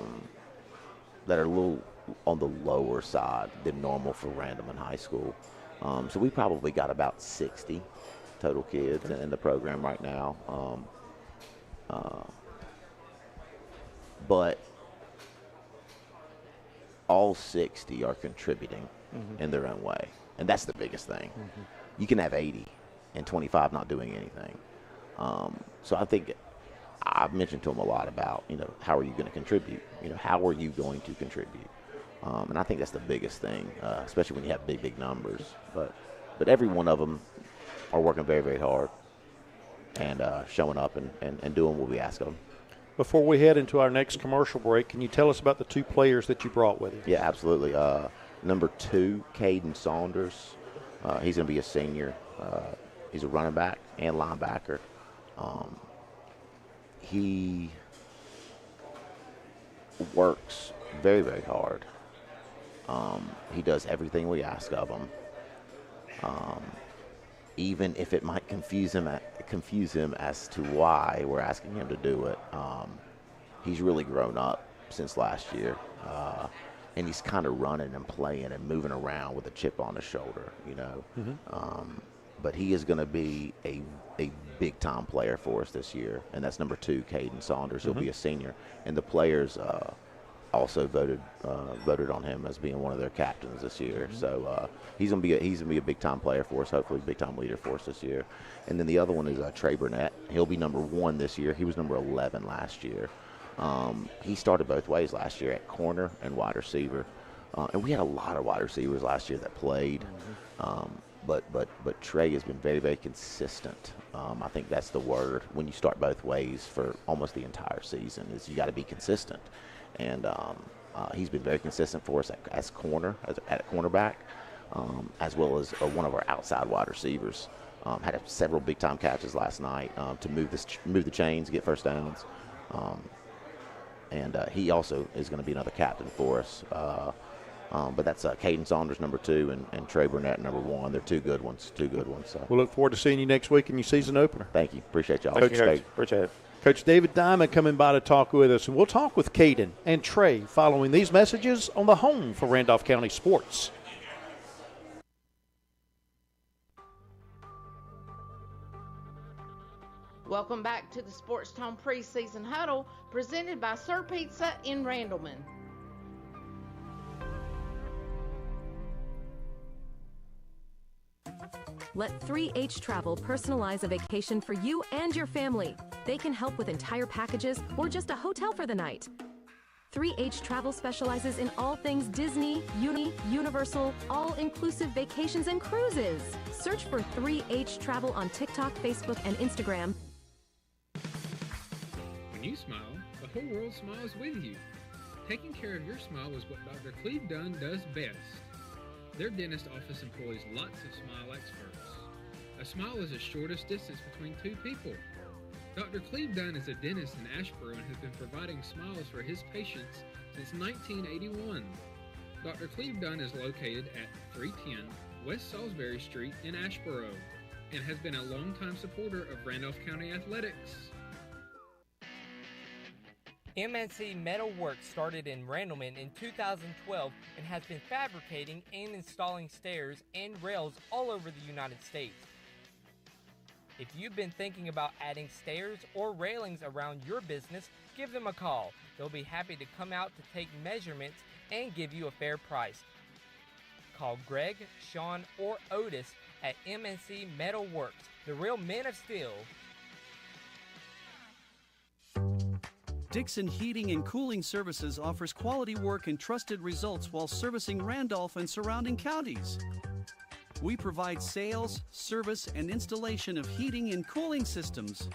little on the lower side than normal for Randleman High School. So we probably got about 60 total kids in the program right now. But all 60 are contributing in their own way. And that's the biggest thing. Mm-hmm. You can have 80 and 25 not doing anything. So I think I've mentioned to them a lot about, how are you going to contribute? How are you going to contribute? And I think that's the biggest thing, especially when you have big numbers. But every one of them are working very, very hard and showing up and doing what we ask of them. Before we head into our next commercial break, can you tell us about the 2 players that you brought with you? Yeah, absolutely. Number 2, Caden Saunders. He's going to be a senior. He's a running back and linebacker. He works very, very hard. He does everything we ask of him. Even if it might confuse him as to why we're asking him to do it. He's really grown up since last year. And he's kind of running and playing and moving around with a chip on his shoulder, Mm-hmm. But he is going to be a big-time player for us this year, and that's number 2, Caden Saunders. He'll be a senior. And the players also voted on him as being one of their captains this year. Mm-hmm. So he's gonna be a big-time player for us, hopefully a big-time leader for us this year. And then the other one is Trey Burnett. He'll be number 1 this year. He was number 11 last year. He started both ways last year at corner and wide receiver. And we had a lot of wide receivers last year that played. Mm-hmm. But Trey has been very, very consistent. I think that's the word when you start both ways for almost the entire season, is you got to be consistent. And he's been very consistent for us at cornerback, as well as one of our outside wide receivers. Had several big-time catches last night to move the chains, get first downs. And he also is going to be another captain for us. But that's Caden Saunders, number 2, and Trey Burnett, number 1. They're two good ones. So. We'll look forward to seeing you next week in your season opener. Thank you. Appreciate y'all. Coach, appreciate it. Coach David Diamond coming by to talk with us. And we'll talk with Caden and Trey following these messages on the home for Randolph County Sports. Welcome back to the SportsTone Preseason Huddle, presented by Sir Pizza in Randleman. Let 3H Travel personalize a vacation for you and your family. They can help with entire packages or just a hotel for the night. 3H Travel specializes in all things Disney, Universal, all-inclusive vacations and cruises. Search for 3H Travel on TikTok, Facebook, and Instagram. When you smile, the whole world smiles with you. Taking care of your smile is what Dr. Cleve Dunn does best. Their dentist office employs lots of smile experts. A smile is the shortest distance between two people. Dr. Cleve Dunn is a dentist in Asheboro and has been providing smiles for his patients since 1981. Dr. Cleve Dunn is located at 310 West Salisbury Street in Asheboro and has been a longtime supporter of Randolph County athletics. MNC Metal Works started in Randleman in 2012 and has been fabricating and installing stairs and rails all over the United States. If you've been thinking about adding stairs or railings around your business, give them a call. They'll be happy to come out to take measurements and give you a fair price. Call Greg, Sean, or Otis at MNC Metal Works, the real men of steel. Dixon Heating and Cooling Services offers quality work and trusted results while servicing Randolph and surrounding counties. We provide sales, service, and installation of heating and cooling systems.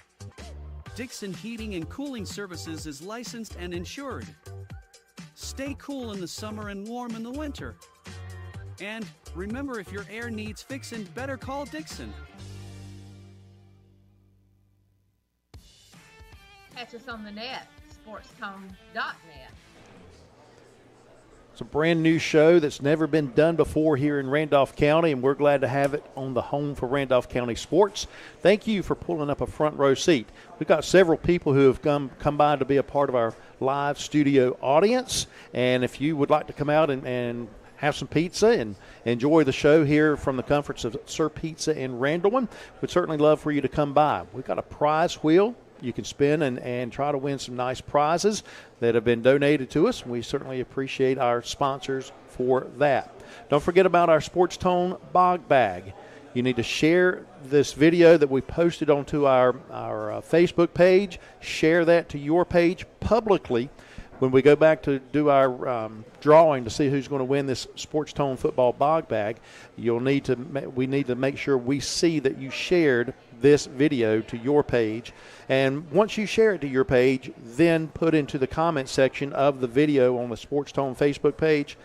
Dixon Heating and Cooling Services is licensed and insured. Stay cool in the summer and warm in the winter. And remember, if your air needs fixing, better call Dixon. Catch us on the net, SportsTone.net. It's a brand new show that's never been done before here in Randolph County, and we're glad to have it on the home for Randolph County Sports. Thank you for pulling up a front row seat. We've got several people who have come by to be a part of our live studio audience, and if you would like to come out and have some pizza and enjoy the show here from the comforts of Sir Pizza in Randleman, we'd certainly love for you to come by. We've got a prize wheel you can spin and try to win some nice prizes that have been donated to us. We certainly appreciate our sponsors for that. Don't forget about our SportsTone Bog Bag. You need to share this video that we posted onto our Facebook page. Share that to your page publicly. When we go back to do our drawing to see who's going to win this SportsTone football bog bag, we need to make sure we see that you shared this video to your page. And once you share it to your page, then put into the comment section of the video on the SportsTone Facebook page,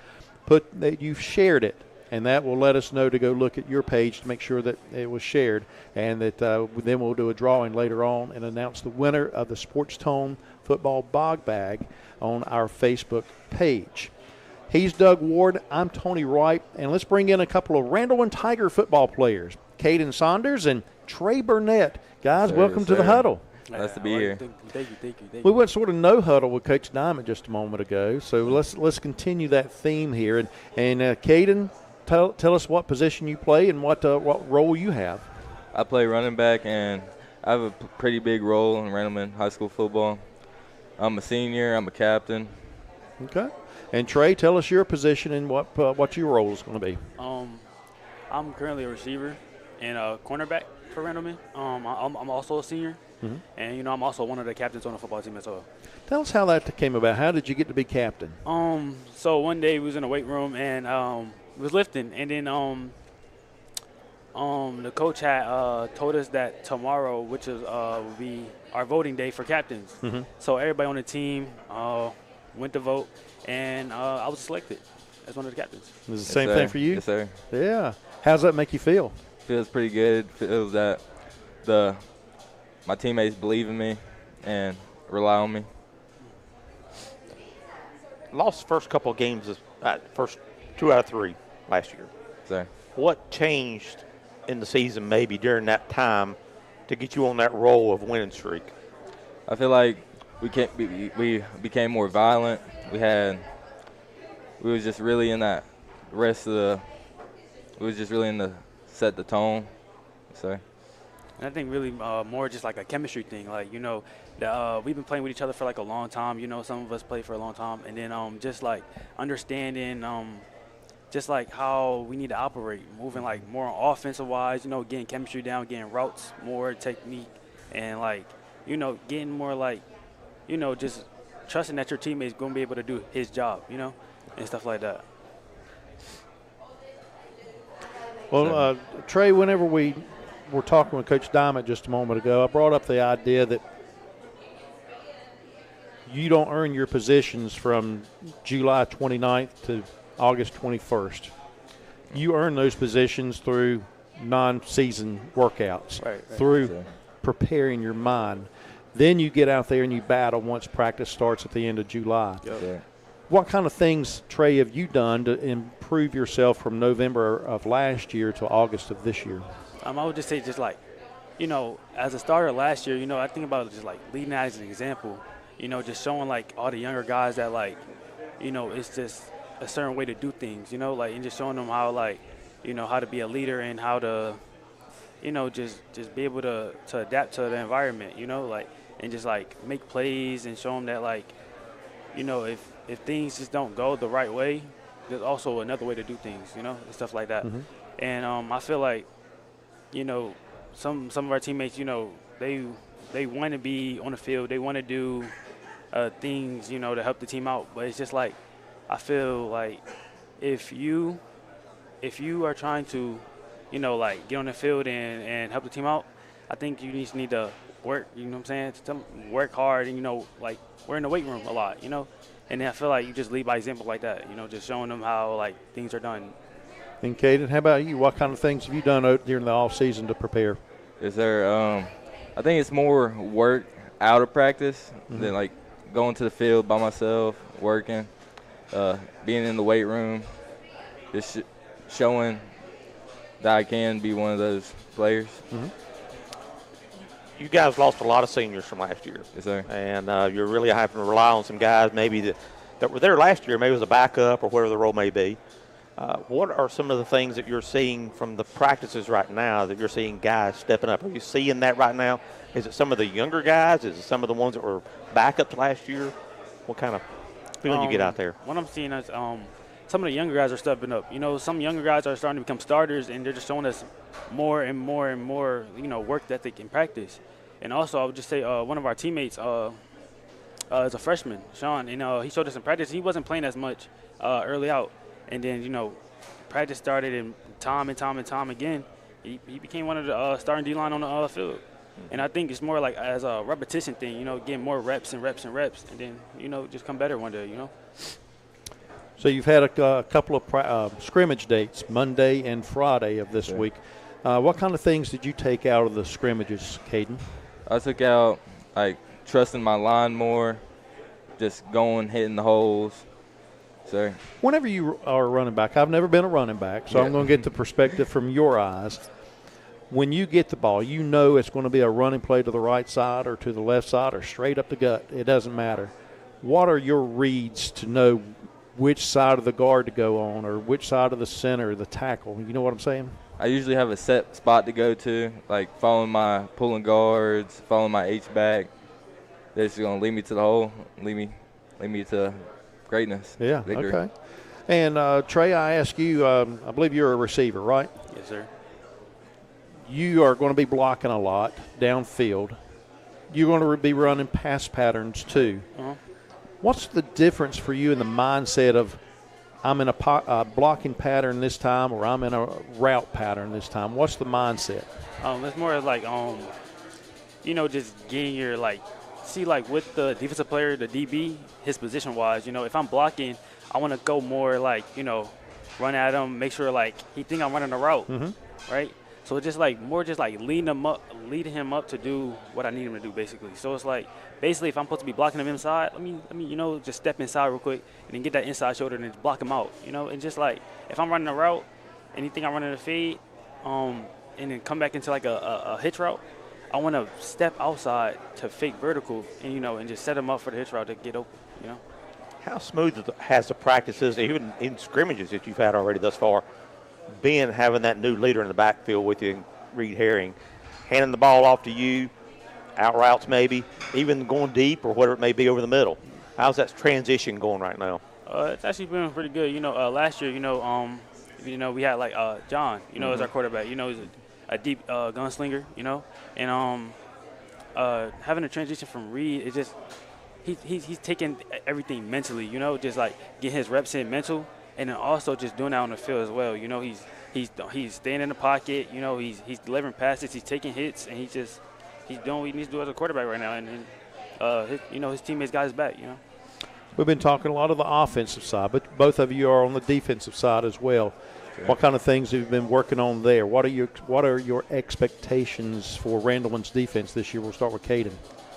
put that you've shared it. And that will let us know to go look at your page to make sure that it was shared. And that then we'll do a drawing later on and announce the winner of the SportsTone football bog bag on our Facebook page. He's Doug Ward. I'm Tony Wright. And let's bring in a couple of Randleman Tiger football players, Caden Saunders and Trey Burnett. Guys, welcome to the huddle. Nice to be here. Thank you. We went sort of no huddle with Coach Diamond just a moment ago, so let's continue that theme here. And Caden, tell us what position you play and what role you have. I play running back, and I have a pretty big role in Randleman high school football. I'm a senior. I'm a captain. Okay. And Trey, tell us your position and what your role is going to be. I'm currently a receiver and a cornerback for Randleman. I'm also a senior, and I'm also one of the captains on the football team as well. Tell us how that came about. How did you get to be captain? So one day we was in the weight room and we was lifting, and then the coach had told us that tomorrow, which is will be our voting day for captains. So everybody on the team went to vote, and I was selected as one of the captains. Was it the same thing for you? Yes, sir. Yeah. How's that make you feel? Feels pretty good. Feels that my teammates believe in me and rely on me. Lost first couple of games, first 2 out of 3 last year. So What changed in the season maybe during that time to get you on that roll of winning streak? I feel like we became more violent. We was just really in that rest of the. We was just really in the set the tone. So. And I think really more just like a chemistry thing. Like, you know, we've been playing with each other for like a long time. You know, some of us play for a long time. And then just like understanding just like how we need to operate, moving like more offensive wise, you know, getting chemistry down, getting routes, more technique, and like, you know, getting more like, you know, just trusting that your teammate's going to be able to do his job, you know, and stuff like that. Well, Trey, whenever we were talking with Coach Diamond just a moment ago, I brought up the idea that you don't earn your positions from July 29th to August 21st. You earn those positions through non-season workouts, through preparing your mind. Then you get out there and you battle once practice starts at the end of July. Yep. What kind of things, Trey, have you done to improve yourself from November of last year to August of this year? I would just say just like, you know, as a starter last year, you know, I think about just like leading as an example, you know, just showing like all the younger guys that like, you know, it's just a certain way to do things, you know, like, and just showing them how like, you know, how to be a leader and how to, you know, just be able to adapt to the environment, you know, like, and just like make plays and show them that like, you know, if things just don't go the right way, there's also another way to do things, you know, and stuff like that. Mm-hmm. And I feel like, you know, some of our teammates, you know, they want to be on the field, they want to do things, you know, to help the team out, but it's just like, I feel like if you are trying to, you know, like get on the field and help the team out, I think you just need to work, you know what I'm saying? Work hard and, you know, like we're in the weight room a lot, you know? And then I feel like you just lead by example like that, you know, just showing them how, like, things are done. And, Caden, how about you? What kind of things have you done during the off season to prepare? Is there I think it's more work out of practice than, like, going to the field by myself, working. Being in the weight room, just showing that I can be one of those players. Mm-hmm. You guys lost a lot of seniors from last year. Yes, sir. And you're really having to rely on some guys maybe that were there last year, maybe as a backup or whatever the role may be. What are some of the things that you're seeing from the practices right now that you're seeing guys stepping up? Are you seeing that right now? Is it some of the younger guys? Is it some of the ones that were backups last year? What kind of feeling you get out there? What I'm seeing is some of the younger guys are stepping up. You know, some younger guys are starting to become starters, and they're just showing us more and more and more, you know, work ethic in practice. And also, I would just say one of our teammates is a freshman, Sean, and he showed us in practice. He wasn't playing as much early out. And then, you know, practice started, and time again, he became one of the starting D-line on the field. And I think it's more like as a repetition thing, you know, getting more reps, and then, you know, just come better one day, you know. So you've had a couple of scrimmage dates, Monday and Friday of this week. What kind of things did you take out of the scrimmages, Caden? I took out, like, trusting my line more, just going, hitting the holes. So whenever you are a running back, I've never been a running back, so I'm going to get the perspective from your eyes. When you get the ball, you know it's going to be a running play to the right side or to the left side or straight up the gut. It doesn't matter. What are your reads to know which side of the guard to go on or which side of the center, the tackle? You know what I'm saying? I usually have a set spot to go to, like following my pulling guards, following my H-back. They're just going to lead me to the hole, lead me to greatness. Yeah, victory. Okay. And, Trey, I ask you, I believe you're a receiver, right? Yes, sir. You are going to be blocking a lot downfield. You're going to be running pass patterns too. Uh-huh. What's the difference for you in the mindset of I'm in a blocking pattern this time or I'm in a route pattern this time? What's the mindset? It's more like, you know, just getting your, like, see, like, with the defensive player, the DB, his position-wise, you know, if I'm blocking, I want to go more, like, you know, run at him, make sure, like, he think I'm running a route, right? So it's just like more just like leading him up to do what I need him to do, basically. So it's like basically if I'm supposed to be blocking him inside, let me just step inside real quick and then get that inside shoulder and then just block him out, and just like if I'm running a route, anything I'm running a fade, and then come back into like a hitch route, I want to step outside to fake vertical and just set him up for the hitch route to get open, How smooth has the practices, even in scrimmages that you've had already thus far, been having that new leader in the backfield with you, Reed Herring, handing the ball off to you, out routes maybe, even going deep or whatever it may be over the middle? How's that transition going right now? It's actually been pretty good. Last year, we had like John, as our quarterback. He's a deep gunslinger, and having a transition from Reed, it's just he's taking everything mentally, just like getting his reps in mental. And then also just doing that on the field as well. He's staying in the pocket. He's delivering passes. He's taking hits, and he's doing what he needs to do as a quarterback right now. And his teammates got his back. We've been talking a lot of the offensive side, but both of you are on the defensive side as well. Sure. What kind of things have you been working on there? What are your expectations for Randleman's defense this year? We'll start with Caden.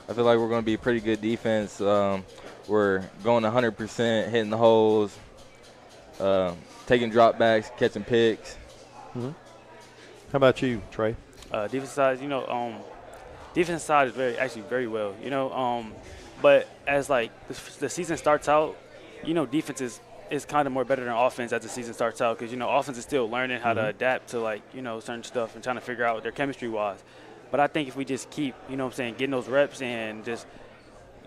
I feel like we're going to be a pretty good defense. We're going 100%, hitting the holes. Taking dropbacks, catching picks. Mm-hmm. How about you, Trey? Defense side, defense side is actually very well, but as like the season starts out, defense is kind of more better than offense as the season starts out because offense is still learning how to adapt to certain stuff and trying to figure out their chemistry wise. But I think if we just keep, getting those reps and just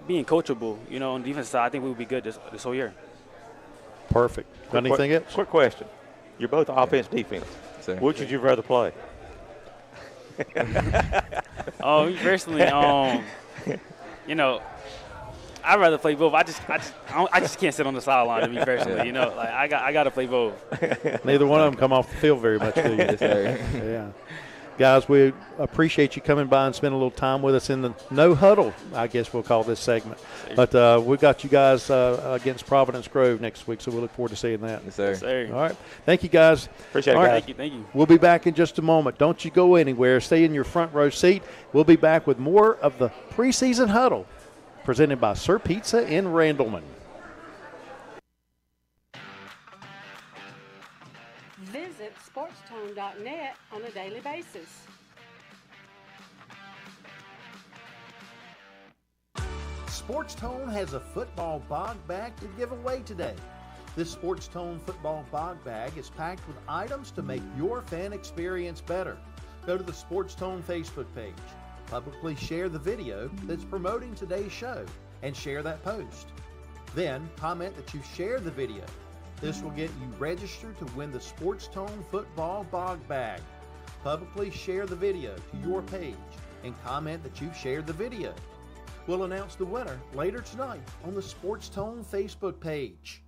being coachable, on the defense side, I think we'll be good this whole year. Perfect. Anything else? Quick question. You're both offense, defense. Which would you rather play? Personally, I'd rather play both. I just can't sit on the sideline to me personally. I got to play both. Neither one of them come off the field very much, do you? Yeah. Guys, we appreciate you coming by and spending a little time with us in the no huddle, I guess we'll call this segment. But we got you guys against Providence Grove next week, so we look forward to seeing that. Yes, sir. Yes, sir. All right. Thank you, guys. Appreciate it, guys. Thank you. We'll be back in just a moment. Don't you go anywhere. Stay in your front row seat. We'll be back with more of the Preseason Huddle presented by Sir Pizza in Randleman. Visit SportsTone.net on a daily basis. SportsTone has a football bog bag to give away today. This SportsTone football bog bag is packed with items to make your fan experience better. Go to the SportsTone Facebook page. Publicly share the video that's promoting today's show and share that post. Then comment that you share the video. This will get you registered to win the SportsTone football bog bag. Publicly share the video to your page and comment that you've shared the video. We'll announce the winner later tonight on the SportsTone Facebook page.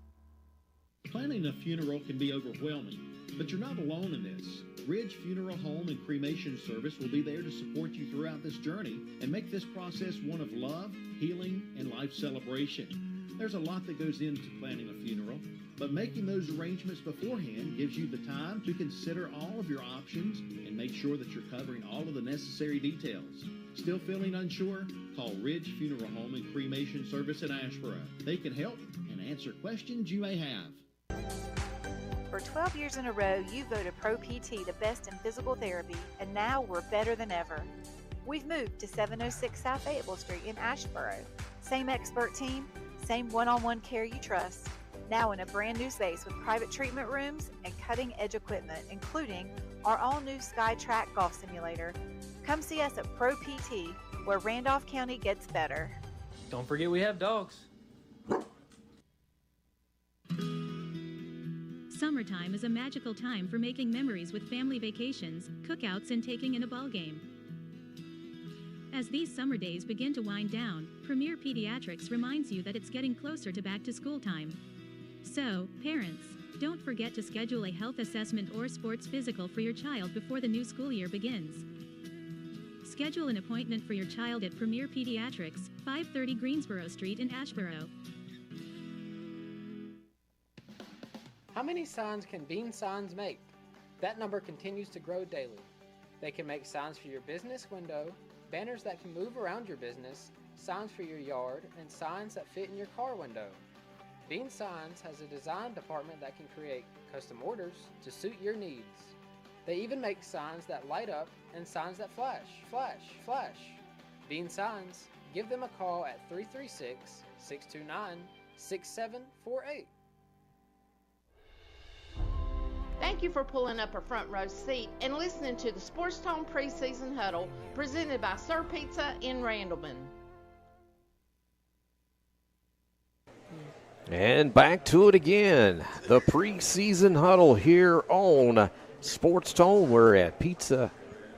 Planning a funeral can be overwhelming, but you're not alone in this. Ridge Funeral Home and Cremation Service will be there to support you throughout this journey and make this process one of love, healing, and life celebration. There's a lot that goes into planning a funeral, but making those arrangements beforehand gives you the time to consider all of your options and make sure that you're covering all of the necessary details. Still feeling unsure? Call Ridge Funeral Home and Cremation Service in Asheboro. They can help and answer questions you may have. For 12 years in a row, you voted Pro PT the best in physical therapy, and now we're better than ever. We've moved to 706 South Fayetteville Street in Asheboro. Same expert team, same one-on-one care you trust. Now in a brand new space with private treatment rooms and cutting-edge equipment, including our all-new SkyTrack golf simulator. Come see us at Pro PT, where Randolph County gets better. Don't forget we have dogs. Summertime is a magical time for making memories with family vacations, cookouts, and taking in a ball game. As these summer days begin to wind down, Premier Pediatrics reminds you that it's getting closer to back-to-school time. So, parents, don't forget to schedule a health assessment or sports physical for your child before the new school year begins. Schedule an appointment for your child at Premier Pediatrics, 530 Greensboro Street in Asheboro. How many signs can Beam Signs make? That number continues to grow daily. They can make signs for your business window, banners that can move around your business, signs for your yard, and signs that fit in your car window. Bean Signs has a design department that can create custom orders to suit your needs. They even make signs that light up and signs that flash, flash, flash. Bean Signs. Give them a call at 336-629-6748. Thank you for pulling up a front row seat and listening to the SportsTone Preseason Huddle presented by Sir Pizza in Randleman. And back to it again. The Preseason Huddle here on SportsTone. We're at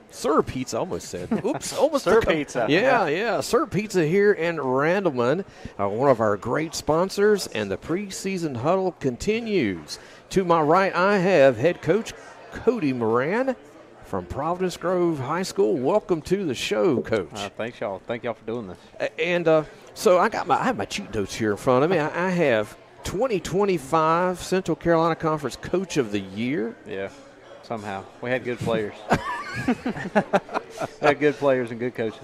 Sir Pizza, almost said. Oops, almost. Sir Pizza. Yeah. Sir Pizza here in Randleman, one of our great sponsors, and the Preseason Huddle continues. To my right, I have head coach Cody Moran from Providence Grove High School. Welcome to the show, Coach. Thanks, y'all. Thank y'all for doing this. And so I have my cheat notes here in front of me. I have 2025 Central Carolina Conference Coach of the Year. Yeah, somehow. We had good players. We had good players and good coaches.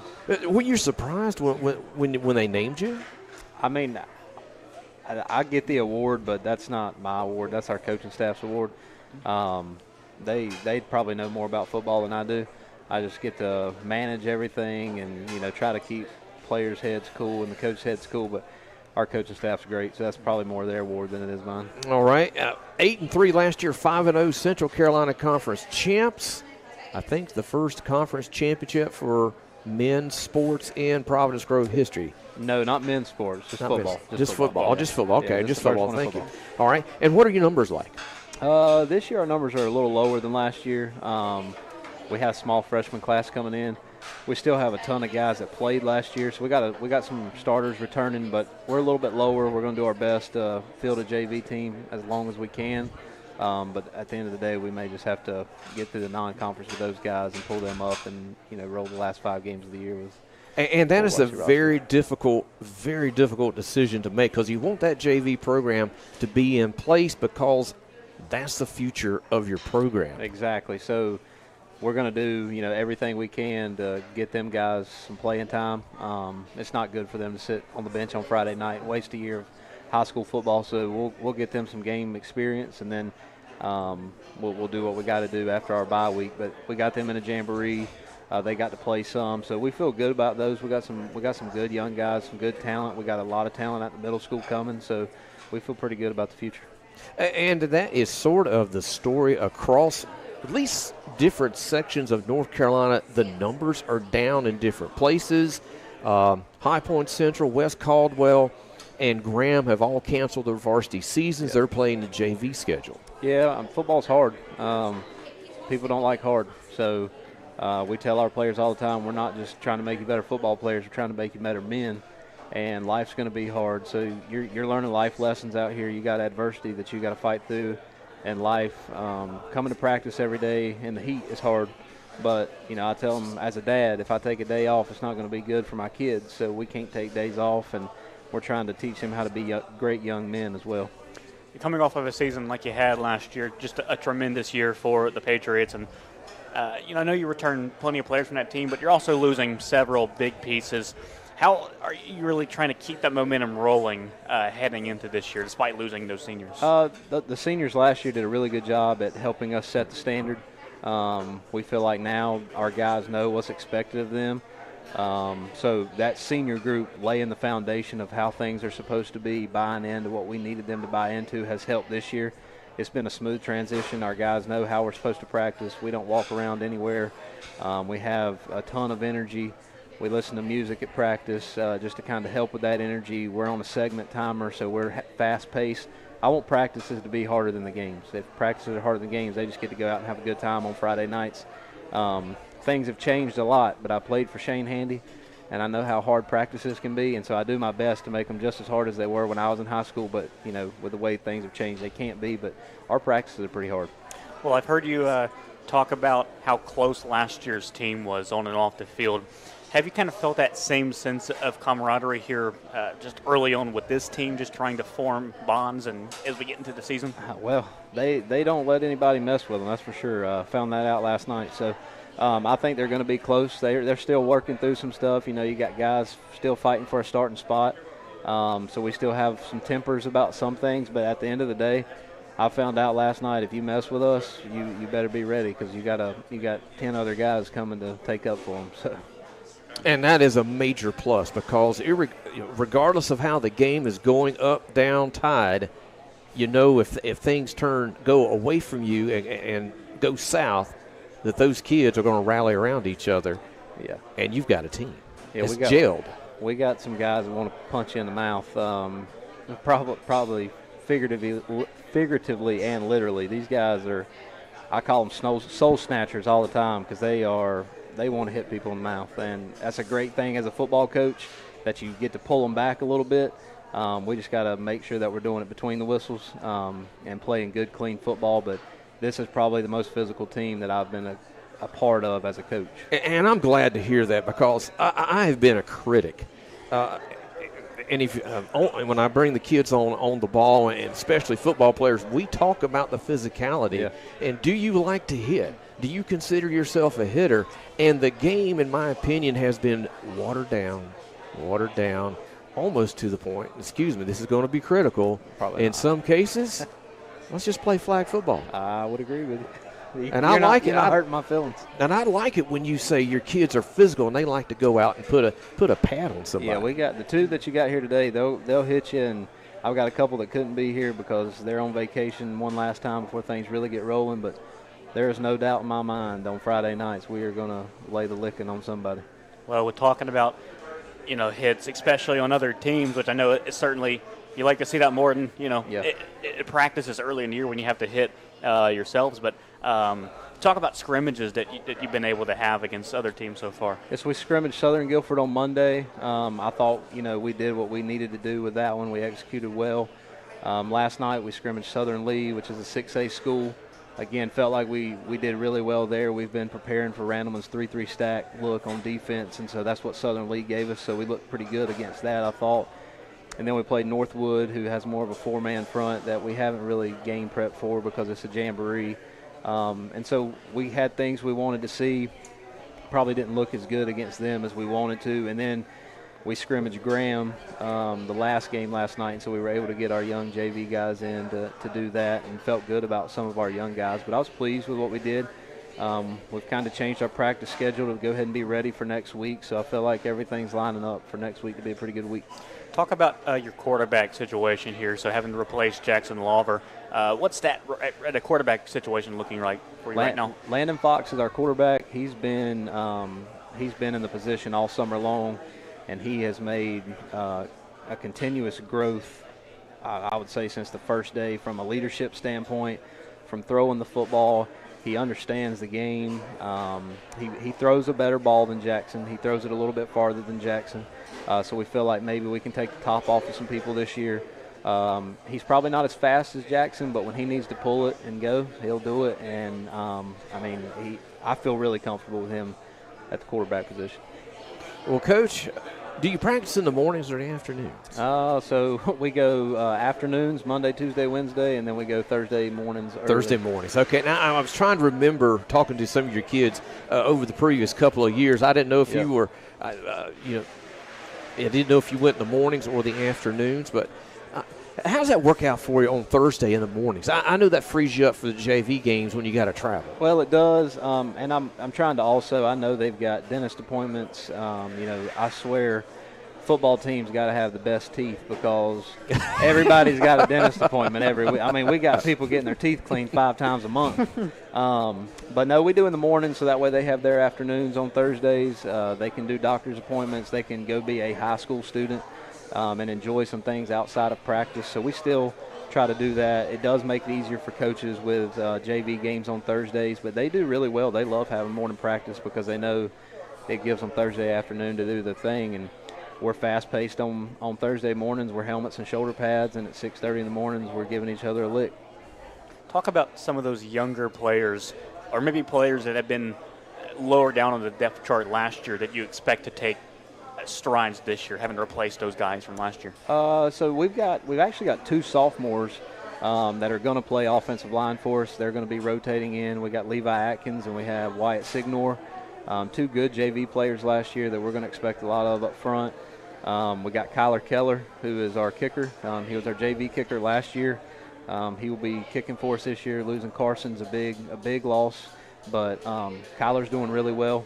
Were you surprised when they named you? I mean, I get the award, but that's not my award. That's our coaching staff's award. They probably know more about football than I do. I just get to manage everything and, try to keep players' heads cool and the coach's heads cool, but our coaching staff's great, so that's probably more their award than it is mine. All right. 8-3 last year, 5-0 Central Carolina Conference champs. I think the first conference championship for men's sports in Providence Grove history. No, not men's sports, just football. Just football. Oh, just football. Okay, yeah, just football. Thank football. you. All right. And what are your numbers like? This year our numbers are a little lower than last year. We have a small freshman class coming in. We still have a ton of guys that played last year, so we got some starters returning, but we're a little bit lower. We're going to do our best to field a JV team as long as we can. But at the end of the day, we may just have to get through the non-conference with those guys and pull them up and, roll the last 5 games of the year with. And that is a very difficult decision to make, because you want that JV program to be in place because that's the future of your program. Exactly. So we're going to do, everything we can to get them guys some playing time. It's not good for them to sit on the bench on Friday night and waste a year of high school football. So we'll get them some game experience, and then we'll do what we got to do after our bye week. But we got them in a jamboree. They got to play some, so we feel good about those. We got some good young guys, some good talent. We got a lot of talent at the middle school coming, so we feel pretty good about the future. And that is sort of the story across at least different sections of North Carolina. The numbers are down in different places. High Point Central, West Caldwell, and Graham have all canceled their varsity seasons. They're playing the JV schedule. Yeah, football's hard. People don't like hard. So we tell our players all the time, we're not just trying to make you better football players, we're trying to make you better men. And life's going to be hard. So you're learning life lessons out here. You got adversity that you got to fight through in life. Coming to practice every day in the heat is hard. But, I tell them as a dad, if I take a day off, it's not going to be good for my kids. So we can't take days off, and we're trying to teach them how to be great young men as well. Coming off of a season like you had last year, just a tremendous year for the Patriots. And, I know you returned plenty of players from that team, but you're also losing several big pieces. How are you really trying to keep that momentum rolling heading into this year, despite losing those seniors? The seniors last year did a really good job at helping us set the standard. We feel like now our guys know what's expected of them. So that senior group laying the foundation of how things are supposed to be, buying into what we needed them to buy into, has helped this year. It's been a smooth transition. Our guys know how we're supposed to practice. We don't walk around anywhere. We have a ton of energy. We listen to music at practice just to kind of help with that energy. We're on a segment timer, so we're fast-paced. I want practices to be harder than the games. If practices are harder than games, they just get to go out and have a good time on Friday nights. Things have changed a lot, but I played for Shane Handy, and I know how hard practices can be, and so I do my best to make them just as hard as they were when I was in high school. But, with the way things have changed, they can't be. But our practices are pretty hard. Well, I've heard you talk about how close last year's team was on and off the field. Have you kind of felt that same sense of camaraderie here just early on with this team, just trying to form bonds and as we get into the season? Well, they don't let anybody mess with them, that's for sure. Found that out last night. So I think they're going to be close. They're still working through some stuff. You know, you got guys still fighting for a starting spot. So we still have some tempers about some things, but at the end of the day, I found out last night, if you mess with us, you better be ready, because you got 10 other guys coming to take up for them. So. And that is a major plus, because regardless of how the game is going up, down, tide, you know if things go away from you and go south, that those kids are going to rally around each other. Yeah. And you've got a team. Yeah, it's gelled. We got some guys that want to punch you in the mouth, probably figuratively and literally. These guys I call them soul snatchers all the time, because they want to hit people in the mouth. And that's a great thing as a football coach, that you get to pull them back a little bit. We just got to make sure that we're doing it between the whistles and playing good, clean football. But this is probably the most physical team that I've been a part of as a coach. And I'm glad to hear that, because I have been a critic. And when I bring the kids on the ball, and especially football players, we talk about the physicality. Yeah. And do you like to hit? Do you consider yourself a hitter? And the game, in my opinion, has been watered down, almost to the point. Excuse me, this is going to be critical. Probably in not. Some cases, let's just play flag football. I would agree with you. And I like it. You're not hurting my feelings. And I like it when you say your kids are physical and they like to go out and put a pad on somebody. Yeah, we got the two that you got here today. They'll hit you, and I've got a couple that couldn't be here because they're on vacation one last time before things really get rolling. But there is no doubt in my mind on Friday nights we are going to lay the licking on somebody. Well, we're talking about hits, especially on other teams, which I know it's certainly you like to see that more than it practices early in the year when you have to hit yourselves, but. Talk about scrimmages that you've been able to have against other teams so far. Yes, we scrimmaged Southern Guilford on Monday. I thought, we did what we needed to do with that one. We executed well. Last night we scrimmaged Southern Lee, which is a 6A school. Again, felt like we did really well there. We've been preparing for Randleman's 3-3 stack look on defense, and so that's what Southern Lee gave us, so we looked pretty good against that, I thought. And then we played Northwood, who has more of a four-man front that we haven't really game prep for because it's a jamboree. And so we had things we wanted to see. Probably didn't look as good against them as we wanted to. And then we scrimmaged Graham the last game last night, and so we were able to get our young JV guys in to do that, and felt good about some of our young guys. But I was pleased with what we did. We've kind of changed our practice schedule to go ahead and be ready for next week, so I feel like everything's lining up for next week to be a pretty good week. Talk about your quarterback situation here. So having to replace Jackson Lawver, what's that at a quarterback situation looking like for you right now? Landon Fox is our quarterback. He's been in the position all summer long, and he has made a continuous growth, I would say, since the first day from a leadership standpoint, from throwing the football. He understands the game. He throws a better ball than Jackson. He throws it a little bit farther than Jackson. So we feel like maybe we can take the top off of some people this year. He's probably not as fast as Jackson, but when he needs to pull it and go, he'll do it. And, I feel really comfortable with him at the quarterback position. Well, Coach, do you practice in the mornings or the afternoons? So we go afternoons, Monday, Tuesday, Wednesday, and then we go Thursday mornings. Thursday mornings. Okay. Now, I was trying to remember talking to some of your kids over the previous couple of years. I didn't know if you were, I didn't know if you went in the mornings or the afternoons, but how does that work out for you on Thursday in the mornings? I know that frees you up for the JV games when you got to travel. Well, it does, and I'm trying to also. I know they've got dentist appointments. I swear, football teams got to have the best teeth because everybody's got a dentist appointment every week. I mean, we got people getting their teeth cleaned 5 times a month. But no, we do in the morning, so that way they have their afternoons on Thursdays. They can do doctor's appointments. They can go be a high school student. And enjoy some things outside of practice. So we still try to do that. It does make it easier for coaches with JV games on Thursdays, but they do really well. They love having morning practice because they know it gives them Thursday afternoon to do their thing. And we're fast-paced on Thursday mornings. We're helmets and shoulder pads, and at 6:30 in the mornings we're giving each other a lick. Talk about some of those younger players, or maybe players that have been lower down on the depth chart last year that you expect to take strides this year, having replaced those guys from last year. So we've actually got 2 sophomores that are going to play offensive line for us. They're going to be rotating in. We got Levi Atkins and we have Wyatt Signor, 2 good JV players last year that we're going to expect a lot of up front. We got Kyler Keller, who is our kicker. He was our JV kicker last year. He will be kicking for us this year. Losing Carson's a big loss, but Kyler's doing really well,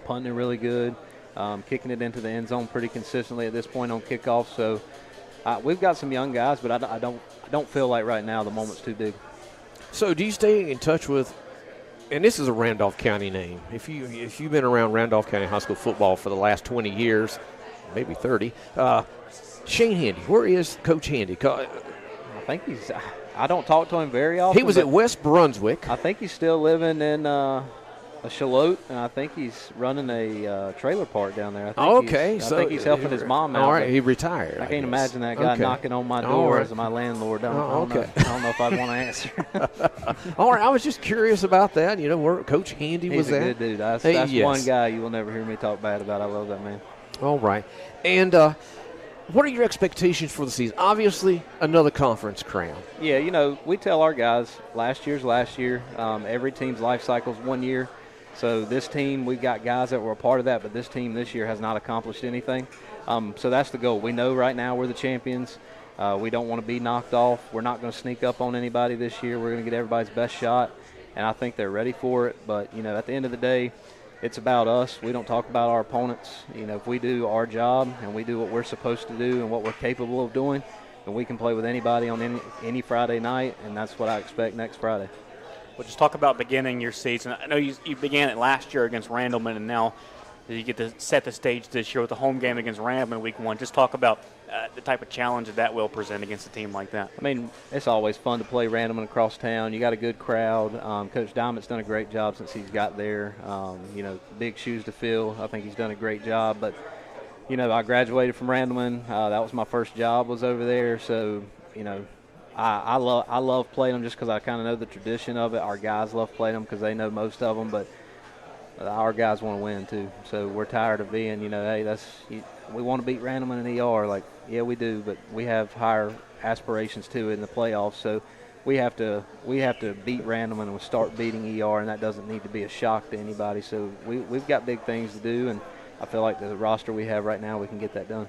punting really good, kicking it into the end zone pretty consistently at this point on kickoff. So we've got some young guys, but I don't feel like right now the moment's too big. So do you stay in touch with? And this is a Randolph County name. If you've been around Randolph County high school football for the last 20 years, maybe 30, Shane Handy. Where is Coach Handy? I think he's. I don't talk to him very often. He was at West Brunswick. I think he's still living in Charlotte, and I think he's running a trailer park down there. I think he's helping his mom out. All right, he retired. I can't imagine that guy knocking on my door as my landlord. I don't know if I'd want to answer. All right, I was just curious about that. You know, where Coach Handy was at. He's a good dude. That's one guy you will never hear me talk bad about. I love that man. All right, and what are your expectations for the season? Obviously, another conference crown. Yeah, you know, we tell our guys last year's last year. Every team's life cycle is 1 year. So this team, we've got guys that were a part of that, but this team this year has not accomplished anything. So that's the goal. We know right now we're the champions. We don't want to be knocked off. We're not going to sneak up on anybody this year. We're going to get everybody's best shot, and I think they're ready for it. But, you know, at the end of the day, it's about us. We don't talk about our opponents. You know, if we do our job and we do what we're supposed to do and what we're capable of doing, then we can play with anybody on any Friday night, and that's what I expect next Friday. Well, just talk about beginning your season. I know you began it last year against Randleman, and now you get to set the stage this year with a home game against Randleman week 1. Just talk about the type of challenge that will present against a team like that. I mean, it's always fun to play Randleman across town. You got a good crowd. Coach Diamond's done a great job since he's got there. You know, big shoes to fill. I think he's done a great job. But, you know, I graduated from Randleman. That was my first job was over there. So, you know, I love playing them just because I kind of know the tradition of it. Our guys love playing them because they know most of them, but our guys want to win too. So we're tired of being, you know, hey, we want to beat Randleman in ER. Like, yeah, we do, but we have higher aspirations too in the playoffs. So we have to beat Randleman and start beating ER, and that doesn't need to be a shock to anybody. So we've got big things to do, and I feel like the roster we have right now, we can get that done.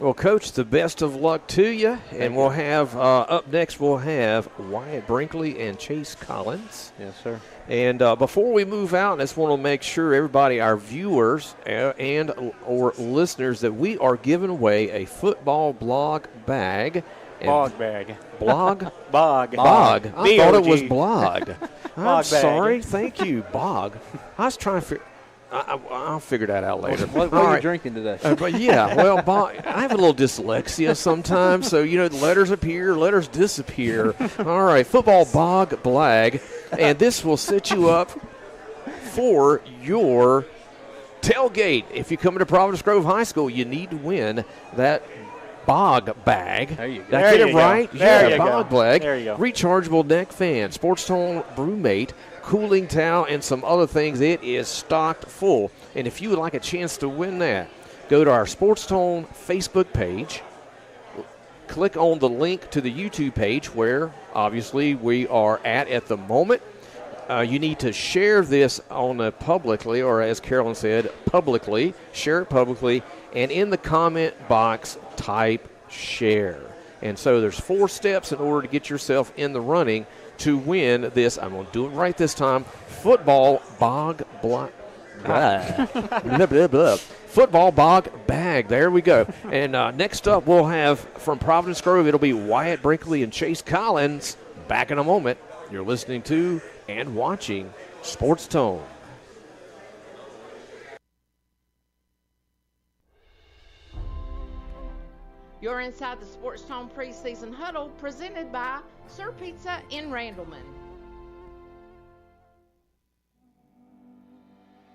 Well, Coach, the best of luck to you. And we'll have, up next, we'll have Wyatt Brinkley and Chase Collins. Yes, sir. And before we move out, I just want to make sure everybody, our viewers and or listeners, that we are giving away a football blog bag. Bog bag. Blog? Bog. Bog. I B-O-G. thought it was blog. I'm sorry. Bag. Thank you, Bog. I was trying to figure. I'll figure that out later. What are you drinking today? But yeah, well, I have a little dyslexia sometimes, so, you know, the letters appear, letters disappear. All right, football bog blag, and this will set you up for your tailgate. If you come into Providence Grove High School, you need to win that bog bag. There you go. Did I get it right? There you bog go. bag. There you go. Rechargeable neck fan, SportsTone Brewmate, cooling towel, and some other things. It is stocked full. And if you would like a chance to win that, go to our SportsTone Facebook page, click on the link to the YouTube page where obviously we are at the moment. You need to share this on publicly, or as Carolyn said, publicly. Share it publicly, and in the comment box, type share. And so there's 4 steps in order to get yourself in the running to win this. I'm going to do it right this time. Football bog blah, blah, blah, blah, blah. Football bog bag. There we go. And next up, we'll have from Providence Grove, it'll be Wyatt Brinkley and Chase Collins. Back in a moment. You're listening to and watching SportsTone. You're inside the SportsTone Preseason Huddle presented by Sir Pizza in Randleman.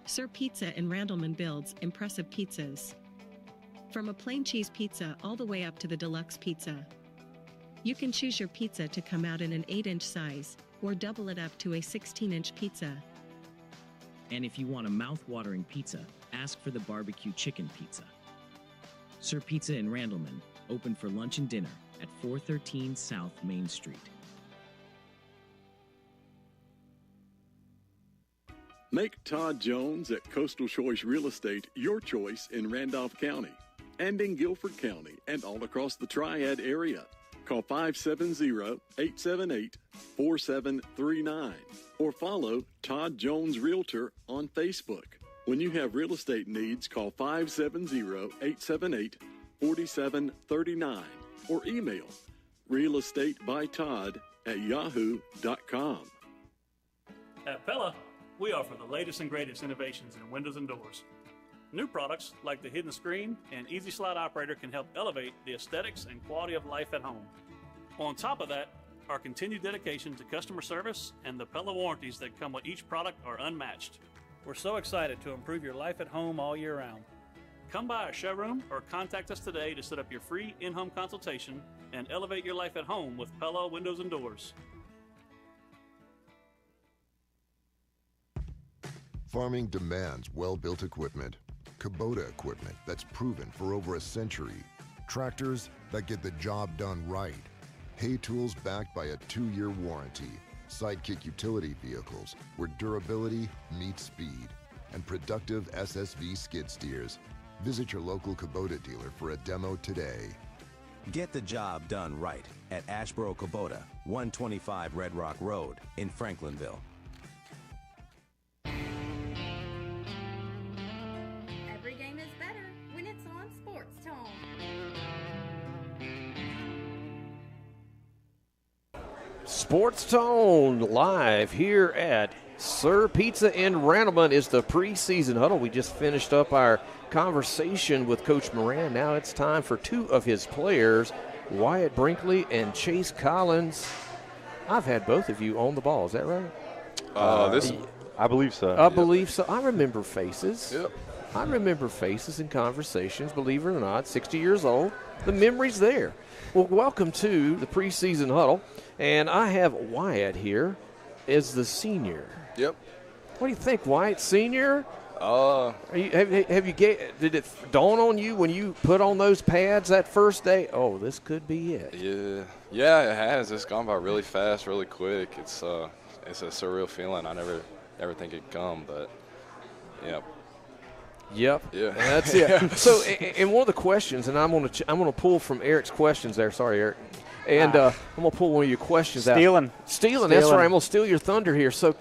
Sir Pizza in Randleman builds impressive pizzas. From a plain cheese pizza all the way up to the deluxe pizza. You can choose your pizza to come out in an 8-inch size, or double it up to a 16-inch pizza. And if you want a mouth-watering pizza, ask for the barbecue chicken pizza. Sir Pizza in Randleman, open for lunch and dinner, at 413 South Main Street. Make Todd Jones at Coastal Choice Real Estate your choice in Randolph County and in Guilford County and all across the Triad area. Call 570-878-4739 or follow Todd Jones Realtor on Facebook. When you have real estate needs, call 570-878-4739 or email realestatebytodd@yahoo.com. At Pella, we offer the latest and greatest innovations in windows and doors. New products like the hidden screen and easy slide operator can help elevate the aesthetics and quality of life at home. On top of that, our continued dedication to customer service and the Pella warranties that come with each product are unmatched. We're so excited to improve your life at home all year round. Come by our showroom or contact us today to set up your free in-home consultation and elevate your life at home with Pella Windows and Doors. Farming demands well-built equipment. Kubota equipment that's proven for over a century. Tractors that get the job done right. Hay tools backed by a 2-year warranty. Sidekick utility vehicles where durability meets speed. And productive SSV skid steers. Visit your local Kubota dealer for a demo today. Get the job done right at Asheboro Kubota, 125 Red Rock Road in Franklinville. Every game is better when it's on SportsTone. SportsTone live here at Sir Pizza in Randleman is the preseason huddle. We just finished up our conversation with Coach Moran. Now it's time for two of his players, Wyatt Brinkley and Chase Collins. I've had both of you on the ball. Is that right? I believe so. I believe so. I remember faces. Yep. I remember faces and conversations, believe it or not, 60 years old. The memory's there. Well, welcome to the preseason huddle. And I have Wyatt here as the senior. Yep. What do you think, Wyatt? Senior? Did it dawn on you when you put on those pads that first day? Oh, this could be it. Yeah, it has. It's gone by really fast, really quick. It's a surreal feeling. I never think it'd come, but yeah. Yep. Yeah. That's it. So, and one of the questions, and I'm gonna pull from Eric's questions there. Sorry, Eric. And I'm gonna pull one of your questions out. Stealing. That's right. I'm gonna steal your thunder here. So,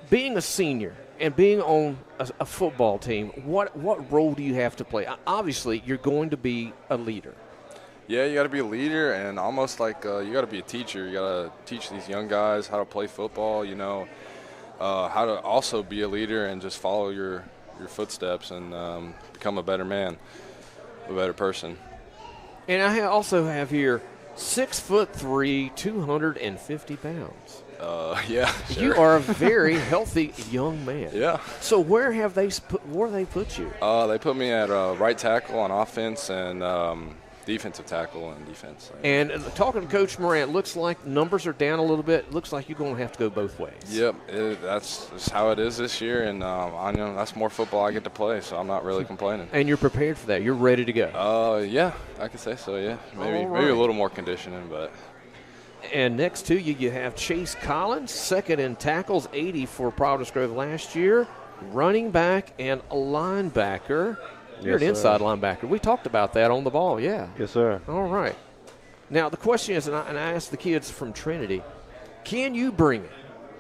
being a senior and being on a football team, what role do you have to play? Obviously, you're going to be a leader. Yeah, you got to be a leader, and almost like you got to be a teacher. You got to teach these young guys how to play football. You know, how to also be a leader and just follow your footsteps and become a better man, a better person. And I also have here 6'3", 250 pounds. Yeah, sure. You are a very healthy young man. Yeah. So where they put you? They put me at right tackle on offense and defensive tackle and defense. And talking to Coach Moran, looks like numbers are down a little bit. Looks like you're going to have to go both ways. Yep, that's just how it is this year, and I know that's more football I get to play, so I'm not really complaining. And you're prepared for that. You're ready to go. Yeah, I could say so. Yeah, maybe a little more conditioning, but. And next to you have Chase Collins, second in tackles, 80 for Providence Grove last year, running back and a linebacker. You're an inside linebacker. We talked about that on the ball, yeah. Yes, sir. All right. Now, the question is, and I asked the kids from Trinity, can you bring it?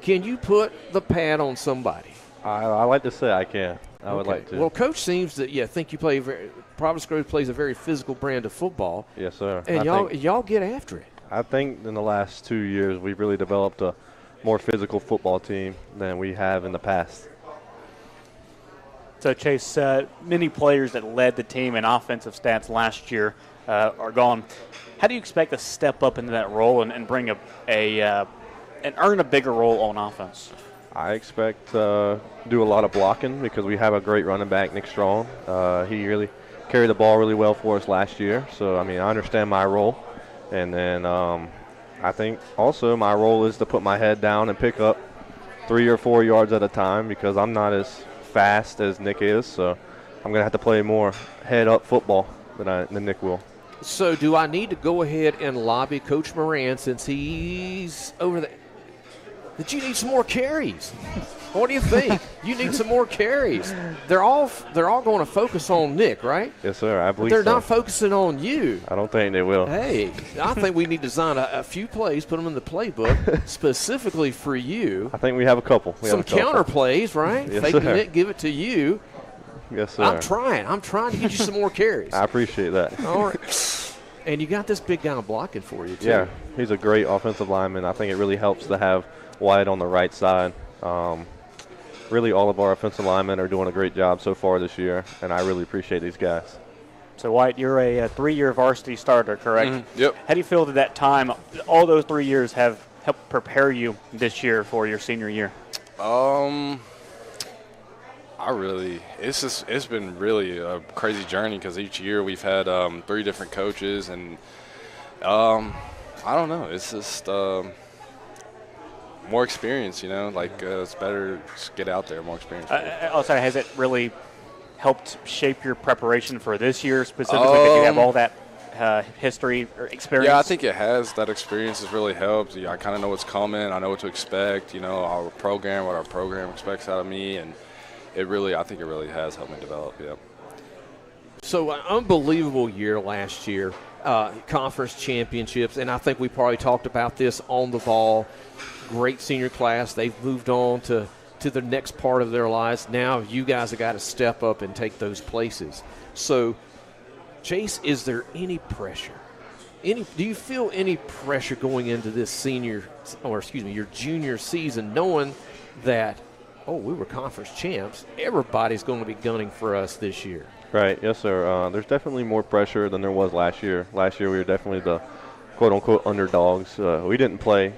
Can you put the pad on somebody? I like to say I can. I would like to. Well, Coach seems to think you play Providence Grove plays a very physical brand of football. Yes, sir. And y'all get after it. I think in the last 2 years we've really developed a more physical football team than we have in the past. So, Chase, many players that led the team in offensive stats last year are gone. How do you expect to step up into that role and bring and earn a bigger role on offense? I expect to do a lot of blocking because we have a great running back, Nick Strong. He really carried the ball really well for us last year. So, I understand my role. And then I think also my role is to put my head down and pick up 3 or 4 yards at a time because I'm not as fast as Nick is. So I'm going to have to play more head-up football than Nick will. So do I need to go ahead and lobby Coach Moran, since he's over there, that you need some more carries? What do you think? You need some more carries. They're all going to focus on Nick, right? Yes, sir. I believe They're so. not focusing on you. I don't think they will. Hey, I think we need to design a few plays, put them in the playbook specifically for you. I think we have a couple. Some counter plays, right? Yes, Fake sir. Nick, give it to you. Yes, sir. I'm trying to get you some more carries. I appreciate that. All right. And you got this big guy blocking for you, too. Yeah, he's a great offensive lineman. I think it really helps to have Wyatt on the right side. Really, all of our offensive linemen are doing a great job so far this year, and I really appreciate these guys. So, Wyatt, you're a 3-year varsity starter, correct? Mm-hmm. Yep. How do you feel that time, all those 3 years, have helped prepare you this year for your senior year? It's been really a crazy journey, because each year we've had 3 different coaches, and I don't know. It's just more experience, it's better to get out there, more experience. Also, has it really helped shape your preparation for this year specifically, that you have all that history or experience? Yeah, I think it has. That experience has really helped. I kind of know what's coming. I know what to expect, what our program expects out of me, and I think it really has helped me develop, yeah. So, an unbelievable year last year, conference championships, and I think we probably talked about this on the ball. Great senior class. They've moved on to the next part of their lives. Now you guys have got to step up and take those places. So, Chase, is there any pressure? Do you feel any pressure going into this your junior season, knowing that, we were conference champs, everybody's going to be gunning for us this year? Right, yes, sir. There's definitely more pressure than there was last year. Last year we were definitely the quote-unquote underdogs. We didn't play.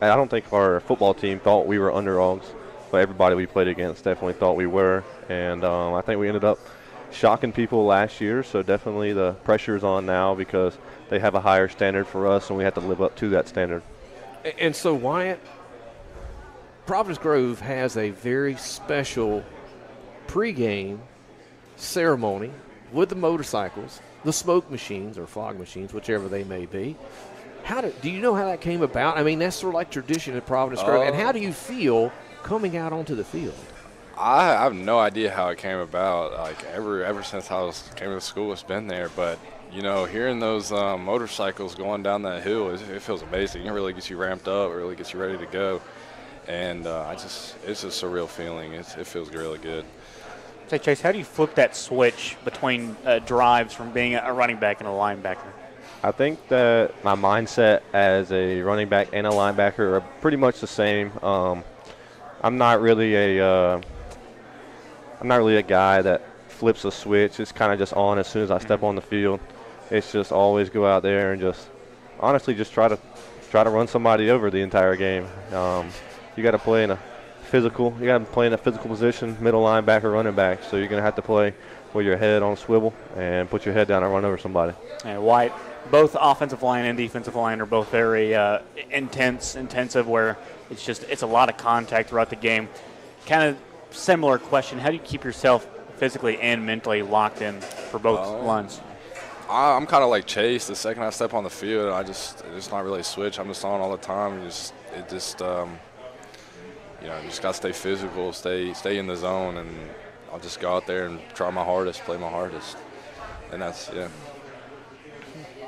I don't think our football team thought we were underdogs, but everybody we played against definitely thought we were. And I think we ended up shocking people last year, so definitely the pressure is on now, because they have a higher standard for us, and we have to live up to that standard. And so, Wyatt, Providence Grove has a very special pregame ceremony with the motorcycles, the smoke machines or fog machines, whichever they may be. Do you know how that came about? I mean, that's sort of like tradition at Providence Grove. And how do you feel coming out onto the field? I have no idea how it came about. Ever since I came to school, it's been there. But hearing those motorcycles going down that hill, it feels amazing. It really gets you ramped up. It really gets you ready to go. And it's just a surreal feeling. It feels really good. Say, Chase, how do you flip that switch between drives from being a running back and a linebacker? I think that my mindset as a running back and a linebacker are pretty much the same. I'm not really a guy that flips a switch. It's kind of just on as soon as I step on the field. It's just always go out there and just honestly just try to run somebody over the entire game. You got to play in a physical. You got to play in a physical position, middle linebacker, running back. So you're going to have to play with your head on a swivel and put your head down and run over somebody. And White, both offensive line and defensive line are both very intensive, where it's a lot of contact throughout the game. Kind of similar question: how do you keep yourself physically and mentally locked in for both lines? I'm kind of like Chase. The second I step on the field, it's not really a switch. I'm just on all the time. You just got to stay physical, stay in the zone, and I'll just go out there and try my hardest, play my hardest, and that's.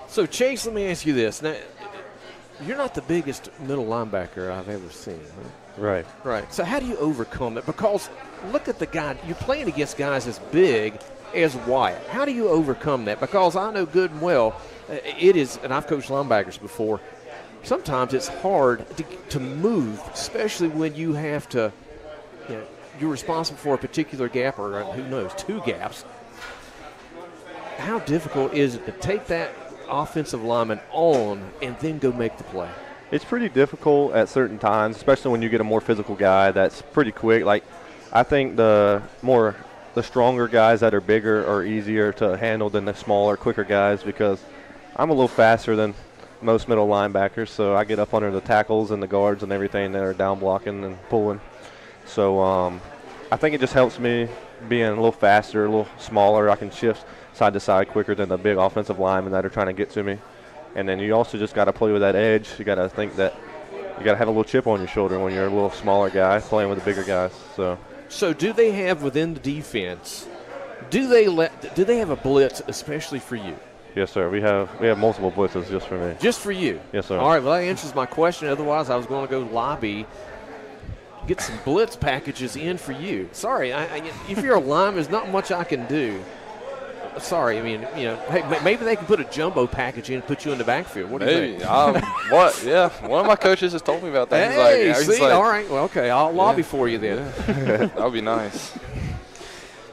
So, Chase, let me ask you this. Now, you're not the biggest middle linebacker I've ever seen, right? Right. So how do you overcome it? Because look at the guy. You're playing against guys as big as Wyatt. How do you overcome that? Because I know good and well it is, and I've coached linebackers before, sometimes it's hard to move, especially when you have to, you're responsible for a particular gap or who knows, 2 gaps. How difficult is it to take that offensive lineman on and then go make the play? It's pretty difficult at certain times, especially when you get a more physical guy that's pretty quick. Like, I think the stronger guys that are bigger are easier to handle than the smaller, quicker guys, because I'm a little faster than most middle linebackers, so I get up under the tackles and the guards and everything that are down blocking and pulling. So I think it just helps me being a little faster, a little smaller. I can shift side to side quicker than the big offensive linemen that are trying to get to me. And then you also just got to play with that edge. You got to think that you got to have a little chip on your shoulder when you're a little smaller guy playing with the bigger guys. So do they have within the defense, do they have a blitz especially for you? Yes, sir. We have multiple blitzes just for me. Just for you? Yes, sir. All right, well, that answers my question. Otherwise, I was going to go lobby, get some blitz packages in for you. Sorry, if you're a lineman, there's not much I can do. Sorry, I mean, hey, maybe they can put a jumbo package in and put you in the backfield. What do you think? What? Yeah, one of my coaches has told me about that. He's like, all right, well, okay, I'll lobby for you then. That would be nice.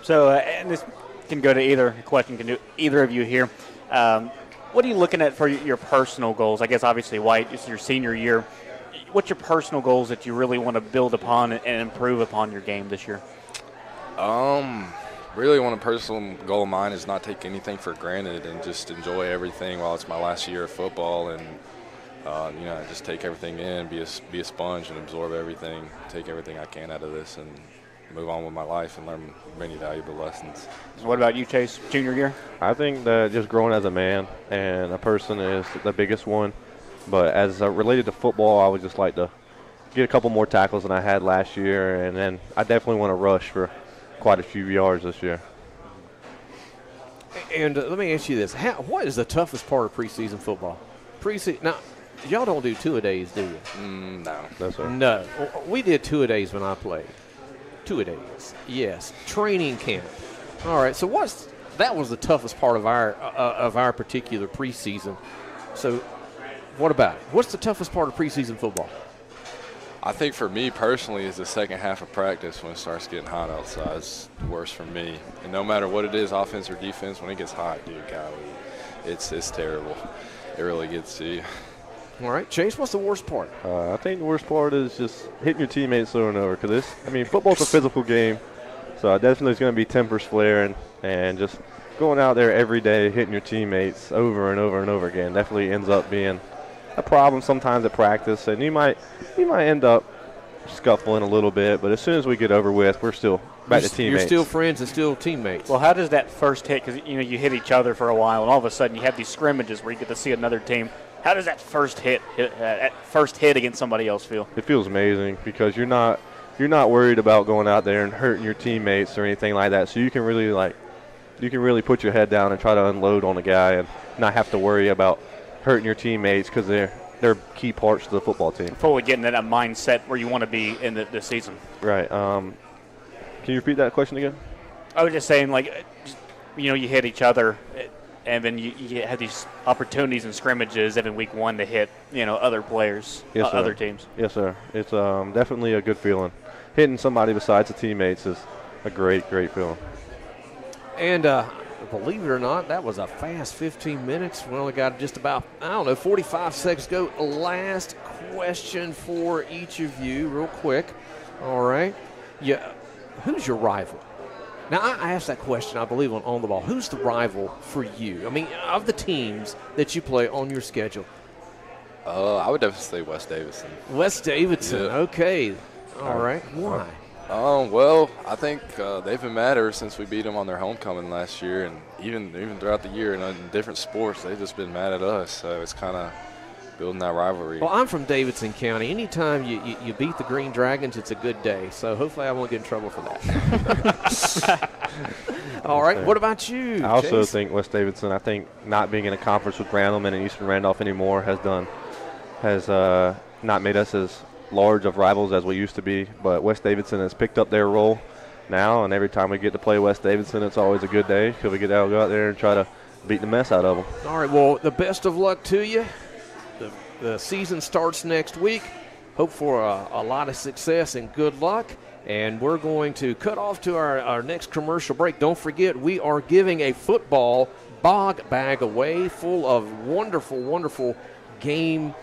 So, and this can go to either question, can do either of you here. What are you looking at for your personal goals? I guess obviously, White, it's your senior year. What's your personal goals that you really want to build upon and improve upon your game this year? Really, one personal goal of mine is not take anything for granted and just enjoy everything while it's my last year of football, and just take everything in, be a sponge and absorb everything, take everything I can out of this, and move on with my life and learn many valuable lessons. So what about you, Chase, junior year? I think that just growing as a man and a person is the biggest one. But as related to football, I would just like to get a couple more tackles than I had last year, and then I definitely want to rush for quite a few yards this year. And let me ask you this. What is the toughest part of preseason football? Now, y'all don't do two-a-days, do you? No. That's right. No. We did two-a-days when I played. Two-a-days, yes. Training camp. All right, so that was the toughest part of our particular preseason. So what about it? What's the toughest part of preseason football? I think for me personally is the second half of practice when it starts getting hot outside. It's worse for me. And no matter what it is, offense or defense, when it gets hot, dude, golly, it's terrible. It really gets to you. All right, Chase, what's the worst part? I think the worst part is just hitting your teammates over and over. Because football's a physical game, so definitely it's going to be tempers flaring and just going out there every day hitting your teammates over and over and over again definitely ends up being a problem sometimes at practice, and you might end up scuffling a little bit, but as soon as we get over with, we're still back to teammates. You're still friends and still teammates. Well, how does that first hit, because you hit each other for a while, and all of a sudden you have these scrimmages where you get to see another team. How does that first hit against somebody else feel? It feels amazing because you're not worried about going out there and hurting your teammates or anything like that, so you can really put your head down and try to unload on a guy and not have to worry about hurting your teammates because they're key parts of the football team. Fully getting in that mindset where you want to be in the season. Right. Can you repeat that question again? I was just saying, you hit each other, and then you have these opportunities and scrimmages every week one to hit, other players, other teams. Yes, sir. It's definitely a good feeling. Hitting somebody besides the teammates is a great, great feeling. And believe it or not, that was a fast 15 minutes. We only got just about, 45 seconds to go. Last question for each of you real quick. All right. Yeah. Who's your rival? Now, I asked that question, I believe, on the ball. Who's the rival for you? I mean, of the teams that you play on your schedule? I would definitely say West Davidson. West Davidson, yeah. Okay. All right. Why? Well, I think they've been mad ever since we beat them on their homecoming last year, and even throughout the year in different sports, they've just been mad at us. So it's kind of building that rivalry. Well, I'm from Davidson County. Anytime you beat the Green Dragons, it's a good day. So hopefully I won't get in trouble for that. All right. What about you, I also Chase? think West Davidson, I think not being in a conference with Randleman and Eastern Randolph anymore has not made us as large of rivals as we used to be, but West Davidson has picked up their role now, and every time we get to play West Davidson, it's always a good day because we get to go out there and try to beat the mess out of them. All right, well, the best of luck to you. The season starts next week. Hope for a lot of success and good luck, and we're going to cut off to our next commercial break. Don't forget, we are giving a football bog bag away full of wonderful, wonderful game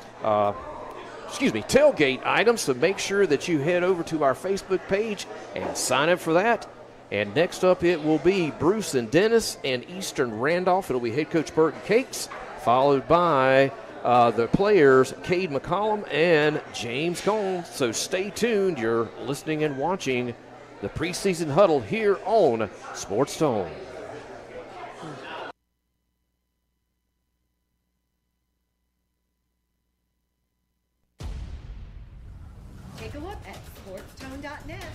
tailgate items, so make sure that you head over to our Facebook page and sign up for that. And next up, it will be Bruce and Dennis and Eastern Randolph. It'll be head coach Burton Cakes, followed by the players Cade McCollum and James Combs. So stay tuned. You're listening and watching the Preseason Huddle here on SportsTone. Take a look at SportsTone.net.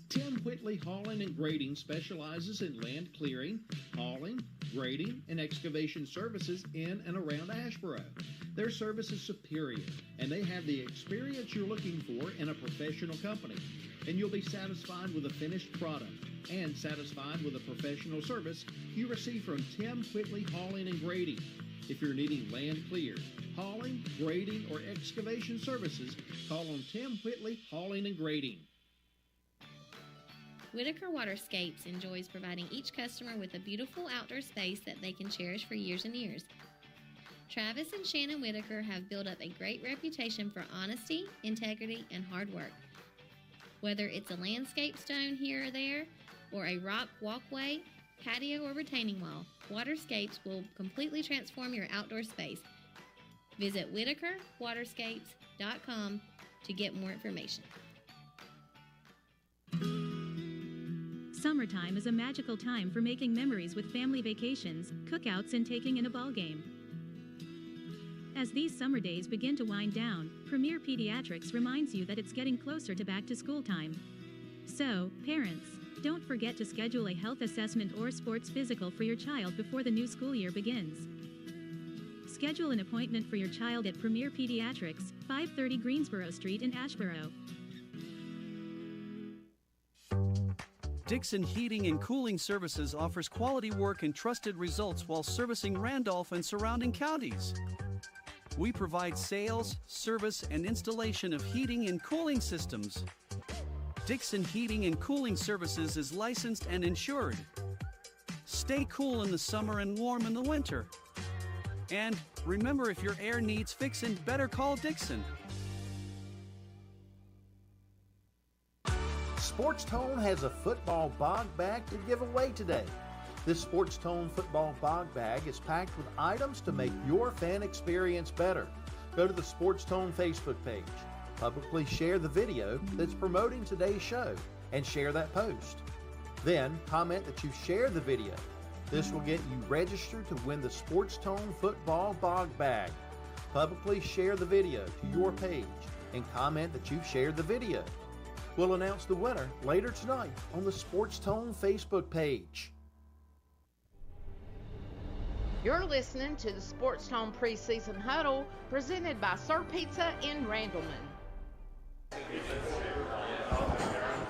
Tim Whitley Hauling and Grading specializes in land clearing, hauling, grading, and excavation services in and around Asheboro. Their service is superior, and they have the experience you're looking for in a professional company. And you'll be satisfied with a finished product and satisfied with the professional service you receive from Tim Whitley Hauling and Grading. If you're needing land cleared, hauling, grading, or excavation services, call on Tim Whitley Hauling and Grading. Whitaker Waterscapes enjoys providing each customer with a beautiful outdoor space that they can cherish for years and years. Travis and Shannon Whitaker have built up a great reputation for honesty, integrity, and hard work. Whether it's a landscape stone here or there, or a rock walkway, patio, or retaining wall, Waterscapes will completely transform your outdoor space. Visit WhitakerWaterscapes.com to get more information. Summertime is a magical time for making memories with family vacations, cookouts, and taking in a ball game. As these summer days begin to wind down, Premier Pediatrics reminds you that it's getting closer to back-to-school time. So, parents, don't forget to schedule a health assessment or sports physical for your child before the new school year begins. Schedule an appointment for your child at Premier Pediatrics, 530 Greensboro Street in Asheboro. Dixon Heating and Cooling Services offers quality work and trusted results while servicing Randolph and surrounding counties. We provide sales, service, and installation of heating and cooling systems. Dixon Heating and Cooling Services is licensed and insured. Stay cool in the summer and warm in the winter. And remember, if your air needs fixing, better call Dixon. SportsTone has a football bog bag to give away today. This SportsTone football bog bag is packed with items to make your fan experience better. Go to the SportsTone Facebook page, publicly share the video that's promoting today's show, and share that post. Then comment that you share the video. This will get you registered to win the SportsTone football bog bag. Publicly share the video to your page and comment that you've shared the video. We'll announce the winner later tonight on the SportsTone Facebook page. You're listening to the SportsTone Preseason Huddle, presented by Sir Pizza in Randleman.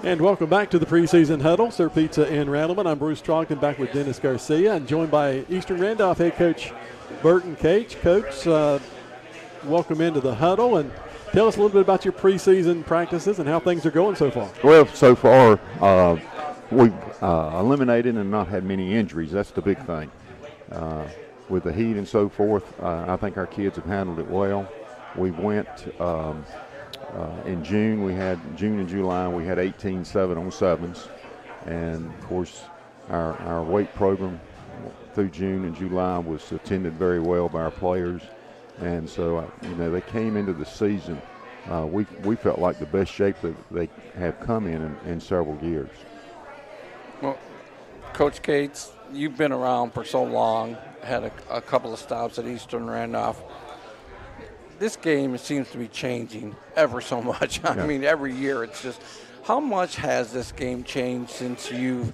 And welcome back to the Preseason Huddle, Sir Pizza in Randleman. I'm Bruce Strongton, back with Dennis Garcia, and joined by Eastern Randolph head coach Burton Cage. Coach, welcome into the huddle, and tell us a little bit about your preseason practices and how things are going so far. Well, so far we've eliminated and not had many injuries. That's the big thing. With the heat and so forth, I think our kids have handled it well. We went in June. We had June and July. We had 18 7-on-7s, and of course our weight program through June and July was attended very well by our players. And so, they came into the season, we felt like the best shape that they have come in several years. Well, Coach Cates, you've been around for so long, had a couple of stops at Eastern Randolph. This game seems to be changing ever so much. I mean, every year it's just, how much has this game changed since you've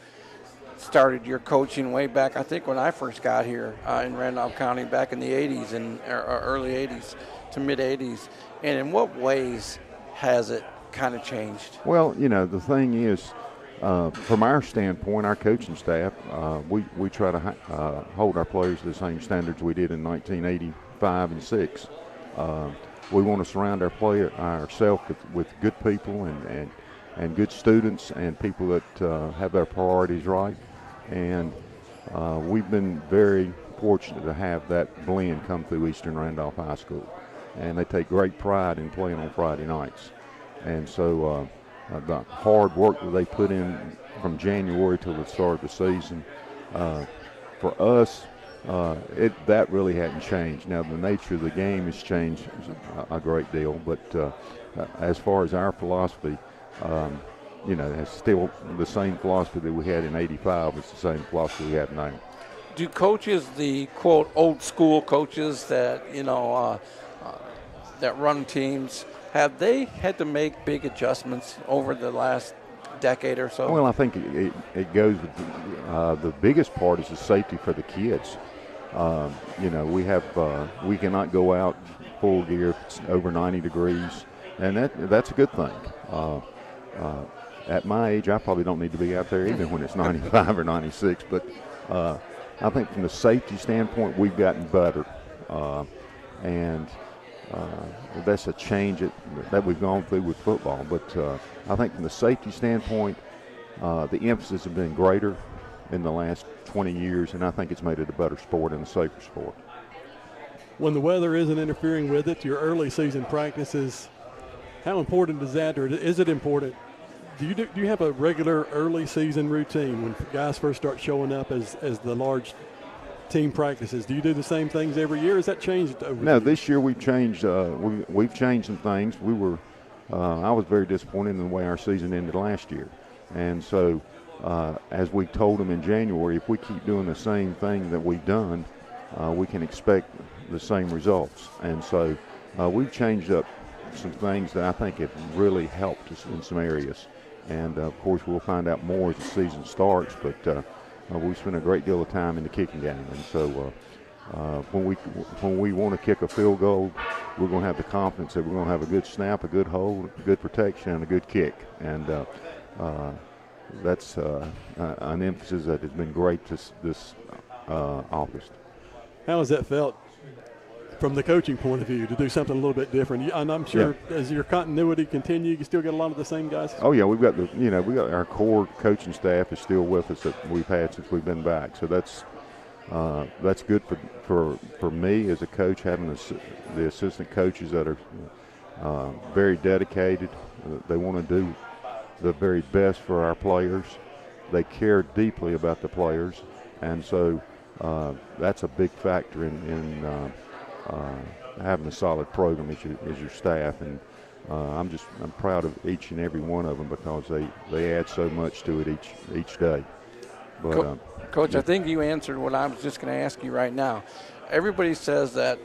started your coaching way back, I think, when I first got here in Randolph County back in the 80s and early 80s to mid 80s, and in what ways has it kind of changed? Well, the thing is, from our standpoint, our coaching staff, we try to hold our players to the same standards we did in 1985 and 6. We want to surround ourselves with good people and good students and people that have their priorities right. And we've been very fortunate to have that blend come through Eastern Randolph High School. And they take great pride in playing on Friday nights. And so the hard work that they put in from January till the start of the season, for us, that really hadn't changed. Now, the nature of the game has changed a great deal, but as far as our philosophy, it's still the same philosophy that we had in 85. It's the same philosophy we have now. Do coaches, the quote old school coaches that that run teams, have they had to make big adjustments over the last decade or so? Well, I think it goes with the biggest part is the safety for the kids. We cannot go out full gear if it's over 90 degrees, and that's a good thing. At my age, I probably don't need to be out there even when it's 95 or 96, but I think from the safety standpoint, we've gotten better, and that's a change that we've gone through with football. But I think from the safety standpoint, the emphasis has been greater in the last 20 years, and I think it's made it a better sport and a safer sport. When the weather isn't interfering with it, your early season practices, how important is that, or is it important? Do you have a regular early season routine when guys first start showing up as the large team practices? Do you do the same things every year? Has that changed over No, this year we've changed. We've changed some things. I was very disappointed in the way our season ended last year, and so as we told them in January, if we keep doing the same thing that we've done, we can expect the same results. And so we've changed up some things that I think have really helped us in some areas. And, of course, we'll find out more as the season starts, but we spent a great deal of time in the kicking game. And so when we want to kick a field goal, we're going to have the confidence that we're going to have a good snap, a good hold, good protection, and a good kick. And that's an emphasis that has been great this August. How has that felt from the coaching point of view to do something a little bit different? And I'm sure as your continuity continue, you still get a lot of the same guys. Oh yeah, we got our core coaching staff is still with us that we've had since we've been back. So that's good for me as a coach, having the assistant coaches that are very dedicated. They want to do the very best for our players. They care deeply about the players, and so that's a big factor in having a solid program as your staff. And I'm proud of each and every one of them because they add so much to it each day. But, Coach, I think you answered what I was just going to ask you right now. Everybody says that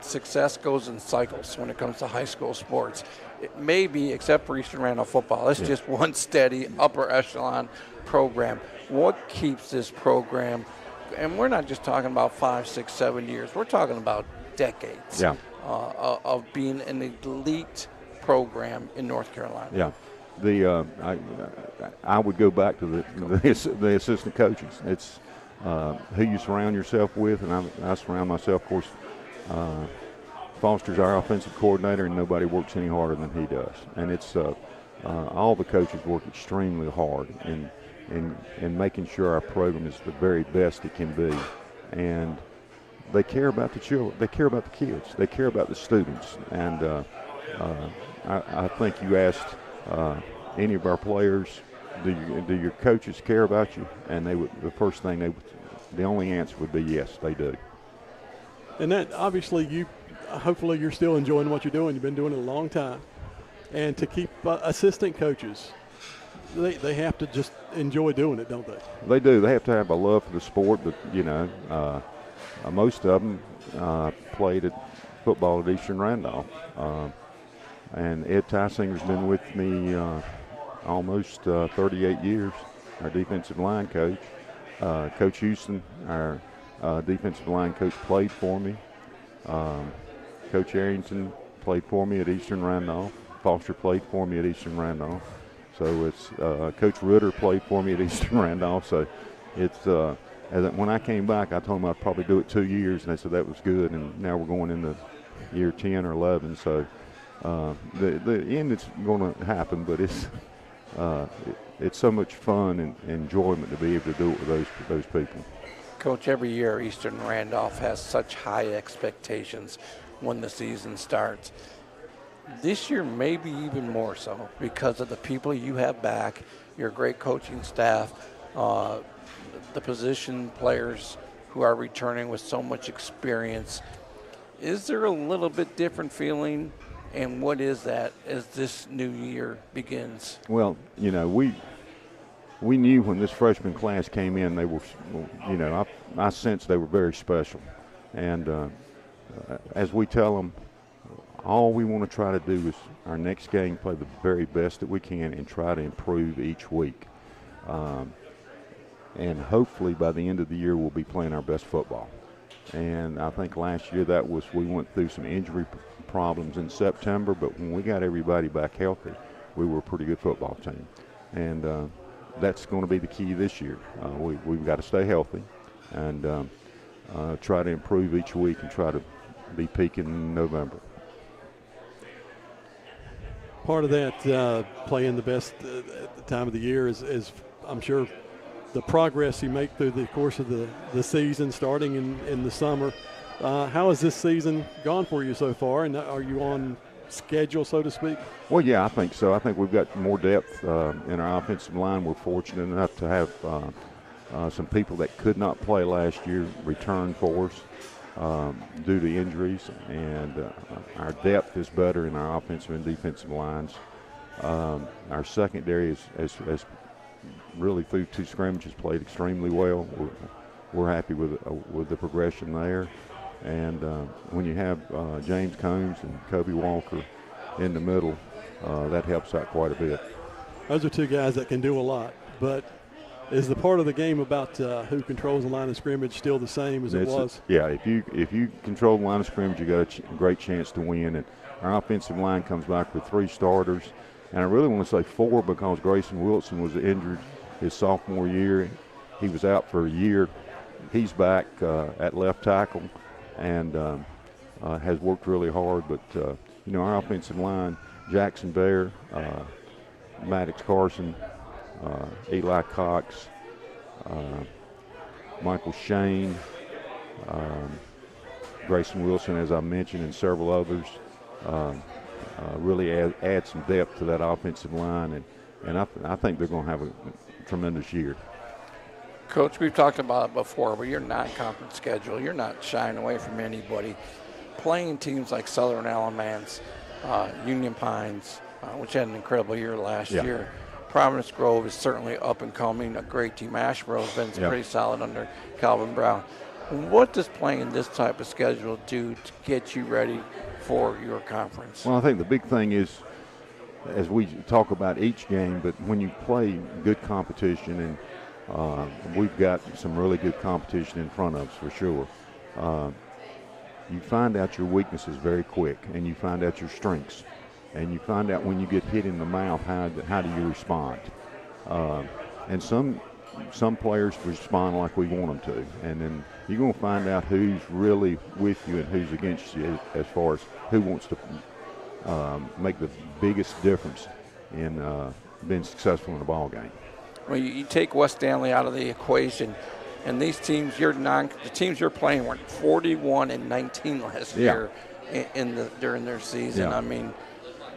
success goes in cycles when it comes to high school sports. It may be, except for Eastern Randolph football, it's just one steady upper echelon program. What keeps this program, and we're not just talking about 5, 6, 7 years, we're talking about decades of being an elite program in North Carolina. Yeah, I would go back to the assistant coaches. It's who you surround yourself with, and I surround myself, of course. Foster's our offensive coordinator, and nobody works any harder than he does. And it's all the coaches work extremely hard in making sure our program is the very best it can be. And they care about the children. They care about the kids. They care about the students. And I think you asked any of our players, do your coaches care about you? And the only answer would be yes, they do. And that obviously hopefully you're still enjoying what you're doing. You've been doing it a long time. And to keep assistant coaches, they have to just enjoy doing it, don't they? They do. They have to have a love for the sport, but, most of them played at football at Eastern Randolph. And Ed Tysinger's been with me almost 38 years, our defensive line coach. Coach Houston, our defensive line coach, played for me. Coach Arrington played for me at Eastern Randolph. Foster played for me at Eastern Randolph. So it's Coach Ritter played for me at Eastern Randolph. So it's when I came back, I told them I'd probably do it 2 years, and they said that was good. And now we're going into year 10 or 11. So the end is going to happen, but it's so much fun and enjoyment to be able to do it with those people. Coach, every year Eastern Randolph has such high expectations when the season starts. This year maybe even more so because of the people you have back, your great coaching staff, the position players who are returning with so much experience. Is there a little bit different feeling, and what is that as this new year begins? Well, we knew when this freshman class came in, they were, I sensed they were very special. And as we tell them, all we want to try to do is our next game play the very best that we can and try to improve each week. And hopefully by the end of the year we'll be playing our best football. And I think last year we went through some injury problems in September, but when we got everybody back healthy, we were a pretty good football team. And that's going to be the key this year. We've got to stay healthy and try to improve each week and try to be peaking in November. Part of that playing the best at the time of the year is I'm sure, the progress you make through the course of the season, starting in the summer. How has this season gone for you so far, and are you on schedule, so to speak? Well, yeah, I think so. I think we've got more depth in our offensive line. We're fortunate enough to have some people that could not play last year return for us due to injuries, and our depth is better in our offensive and defensive lines. Our secondary has really through 2 scrimmages played extremely well. We're happy with the progression there. And when you have James Combs and Kobe Walker in the middle, that helps out quite a bit. Those are 2 guys that can do a lot, but is the part of the game about who controls the line of scrimmage still the same as it was? Yeah, if you control the line of scrimmage, you got a great chance to win. And our offensive line comes back with 3 starters, and I really want to say 4 because Grayson Wilson was injured his sophomore year. He was out for a year. He's back at left tackle and has worked really hard. But, our offensive line, Jackson Bear, Maddox Carson, Eli Cox, Michael Shane, Grayson Wilson, as I mentioned, and several others, really add some depth to that offensive line. And I think they're going to have a tremendous year. Coach, we've talked about it before, but your non-conference schedule, you're not shying away from anybody. Playing teams like Southern Alamance, Union Pines, which had an incredible year last year. Providence Grove is certainly up and coming, a great team. Asheboro has been pretty solid under Calvin Brown. What does playing this type of schedule do to get you ready for your conference? Well, I think the big thing is, as we talk about each game, but when you play good competition, and we've got some really good competition in front of us for sure, you find out your weaknesses very quick, and you find out your strengths, and you find out when you get hit in the mouth, how do you respond? And some players respond like we want them to, and then you're going to find out who's really with you and who's against you as far as who wants to make the biggest difference in being successful in a ball game. Well, you take West Stanley out of the equation, and these teams, the teams you're playing were 41-19 last year during their season. Yeah. I mean,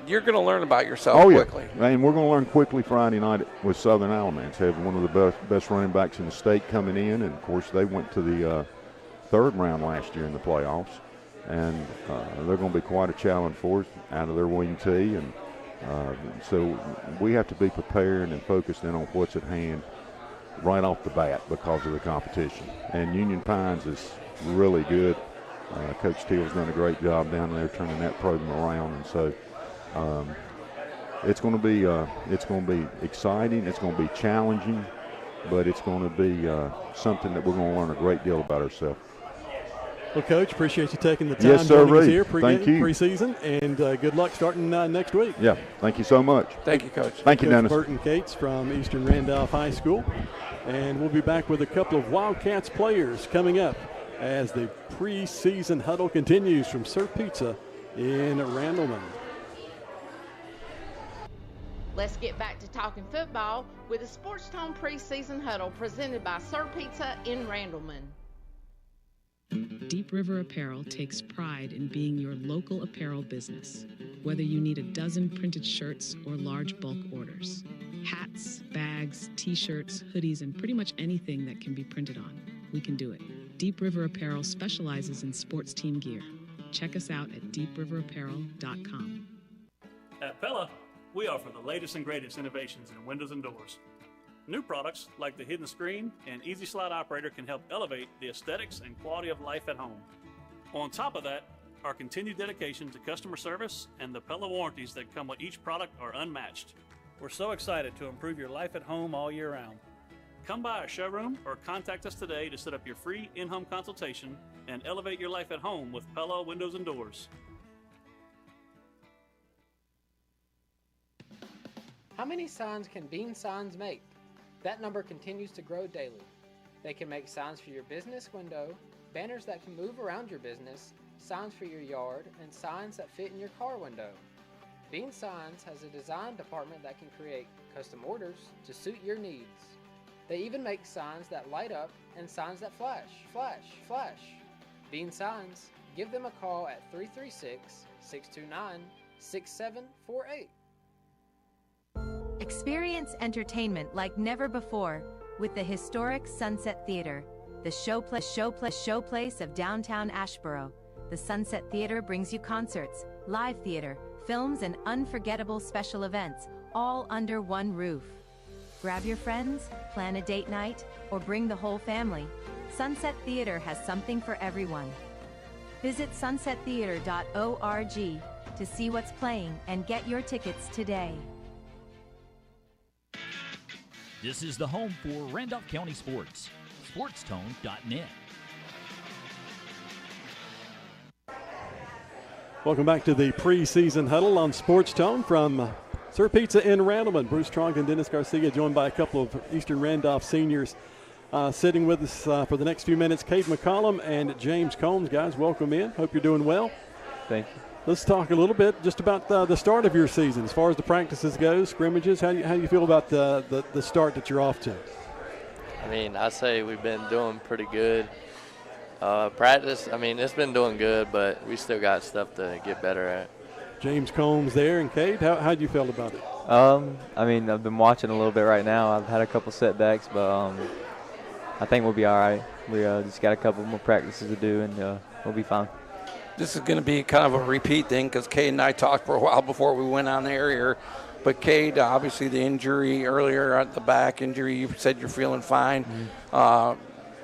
you're going to learn about yourself quickly. Yeah. And we're going to learn quickly Friday night with Southern Alamance. Have one of the best running backs in the state coming in, and of course they went to the 3rd round last year in the playoffs, and they're going to be quite a challenge for us out of their wing tee, and so we have to be prepared and focused in on what's at hand right off the bat because of the competition. And Union Pines is really good. Coach Teal's done a great job down there turning that program around, and so it's going to be exciting. It's going to be challenging, but it's going to be something that we're going to learn a great deal about ourselves. Well, Coach, appreciate you taking the time joining us here preseason, and good luck starting next week. Yeah, thank you so much. Thank you, Coach. Thank you, Dennis. Burton Cates from Eastern Randolph High School, and we'll be back with a couple of Wildcats players coming up as the preseason huddle continues from Sir Pizza in Randleman. Let's get back to talking football with the SportsTone Preseason Huddle presented by Sir Pizza in Randleman. Deep River Apparel takes pride in being your local apparel business. Whether you need a dozen printed shirts or large bulk orders, hats, bags, t-shirts, hoodies, and pretty much anything that can be printed on, we can do it. Deep River Apparel specializes in sports team gear. Check us out at deepriverapparel.com. At Pella, we offer the latest and greatest innovations in windows and doors. New products like the hidden screen and easy slide operator can help elevate the aesthetics and quality of life at home. On top of that, Our continued dedication to customer service and the Pella warranties that come with each product are unmatched. We're so excited to improve your life at home all year round. Come by our showroom or contact us today to set up your free in-home consultation and elevate your life at home with Pella Windows and Doors. How many signs can Bean Signs make? That number continues to grow daily. They can make signs for your business window, banners that can move around your business, signs for your yard, and signs that fit in your car window. Bean Signs has a design department that can create custom orders to suit your needs. They even make signs that light up and signs that flash, flash, flash. Bean Signs. Give them a call at 336-629-6748. Experience entertainment like never before with the historic Sunset Theater, the showplace of downtown Asheboro. The Sunset Theater brings you concerts, live theater, films, and unforgettable special events, all under one roof. Grab your friends, plan a date night, or bring the whole family. Sunset Theater has something for everyone. Visit sunsettheater.org to see what's playing and get your tickets today. This is the home for Randolph County sports. SportsTone.net. Welcome back to the preseason huddle on SportsTone from Sir Pizza in Randleman. Bruce Tronk and Dennis Garcia, joined by a couple of Eastern Randolph seniors sitting with us for the next few minutes. Cade McCollum and James Combs. Guys, welcome in. Hope you're doing well. Thank you. Let's talk a little bit just about the start of your season. As far as the practices go, scrimmages, how do you feel about the start that you're off to? I mean, I say we've been doing pretty good. Practice, I mean, it's been doing good, but we still got stuff to get better at. James Combs there, and Cade, how do you feel about it? I mean, I've been watching a little bit right now. I've had a couple setbacks, but I think we'll be all right. We just got a couple more practices to do, and we'll be fine. This is going to be kind of a repeat thing because Cade and I talked for a while before we went on the air here. But Cade, obviously the injury earlier at the back injury, you said you're feeling fine. Mm-hmm.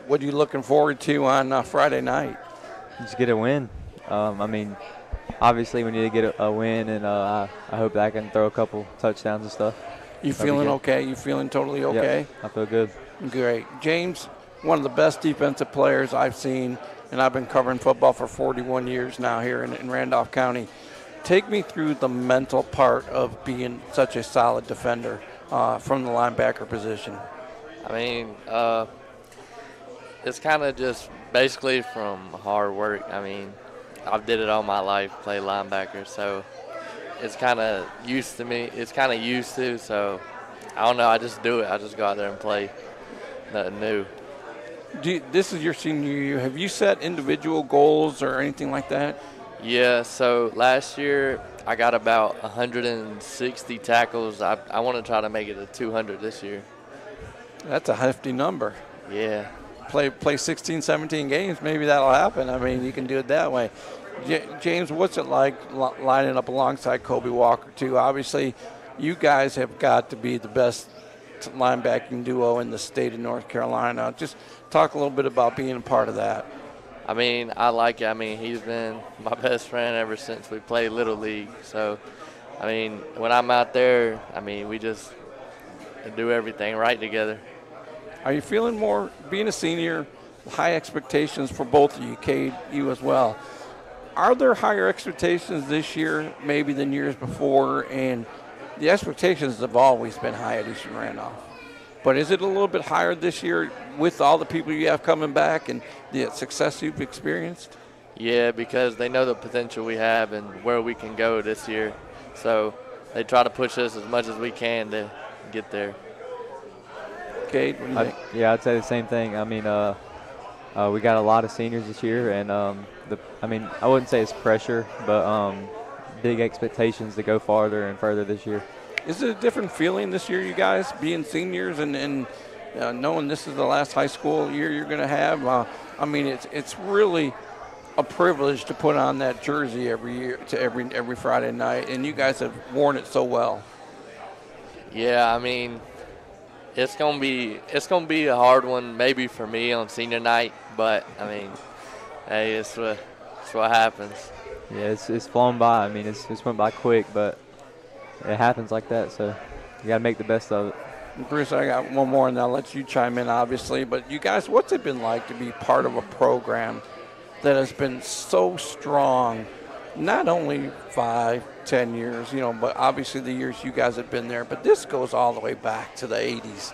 What are you looking forward to on Friday night? Just get a win. I mean, obviously we need to get a win, and I hope that I can throw a couple touchdowns and stuff. You feeling okay? You feeling totally okay? Yep, I feel good. Great. James, one of the best defensive players I've seen, and I've been covering football for 41 years now here in Randolph County. Take me through the mental part of being such a solid defender from the linebacker position. I mean, it's kind of just basically from hard work. I mean, I've did it all my life, played linebacker, so it's kind of used to me. It's kind of used to, so I don't know. I just do it. I just go out there and play. Nothing new. This is your senior year. Have you set individual goals or anything like that? Yeah, so last year I got about 160 tackles. I want to try to make it to 200 this year. That's a hefty number. Yeah. Play 16, 17 games, maybe that'll happen. I mean, you can do it that way. James, what's it like lining up alongside Kobe Walker, too? Obviously, you guys have got to be the best linebacking duo in the state of North Carolina. Just talk a little bit about being a part of that. I mean, I like it. I mean, he's been my best friend ever since we played Little League. So, I mean, when I'm out there, I mean, we just do everything right together. Are you feeling more, being a senior, high expectations for both of you, Cade, you as well? Are there higher expectations this year maybe than years before? And the expectations have always been high at Eastern Randolph. But is it a little bit higher this year with all the people you have coming back and the success you've experienced? Yeah, because they know the potential we have and where we can go this year. So they try to push us as much as we can to get there. Cade, what do you think? Yeah, I'd say the same thing. I mean, we got a lot of seniors this year, and I mean, I wouldn't say it's pressure, but big expectations to go farther and further this year. Is it a different feeling this year, you guys, being seniors and knowing this is the last high school year you're going to have? I mean, it's really a privilege to put on that jersey every year to every Friday night, and you guys have worn it so well. Yeah, I mean, it's gonna be a hard one maybe for me on senior night, but I mean, hey, it's what happens. Yeah, it's flown by. I mean, it's went by quick, but it happens like that. So you got to make the best of it. Bruce, I got one more, and I'll let you chime in, obviously. But you guys, what's it been like to be part of a program that has been so strong, not only 5, 10 years, but obviously the years you guys have been there, but this goes all the way back to the 80s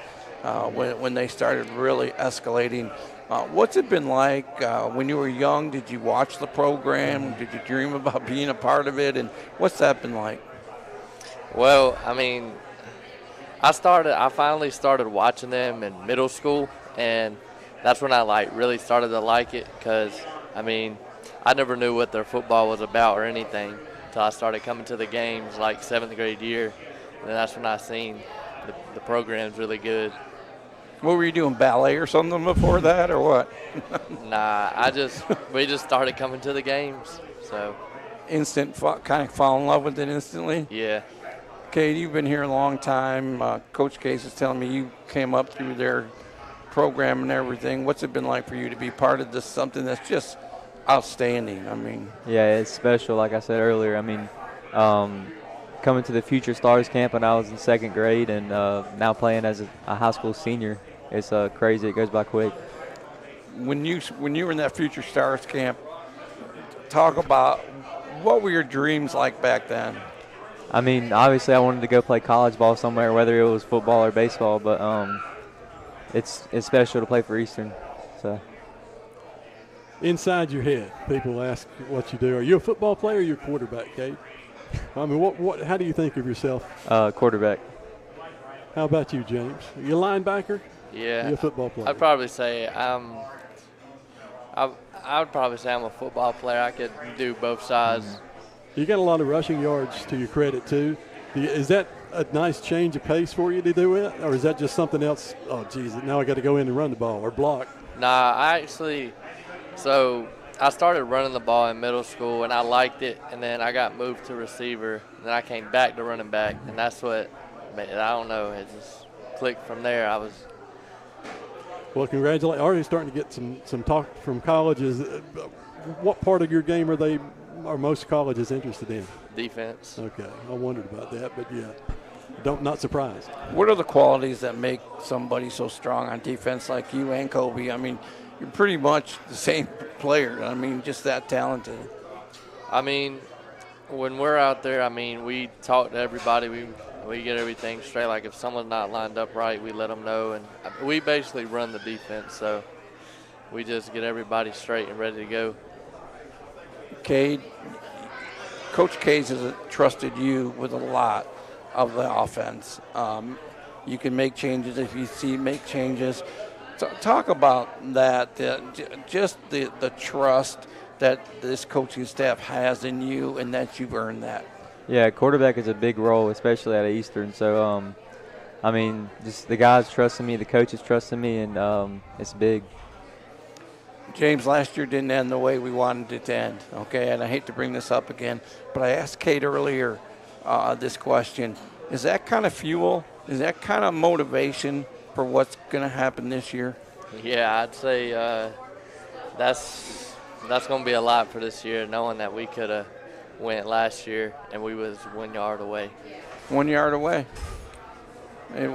when they started really escalating. What's it been like when you were young? Did you watch the program? Did you dream about being a part of it? And what's that been like? Well, I mean, I finally started watching them in middle school, and that's when I really started to like it, because I mean, I never knew what their football was about or anything until I started coming to the games 7th grade year, and that's when I seen the program's really good. What were you doing, ballet or something before that, or what? Nah, we just started coming to the games, so. Kind of fall in love with it instantly? Yeah. Kate, you've been here a long time. Coach Case is telling me you came up through their program and everything. What's it been like for you to be part of this, something that's just outstanding? I mean. Yeah, it's special, like I said earlier. I mean, coming to the Future Stars camp when I was in 2nd grade and now playing as a high school senior, it's crazy. It goes by quick. When you were in that Future Stars camp, talk about what were your dreams like back then? I mean, obviously I wanted to go play college ball somewhere, whether it was football or baseball, but it's special to play for Eastern. So. Inside your head, people ask what you do. Are you a football player or are you a quarterback, Kate? I mean, how do you think of yourself? Quarterback. How about you, James? Are you a linebacker? Yeah. Are you a football player? I'd probably say I would probably say I'm a football player. I could do both sides. You got a lot of rushing yards to your credit, too. Is that a nice change of pace for you to do it, or is that just something else? Oh, geez, now I got to go in and run the ball or block. Nah, so I started running the ball in middle school, and I liked it, and then I got moved to receiver, and then I came back to running back, and that's what, I don't know, it just clicked from there. Well, congratulations. Already starting to get some talk from colleges. What part of your game are most colleges interested in? Defense. Okay, I wondered about that, but yeah, not surprised. What are the qualities that make somebody so strong on defense like you and Kobe? I mean, you're pretty much the same player. I mean, just that talented. I mean, when we're out there, I mean, we talk to everybody. We get everything straight. Like if someone's not lined up right, we let them know, and we basically run the defense. So we just get everybody straight and ready to go. Cade, Coach Case has trusted you with a lot of the offense. You can make changes if you make changes. Talk about that, just the trust that this coaching staff has in you and that you've earned that. Yeah, quarterback is a big role, especially at Eastern. So, I mean, just the guys trusting me, the coaches trusting me, and it's big. James, last year didn't end the way we wanted it to end, okay? And I hate to bring this up again, but I asked Kate earlier this question. Is that kind of fuel? Is that kind of motivation for what's going to happen this year? Yeah, I'd say that's going to be a lot for this year, knowing that we could have went last year and we was 1 yard away. 1 yard away. It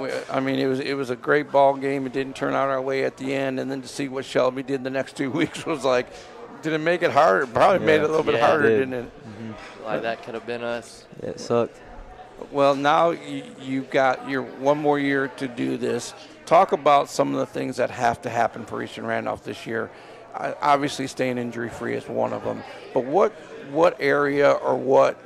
was a great ball game. It didn't turn out our way at the end, and then to see what Shelby did the next 2 weeks was like, did it make it harder? Probably made it a little bit harder, didn't it? Mm-hmm. Like that could have been us. Yeah, it sucked. Well, now you've got your 1 more year to do this. Talk about some of the things that have to happen for Eastern Randolph this year. Obviously, staying injury-free is one of them. But what area or what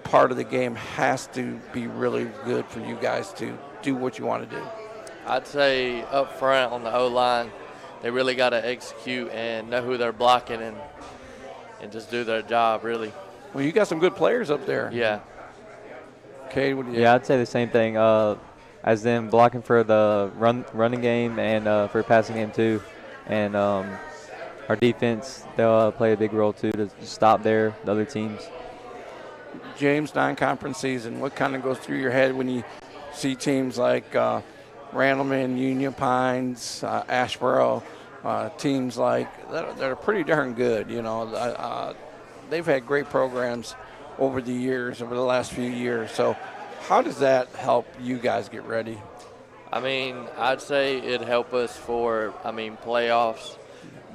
part of the game has to be really good for you guys to do what you want to do? I'd say up front on the O-line, they really got to execute and know who they're blocking and just do their job, really. Well, you got some good players up there. Yeah. Okay, what do you? Yeah, I'd say the same thing as them blocking for the running game and for passing game too. And our defense, they'll play a big role too to stop the other teams. James, non-conference season, what kind of goes through your head when you see teams like Randleman, Union Pines, Asheboro, teams like that are pretty darn good, you know. they've had great programs over the years, over the last few years. So how does that help you guys get ready? I mean, I'd say it'd help us for, playoffs.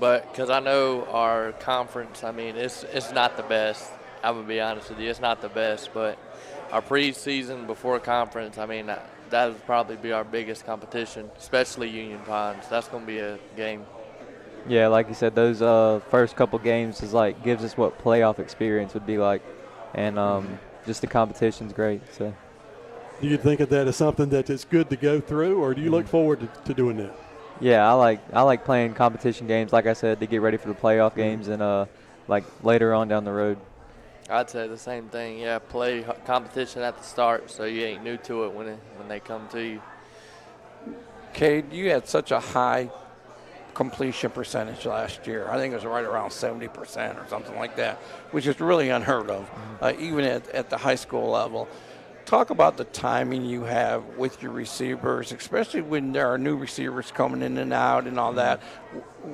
But because I know our conference, it's not the best. I'm going to be honest with you. It's not the best. But our preseason before conference, that would probably be our biggest competition, especially Union Pines. That's going to be a game. Yeah, like you said, those first couple games gives us what playoff experience would be like, and just the competition's great. So, do you think of that as something that is good to go through, or do you look forward to doing that? Yeah, I like playing competition games, like I said, to get ready for the playoff games and later on down the road. I'd say the same thing. Yeah, play competition at the start so you ain't new to it when they come to you. Cade, you had such a high completion percentage last year. I think it was right around 70% or something like that, which is really unheard of, even at the high school level. Talk about the timing you have with your receivers, especially when there are new receivers coming in and out and all that.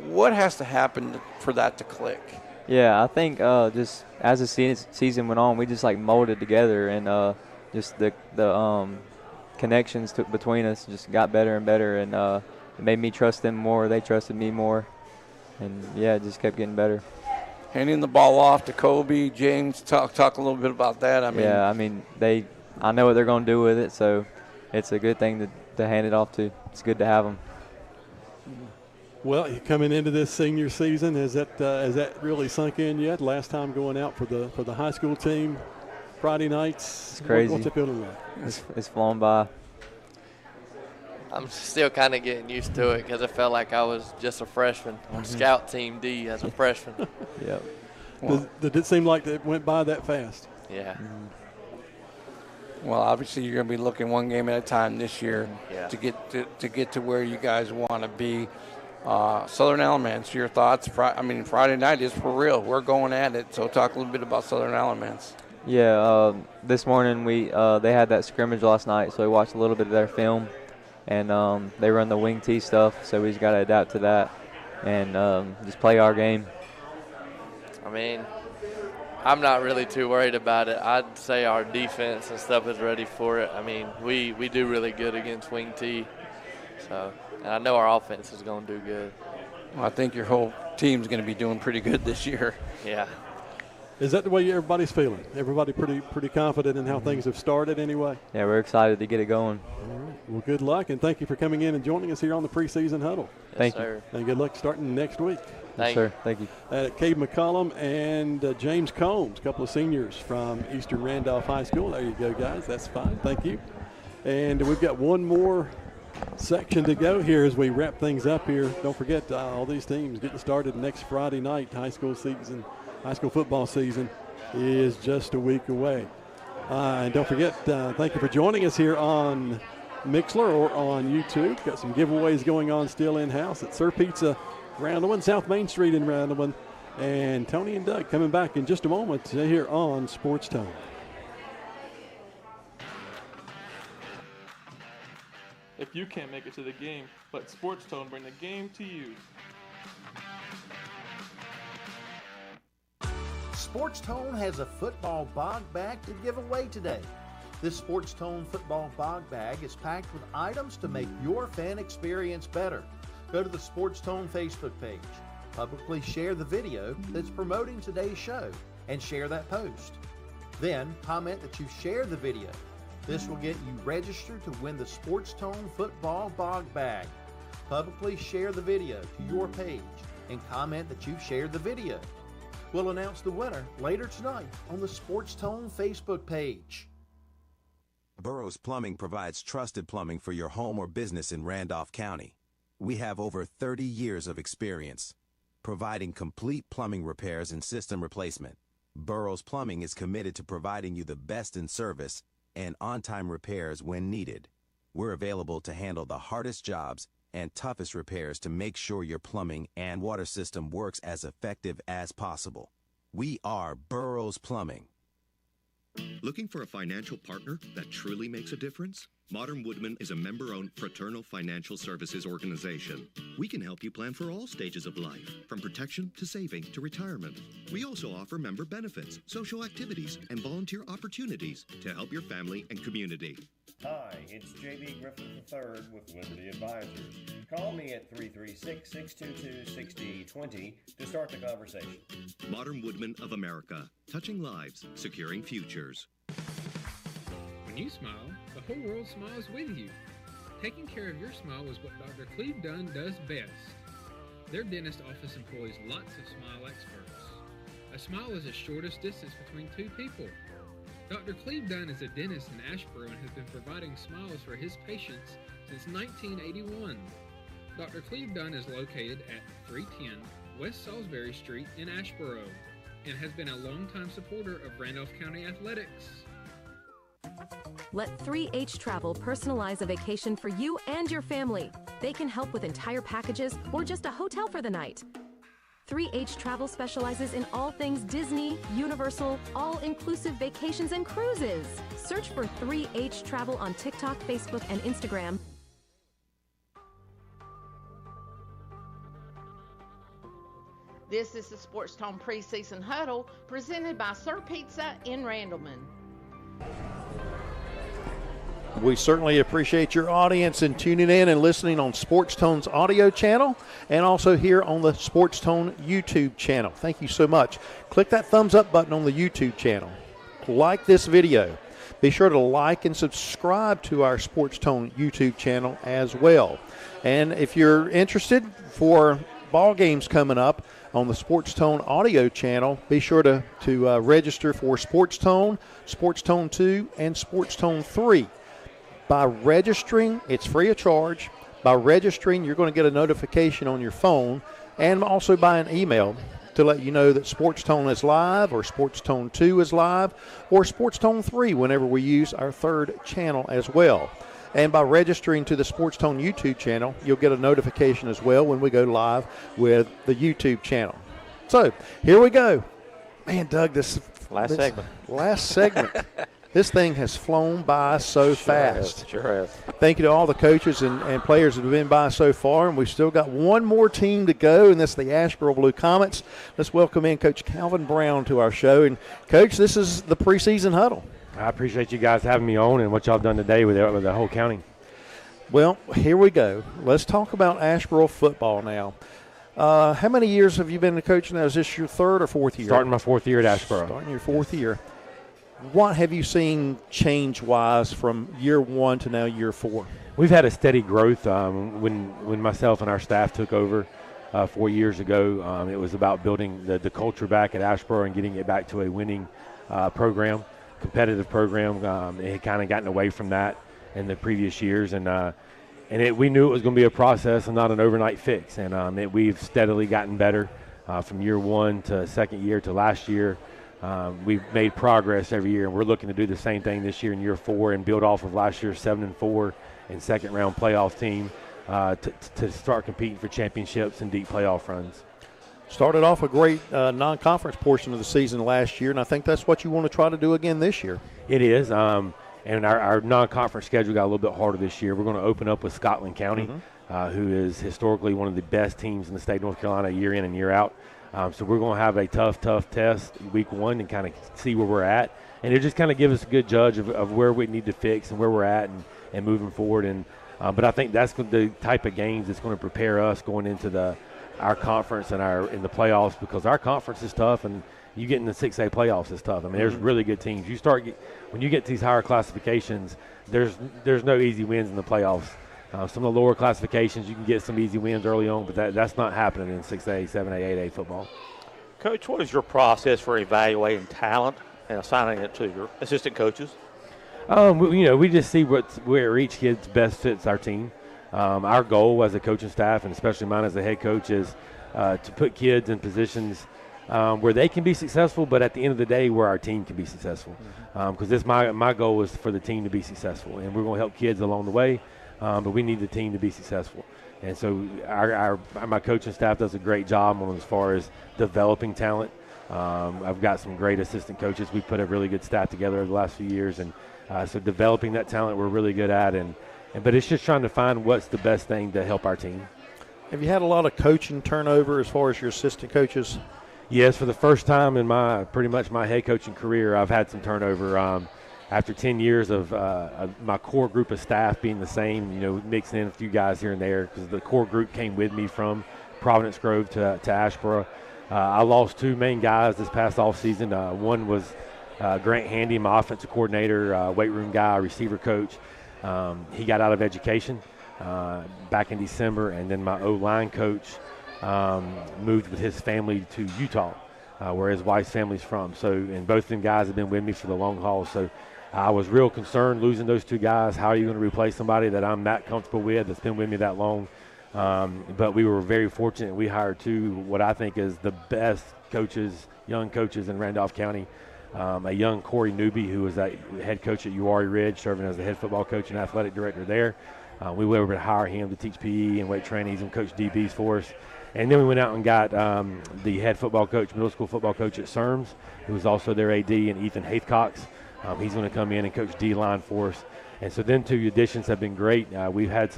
What has to happen for that to click? Yeah, I think just as the season went on, we just molded together, and just the connections between us just got better and better, and it made me trust them more. They trusted me more, and yeah, it just kept getting better. Handing the ball off to Kobe, James, talk a little bit about that. I know what they're going to do with it, so it's a good thing to hand it off to. It's good to have them. Well, coming into this senior season, has that really sunk in yet? Last time going out for the high school team, Friday nights. It's crazy. What's it feeling like? It's flown by. I'm still kind of getting used to it because it felt like I was just a freshman on scout team D as a freshman. Yep. Did it seem like it went by that fast? Yeah. Well, obviously you're going to be looking one game at a time this year to get to where you guys want to be. Southern Elements, your thoughts? Friday night is for real. We're going at it. So talk a little bit about Southern Elements. Yeah, this morning they had that scrimmage last night, so we watched a little bit of their film, and they run the wing tee stuff, so we just got to adapt to that and just play our game. I'm not really too worried about it. I'd say our defense and stuff is ready for it. We do really good against wing tee, so and I know our offense is going to do good. Well, I think your whole team's going to be doing pretty good this year. Yeah. Is that the way everybody's feeling? Everybody pretty confident in how things have started anyway? Yeah, we're excited to get it going. All right. Well, good luck, and thank you for coming in and joining us here on the Preseason Huddle. Thank you. And good luck starting next week. Yes, sir. Thank you. Cade McCollum and James Combs, a couple of seniors from Eastern Randolph High School. There you go, guys. That's fine. Thank you. And we've got one more section to go here as we wrap things up here. Don't forget, all these teams getting started next Friday night. High school football season is just a week away. And don't forget, thank you for joining us here on Mixler or on YouTube. Got some giveaways going on still in-house at Sir Pizza Randleman, South Main Street in Randleman. And Tony and Doug coming back in just a moment here on SportsTone. If you can't make it to the game, let SportsTone bring the game to you. SportsTone has a football bog bag to give away today. This SportsTone football bog bag is packed with items to make your fan experience better. Go to the SportsTone Facebook page, publicly share the video that's promoting today's show, and share that post. Then comment that you share the video. This will get you registered to win the SportsTone football bog bag. Publicly share the video to your page and comment that you've shared the video. We'll announce the winner later tonight on the SportsTone Facebook page. Burroughs Plumbing provides trusted plumbing for your home or business in Randolph County. We have over 30 years of experience providing complete plumbing repairs and system replacement. Burroughs Plumbing is committed to providing you the best in service and on-time repairs when needed. We're available to handle the hardest jobs and toughest repairs to make sure your plumbing and water system works as effective as possible. We are Burroughs Plumbing. Looking for a financial partner that truly makes a difference? Modern Woodman is a member-owned fraternal financial services organization. We can help you plan for all stages of life, from protection to saving to retirement. We also offer member benefits, social activities, and volunteer opportunities to help your family and community. Hi, it's J.B. Griffith III with Liberty Advisors. Call me at 336-622-6020 to start the conversation. Modern Woodman of America, touching lives, securing futures. When you smile, the whole world smiles with you. Taking care of your smile is what Dr. Cleve Dunn does best. Their dentist office employs lots of smile experts. A smile is the shortest distance between two people. Dr. Cleve Dunn is a dentist in Asheboro and has been providing smiles for his patients since 1981. Dr. Cleve Dunn is located at 310 West Salisbury Street in Asheboro and has been a longtime supporter of Randolph County Athletics. Let 3H Travel personalize a vacation for you and your family. They can help with entire packages or just a hotel for the night. 3H Travel specializes in all things Disney, Universal, all-inclusive vacations and cruises. Search for 3H Travel on TikTok, Facebook, and Instagram. This is the SportsTone Preseason Huddle presented by Sir Pizza in Randleman. We certainly appreciate your audience and tuning in and listening on SportsTone's audio channel and also here on the SportsTone YouTube channel. Thank you so much. Click that thumbs up button on the YouTube channel. Like this video. Be sure to like and subscribe to our SportsTone YouTube channel as well. And if you're interested for ball games coming up on the SportsTone audio channel, be sure to register for SportsTone, SportsTone 2, and SportsTone 3. By registering, it's free of charge. By registering, you're going to get a notification on your phone and also by an email to let you know that SportsTone is live or SportsTone 2 is live or SportsTone 3 whenever we use our third channel as well. And by registering to the SportsTone YouTube channel, you'll get a notification as well when we go live with the YouTube channel. So, here we go. Man, Doug, this last segment. This thing has flown by so fast. Sure has. Thank you to all the coaches and players that have been by so far, and we've still got one more team to go, and that's the Asheboro Blue Comets. Let's welcome in Coach Calvin Brown to our show. And, Coach, this is the preseason huddle. I appreciate you guys having me on and what y'all done today with the whole county. Well, here we go. Let's talk about Asheboro football now. How many years have you been coaching now? Is this your third or fourth year? Starting my fourth year at Asheboro. Starting your fourth year. What have you seen change-wise from year one to now year four? We've had a steady growth. When myself and our staff took over 4 years ago, it was about building the culture back at Asheboro and getting it back to a winning program, competitive program. It had kind of gotten away from that in the previous years, and we knew it was going to be a process and not an overnight fix. And we've steadily gotten better from year one to second year to last year. We've made progress every year, and we're looking to do the same thing this year in year four and build off of last year's 7-4 and second-round playoff team to start competing for championships and deep playoff runs. Started off a great non-conference portion of the season last year, and I think that's what you want to try to do again this year. It is, and our non-conference schedule got a little bit harder this year. We're going to open up with Scotland County, who is historically one of the best teams in the state of North Carolina year in and year out. So we're going to have a tough test week one and kind of see where we're at. And it just kind of give us a good judge of where we need to fix and where we're at and moving forward. But I think that's the type of games that's going to prepare us going into our conference and in the playoffs, because our conference is tough and you get in the 6A playoffs is tough. I mean, there's really good teams. When you get to these higher classifications, there's no easy wins in the playoffs. Some of the lower classifications, you can get some easy wins early on, but that's not happening in 6A, 7A, 8A football. Coach, what is your process for evaluating talent and assigning it to your assistant coaches? We just see where each kid's best fits our team. Our goal as a coaching staff, and especially mine as a head coach, is to put kids in positions where they can be successful, but at the end of the day, where our team can be successful. Because my goal is for the team to be successful, and we're going to help kids along the way. But we need the team to be successful. And so my coaching staff does a great job as far as developing talent. I've got some great assistant coaches. We've put a really good staff together over the last few years, and so developing that talent we're really good at. But it's just trying to find what's the best thing to help our team. Have you had a lot of coaching turnover as far as your assistant coaches? Yes, for the first time in pretty much my head coaching career, I've had some turnover. After 10 years of my core group of staff being the same, mixing in a few guys here and there, because the core group came with me from Providence Grove to Asheboro. I lost 2 main guys this past offseason. One was Grant Handy, my offensive coordinator, weight room guy, receiver coach. He got out of education back in December, and then my O-line coach moved with his family to Utah, where his wife's family's from. So, and both of them guys have been with me for the long haul. So I was real concerned losing those 2 guys. How are you going to replace somebody that I'm that comfortable with, that's been with me that long? But we were very fortunate. We hired 2 what I think is the best coaches, young coaches in Randolph County. A young Corey Newby, who was a head coach at Uwharrie Ridge, serving as the head football coach and athletic director there. We were able to hire him to teach PE and weight training. He's going to coach DBs for us. And then we went out and got the head football coach, middle school football coach at Serms, who was also their AD, and Ethan Haithcox. He's going to come in and coach D-line for us. And so then 2 additions have been great. We've had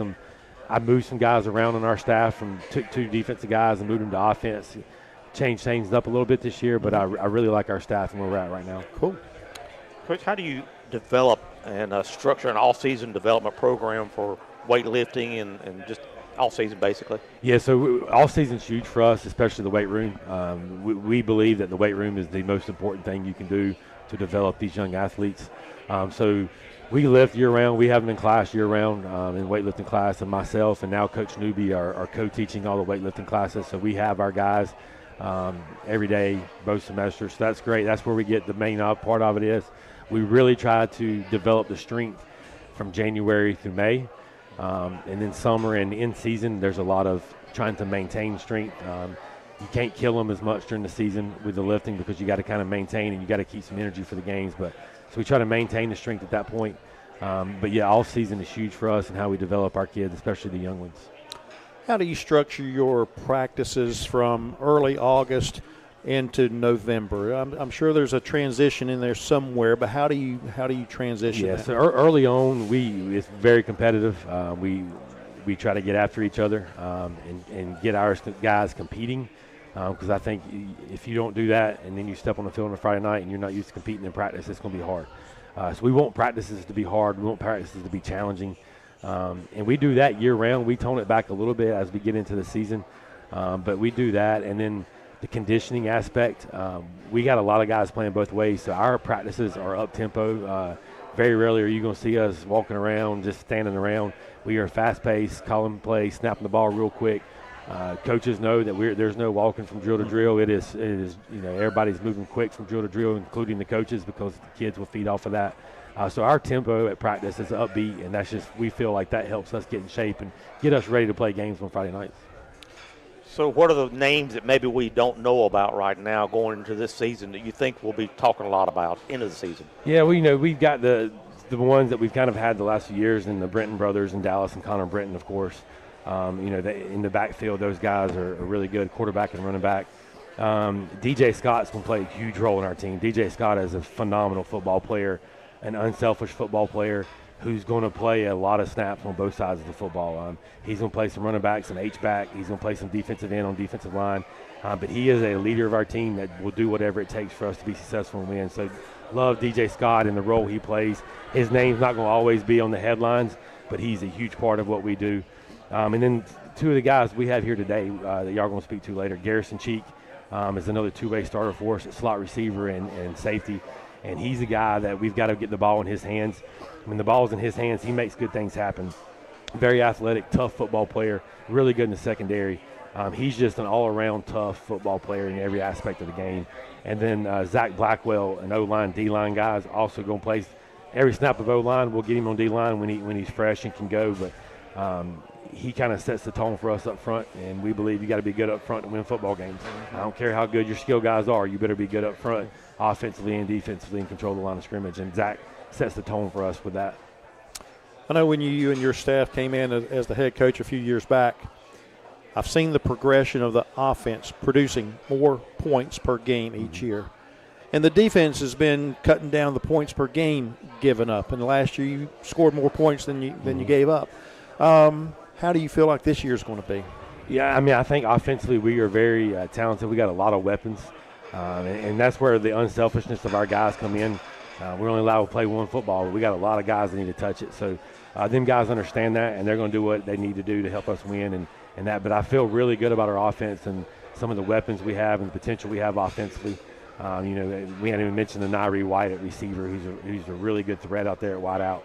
I moved some guys around on our staff, took 2 defensive guys and moved them to offense. Changed things up a little bit this year, but I really like our staff and where we're at right now. Cool. Coach, how do you develop and structure an off-season development program for weightlifting and just off-season basically? Yeah, so off-season's huge for us, especially the weight room. We believe that the weight room is the most important thing you can do to develop these young athletes. So we lift year-round. We have them in class year-round in weightlifting class, and myself and now Coach Newby are co-teaching all the weightlifting classes. So we have our guys every day, both semesters. So that's great. That's where we get the main part of it is. We really try to develop the strength from January through May. And then summer and in season, there's a lot of trying to maintain strength. You can't kill them as much during the season with the lifting because you got to kind of maintain and you got to keep some energy for the games. So we try to maintain the strength at that point. But yeah, all season is huge for us and how we develop our kids, especially the young ones. How do you structure your practices from early August into November? I'm sure there's a transition in there somewhere, but how do you transition? Yeah, that? so early on, it's very competitive. We try to get after each other and get our guys competing, because I think if you don't do that and then you step on the field on a Friday night and you're not used to competing in practice, it's going to be hard. So we want practices to be hard. We want practices to be challenging. And we do that year-round. We tone it back a little bit as we get into the season, but we do that. And then the conditioning aspect, we got a lot of guys playing both ways, so our practices are up-tempo. Very rarely are you going to see us walking around, just standing around. We are fast-paced, calling plays, snapping the ball real quick. Coaches know that there's no walking from drill to drill. It is everybody's moving quick from drill to drill, including the coaches, because the kids will feed off of that. So our tempo at practice is upbeat, and we feel like that helps us get in shape and get us ready to play games on Friday nights. So what are the names that maybe we don't know about right now going into this season that you think we'll be talking a lot about into the season? Yeah, we've got the ones that we've kind of had the last few years, and the Brenton brothers in Dallas and Connor Brenton, of course. In the backfield, those guys are really good, quarterback and running back. DJ Scott's going to play a huge role in our team. DJ Scott is a phenomenal football player, an unselfish football player who's going to play a lot of snaps on both sides of the football. He's going to play some running backs, some H-back. He's going to play some defensive end on defensive line. But he is a leader of our team that will do whatever it takes for us to be successful and win. So love DJ Scott and the role he plays. His name's not going to always be on the headlines, but he's a huge part of what we do. And then 2 of the guys we have here today that y'all are going to speak to later, Garrison Cheek is another 2-way starter for us at slot receiver and safety. And he's a guy that we've got to get the ball in his hands. When the ball's in his hands, he makes good things happen. Very athletic, tough football player, really good in the secondary. He's just an all-around tough football player in every aspect of the game. And then Zach Blackwell, an O-line, D-line guy, is also going to play every snap of O-line. We'll get him on D-line when he's fresh and can go. But he kind of sets the tone for us up front, and we believe you got to be good up front to win football games. I don't care how good your skill guys are. You better be good up front, offensively and defensively, and control the line of scrimmage. And Zach sets the tone for us with that. I know when you and your staff came in as the head coach a few years back, I've seen the progression of the offense producing more points per game each year. And the defense has been cutting down the points per game given up. And last year you scored more points than you gave up. How do you feel like this year's going to be? Yeah, I mean, I think offensively we are very talented. We got a lot of weapons. And that's where the unselfishness of our guys come in. We're only allowed to play one football, but we got a lot of guys that need to touch it. So them guys understand that, and they're going to do what they need to do to help us win and that. But I feel really good about our offense and some of the weapons we have and the potential we have offensively. We hadn't even mentioned the Nairi White at receiver, who's a really good threat out there at wideout.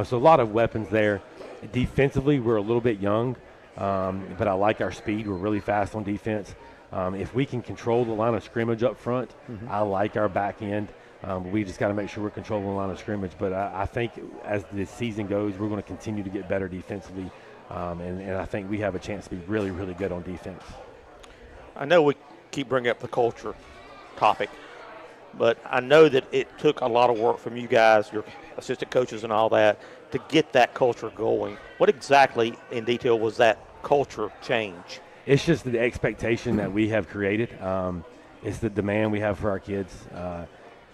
So a lot of weapons there. Defensively, we're a little bit young, but I like our speed. We're really fast on defense. If we can control the line of scrimmage up front, I like our back end. We just got to make sure we're controlling the line of scrimmage. But I think as the season goes, we're going to continue to get better defensively. And I think we have a chance to be really, really good on defense. I know we keep bringing up the culture topic, but I know that it took a lot of work from you guys, your assistant coaches and all that, to get that culture going. What exactly in detail was that culture change? It's just the expectation that we have created. It's the demand we have for our kids.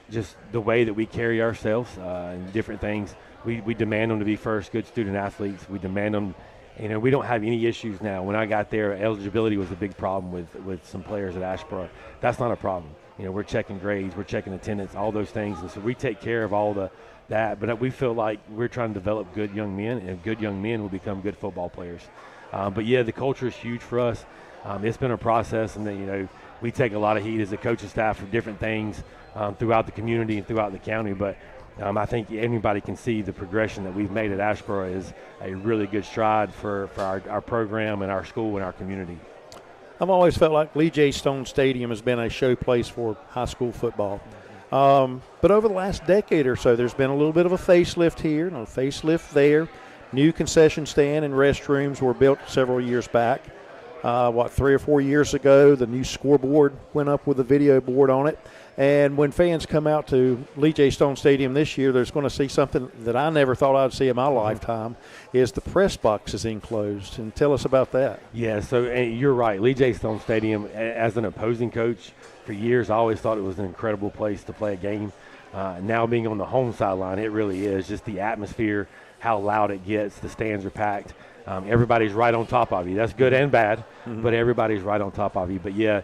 Just the way that we carry ourselves and different things. We demand them to be first, good student athletes. We demand them. We don't have any issues now. When I got there, eligibility was a big problem with some players at Asheboro. That's not a problem. We're checking grades, we're checking attendance, all those things. And so we take care of all that. But we feel like we're trying to develop good young men, and good young men will become good football players. But, yeah, the culture is huge for us. It's been a process, and, we take a lot of heat as a coaching staff for different things throughout the community and throughout the county. But I think anybody can see the progression that we've made at Asheboro is a really good stride for our program and our school and our community. I've always felt like Lee J. Stone Stadium has been a show place for high school football. But over the last decade or so, there's been a little bit of a facelift here and a facelift there. New concession stand and restrooms were built several years back. 3 or 4 years ago, the new scoreboard went up with a video board on it. And when fans come out to Lee J. Stone Stadium this year, there's going to see something that I never thought I'd see in my lifetime, is the press box is enclosed. And tell us about that. Yeah, so you're right. Lee J. Stone Stadium, as an opposing coach, for years I always thought it was an incredible place to play a game. Now being on the home sideline, it really is. Just the atmosphere, how loud it gets, the stands are packed. Everybody's right on top of you. That's good and bad, but everybody's right on top of you. But, yeah,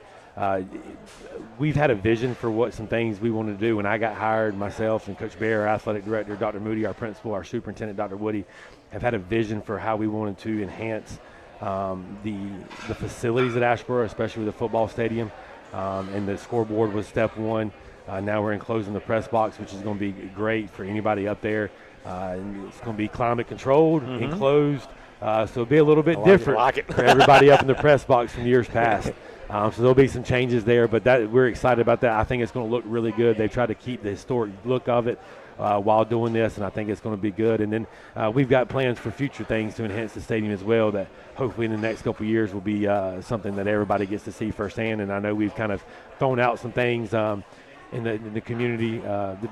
we've had a vision for what some things we wanted to do. When I got hired, myself and Coach Bear, our athletic director, Dr. Moody, our principal, our superintendent, Dr. Woody, have had a vision for how we wanted to enhance the facilities at Asheboro, especially with the football stadium. And the scoreboard was step one. Now we're enclosing the press box, which is going to be great for anybody up there. It's going to be climate controlled, enclosed. So it'll be a little bit different for everybody up in the press box from years past. So there'll be some changes there, but we're excited about that. I think it's going to look really good. They've tried to keep the historic look of it while doing this, and I think it's going to be good. And then we've got plans for future things to enhance the stadium as well that hopefully in the next couple of years will be something that everybody gets to see firsthand. And I know we've kind of thrown out some things in the community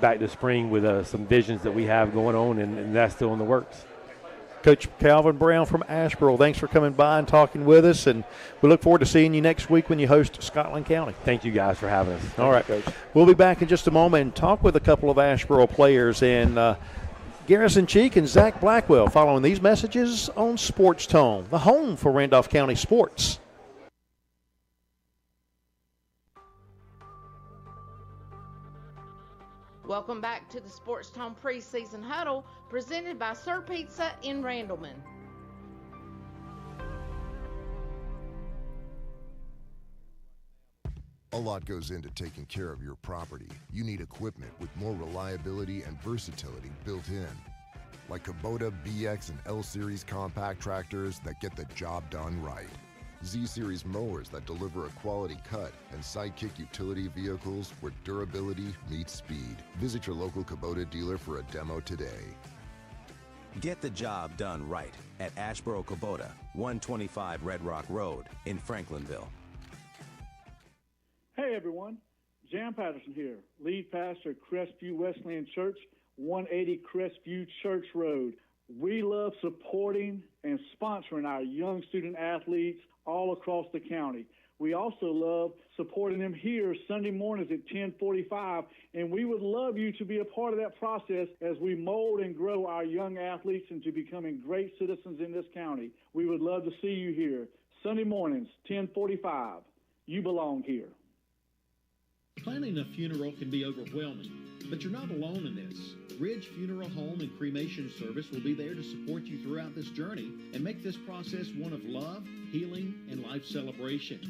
back this spring with some visions that we have going on, and that's still in the works. Coach Calvin Brown from Asheboro, thanks for coming by and talking with us, and we look forward to seeing you next week when you host Scotland County. Thank you guys for having us. All right, Coach. We'll be back in just a moment and talk with a couple of Asheboro players, and Garrison Cheek and Zach Blackwell following these messages on SportsTone, the home for Randolph County sports. Welcome back to the SportsTone Preseason Huddle, presented by Sir Pizza in Randleman. A lot goes into taking care of your property. You need equipment with more reliability and versatility built in. Like Kubota BX and L Series compact tractors that get the job done right. Z-Series mowers that deliver a quality cut, and Sidekick utility vehicles where durability meets speed. Visit your local Kubota dealer for a demo today. Get the job done right at Asheboro Kubota, 125 Red Rock Road in Franklinville. Hey everyone, Jan Patterson here, lead pastor at Crestview Wesleyan Church, 180 Crestview Church Road. We love supporting and sponsoring our young student athletes all across the county. We also love supporting them here Sunday mornings at 10:45, and we would love you to be a part of that process as we mold and grow our young athletes into becoming great citizens in this county. We would love to see you here Sunday mornings, 10:45. You belong here. Planning a funeral can be overwhelming, but you're not alone in this. Ridge Funeral Home and Cremation Service will be there to support you throughout this journey and make this process one of love, healing, and life celebration.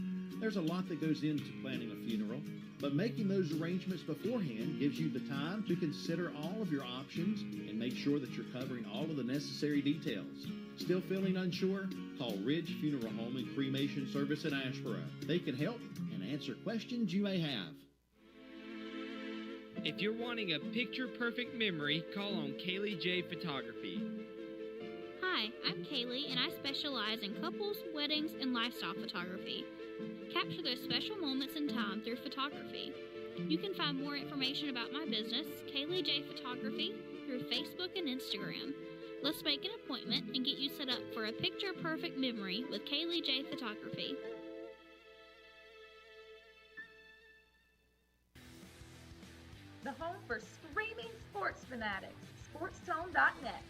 There's a lot that goes into planning a funeral, but making those arrangements beforehand gives you the time to consider all of your options and make sure that you're covering all of the necessary details. Still feeling unsure? Call Ridge Funeral Home and Cremation Service in Asheboro. They can help and answer questions you may have. If you're wanting a picture-perfect memory, call on Kaylee J Photography. Hi, I'm Kaylee, and I specialize in couples, weddings, and lifestyle photography. Capture those special moments in time through photography. You can find more information about my business, Kaylee J Photography, through Facebook and Instagram. Let's make an appointment and get you set up for a picture-perfect memory with Kaylee J Photography. The home for screaming sports fanatics, SportsTone.net.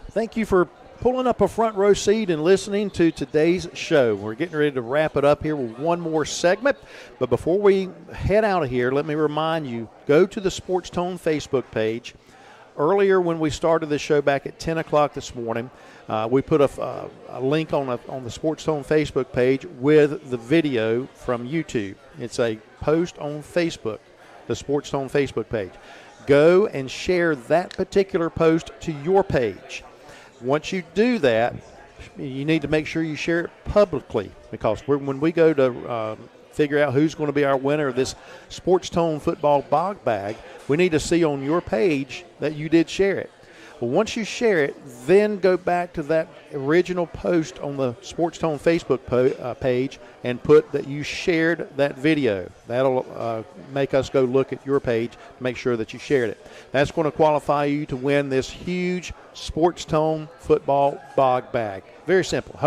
Thank you for pulling up a front row seat and listening to today's show. We're getting ready to wrap it up here with one more segment. But before we head out of here, let me remind you, go to the SportsTone Facebook page. Earlier when we started the show back at 10 o'clock this morning, we put a link on the SportsTone Facebook page with the video from YouTube. It's a post on Facebook, the SportsTone Facebook page. Go and share that particular post to your page. Once you do that, you need to make sure you share it publicly, because when we go to figure out who's going to be our winner of this SportsTone football bog bag, we need to see on your page that you did share it. Well, once you share it, then go back to that original post on the SportsTone Facebook page and put that you shared that video. That'll make us go look at your page to make sure that you shared it. That's going to qualify you to win this huge SportsTone football bog bag. Very simple. I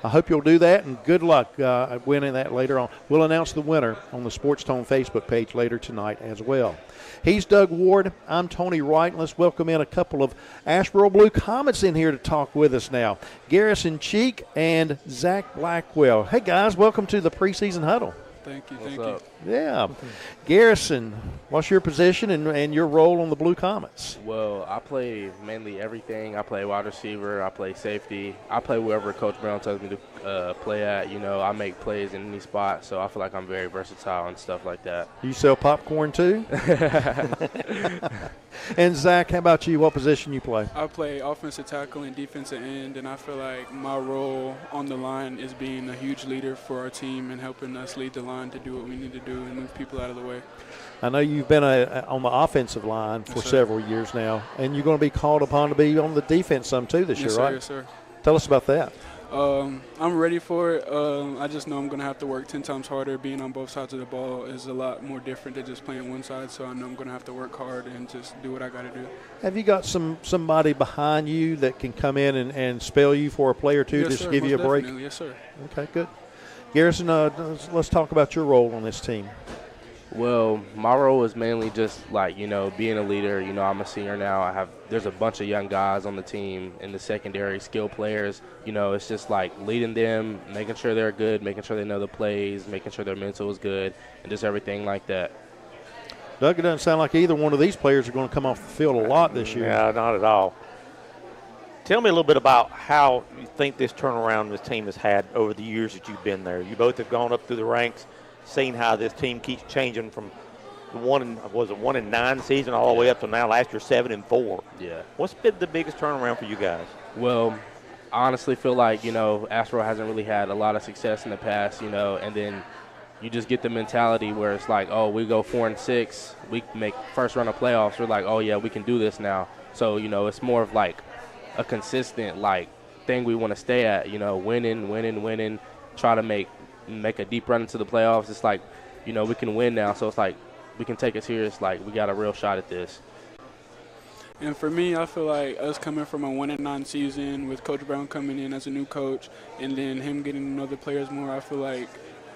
hope you'll do that, and good luck winning that later on. We'll announce the winner on the SportsTone Facebook page later tonight as well. He's Doug Ward. I'm Tony Wright. Let's welcome in a couple of Asheboro Blue Comets in here to talk with us now. Garrison Cheek and Zach Blackwell. Hey, guys, welcome to the Preseason Huddle. Thank you. What's up? Yeah. Garrison, what's your position and your role on the Blue Comets? Well, I play mainly everything. I play wide receiver. I play safety. I play wherever Coach Brown tells me to play at. You know, I make plays in any spot, so I feel like I'm very versatile and stuff like that. You sell popcorn too? And Zach, how about you? What position you play? I play offensive tackle and defensive end, and I feel like my role on the line is being a huge leader for our team and helping us lead the line to do what we need to do and move people out of the way. I know you've been on the offensive line for several years now, and you're going to be called upon to be on the defense some too this year, sir, right? Yes, sir. Tell us about that. I'm ready for it. I just know I'm going to have to work 10 times harder. Being on both sides of the ball is a lot more different than just playing one side, so I know I'm going to have to work hard and just do what I got to do. Have you got somebody behind you that can come in and spell you for a play or two, yes, just sir, to give you a break? Definitely. Yes, sir. Okay, good. Garrison, let's talk about your role on this team. Well, my role is mainly just like, you know, being a leader. You know, I'm a senior now. There's a bunch of young guys on the team in the secondary, skill players. You know, it's just like leading them, making sure they're good, making sure they know the plays, making sure their mental is good, and just everything like that. Doug, it doesn't sound like either one of these players are going to come off the field a lot this year. Yeah, not at all. Tell me a little bit about how you think this turnaround this team has had over the years that you've been there. You both have gone up through the ranks, seen how this team keeps changing from the 1-9 season all the way up to now last year 7-4. Yeah. What's been the biggest turnaround for you guys? Well, I honestly feel like, you know, Asheboro hasn't really had a lot of success in the past, you know, and then you just get the mentality where it's like, oh, we go 4-6, we make first round of playoffs. We're like, oh yeah, we can do this now. So, you know, it's more of like a consistent like thing we want to stay at, you know, winning, try to make a deep run into the playoffs. It's like, you know, we can win now, so it's like we can take it serious, like we got a real shot at this. And for me, I feel like us coming from a 1-9 season with Coach Brown coming in as a new coach and then him getting to know the players more, I feel like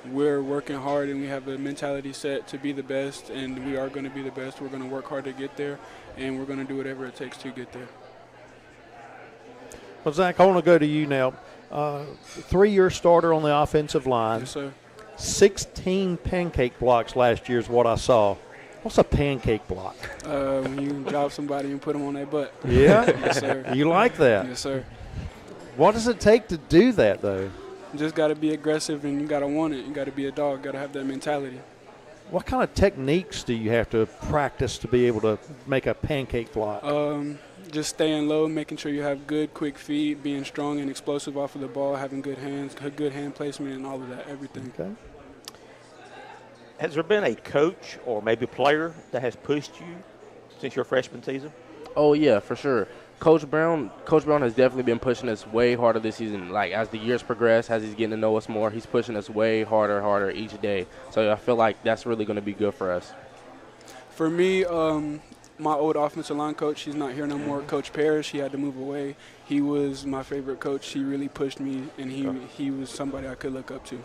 we're working hard and we have a mentality set to be the best, and we are going to be the best. We're going to work hard to get there, and we're going to do whatever it takes to get there. Well, Zach, I want to go to you now. 3-year starter on the offensive line. Yes, sir. 16 pancake blocks last year is what I saw. What's a pancake block? When you drop somebody and put them on their butt. Yeah? Yes, sir. You like that? Yes, sir. What does it take to do that, though? You just got to be aggressive, and you got to want it. You got to be a dog. Got to have that mentality. What kind of techniques do you have to practice to be able to make a pancake block? Just staying low, making sure you have good, quick feet, being strong and explosive off of the ball, having good hands, good hand placement, and all of that, everything. Okay. Has there been a coach or maybe player that has pushed you since your freshman season? Oh, yeah, for sure. Coach Brown has definitely been pushing us way harder this season. Like, as the years progress, as he's getting to know us more, he's pushing us way harder each day. So I feel like that's really going to be good for us. For me, my old offensive line coach, he's not here no more. Coach Parrish, he had to move away. He was my favorite coach. He really pushed me, and he was somebody I could look up to.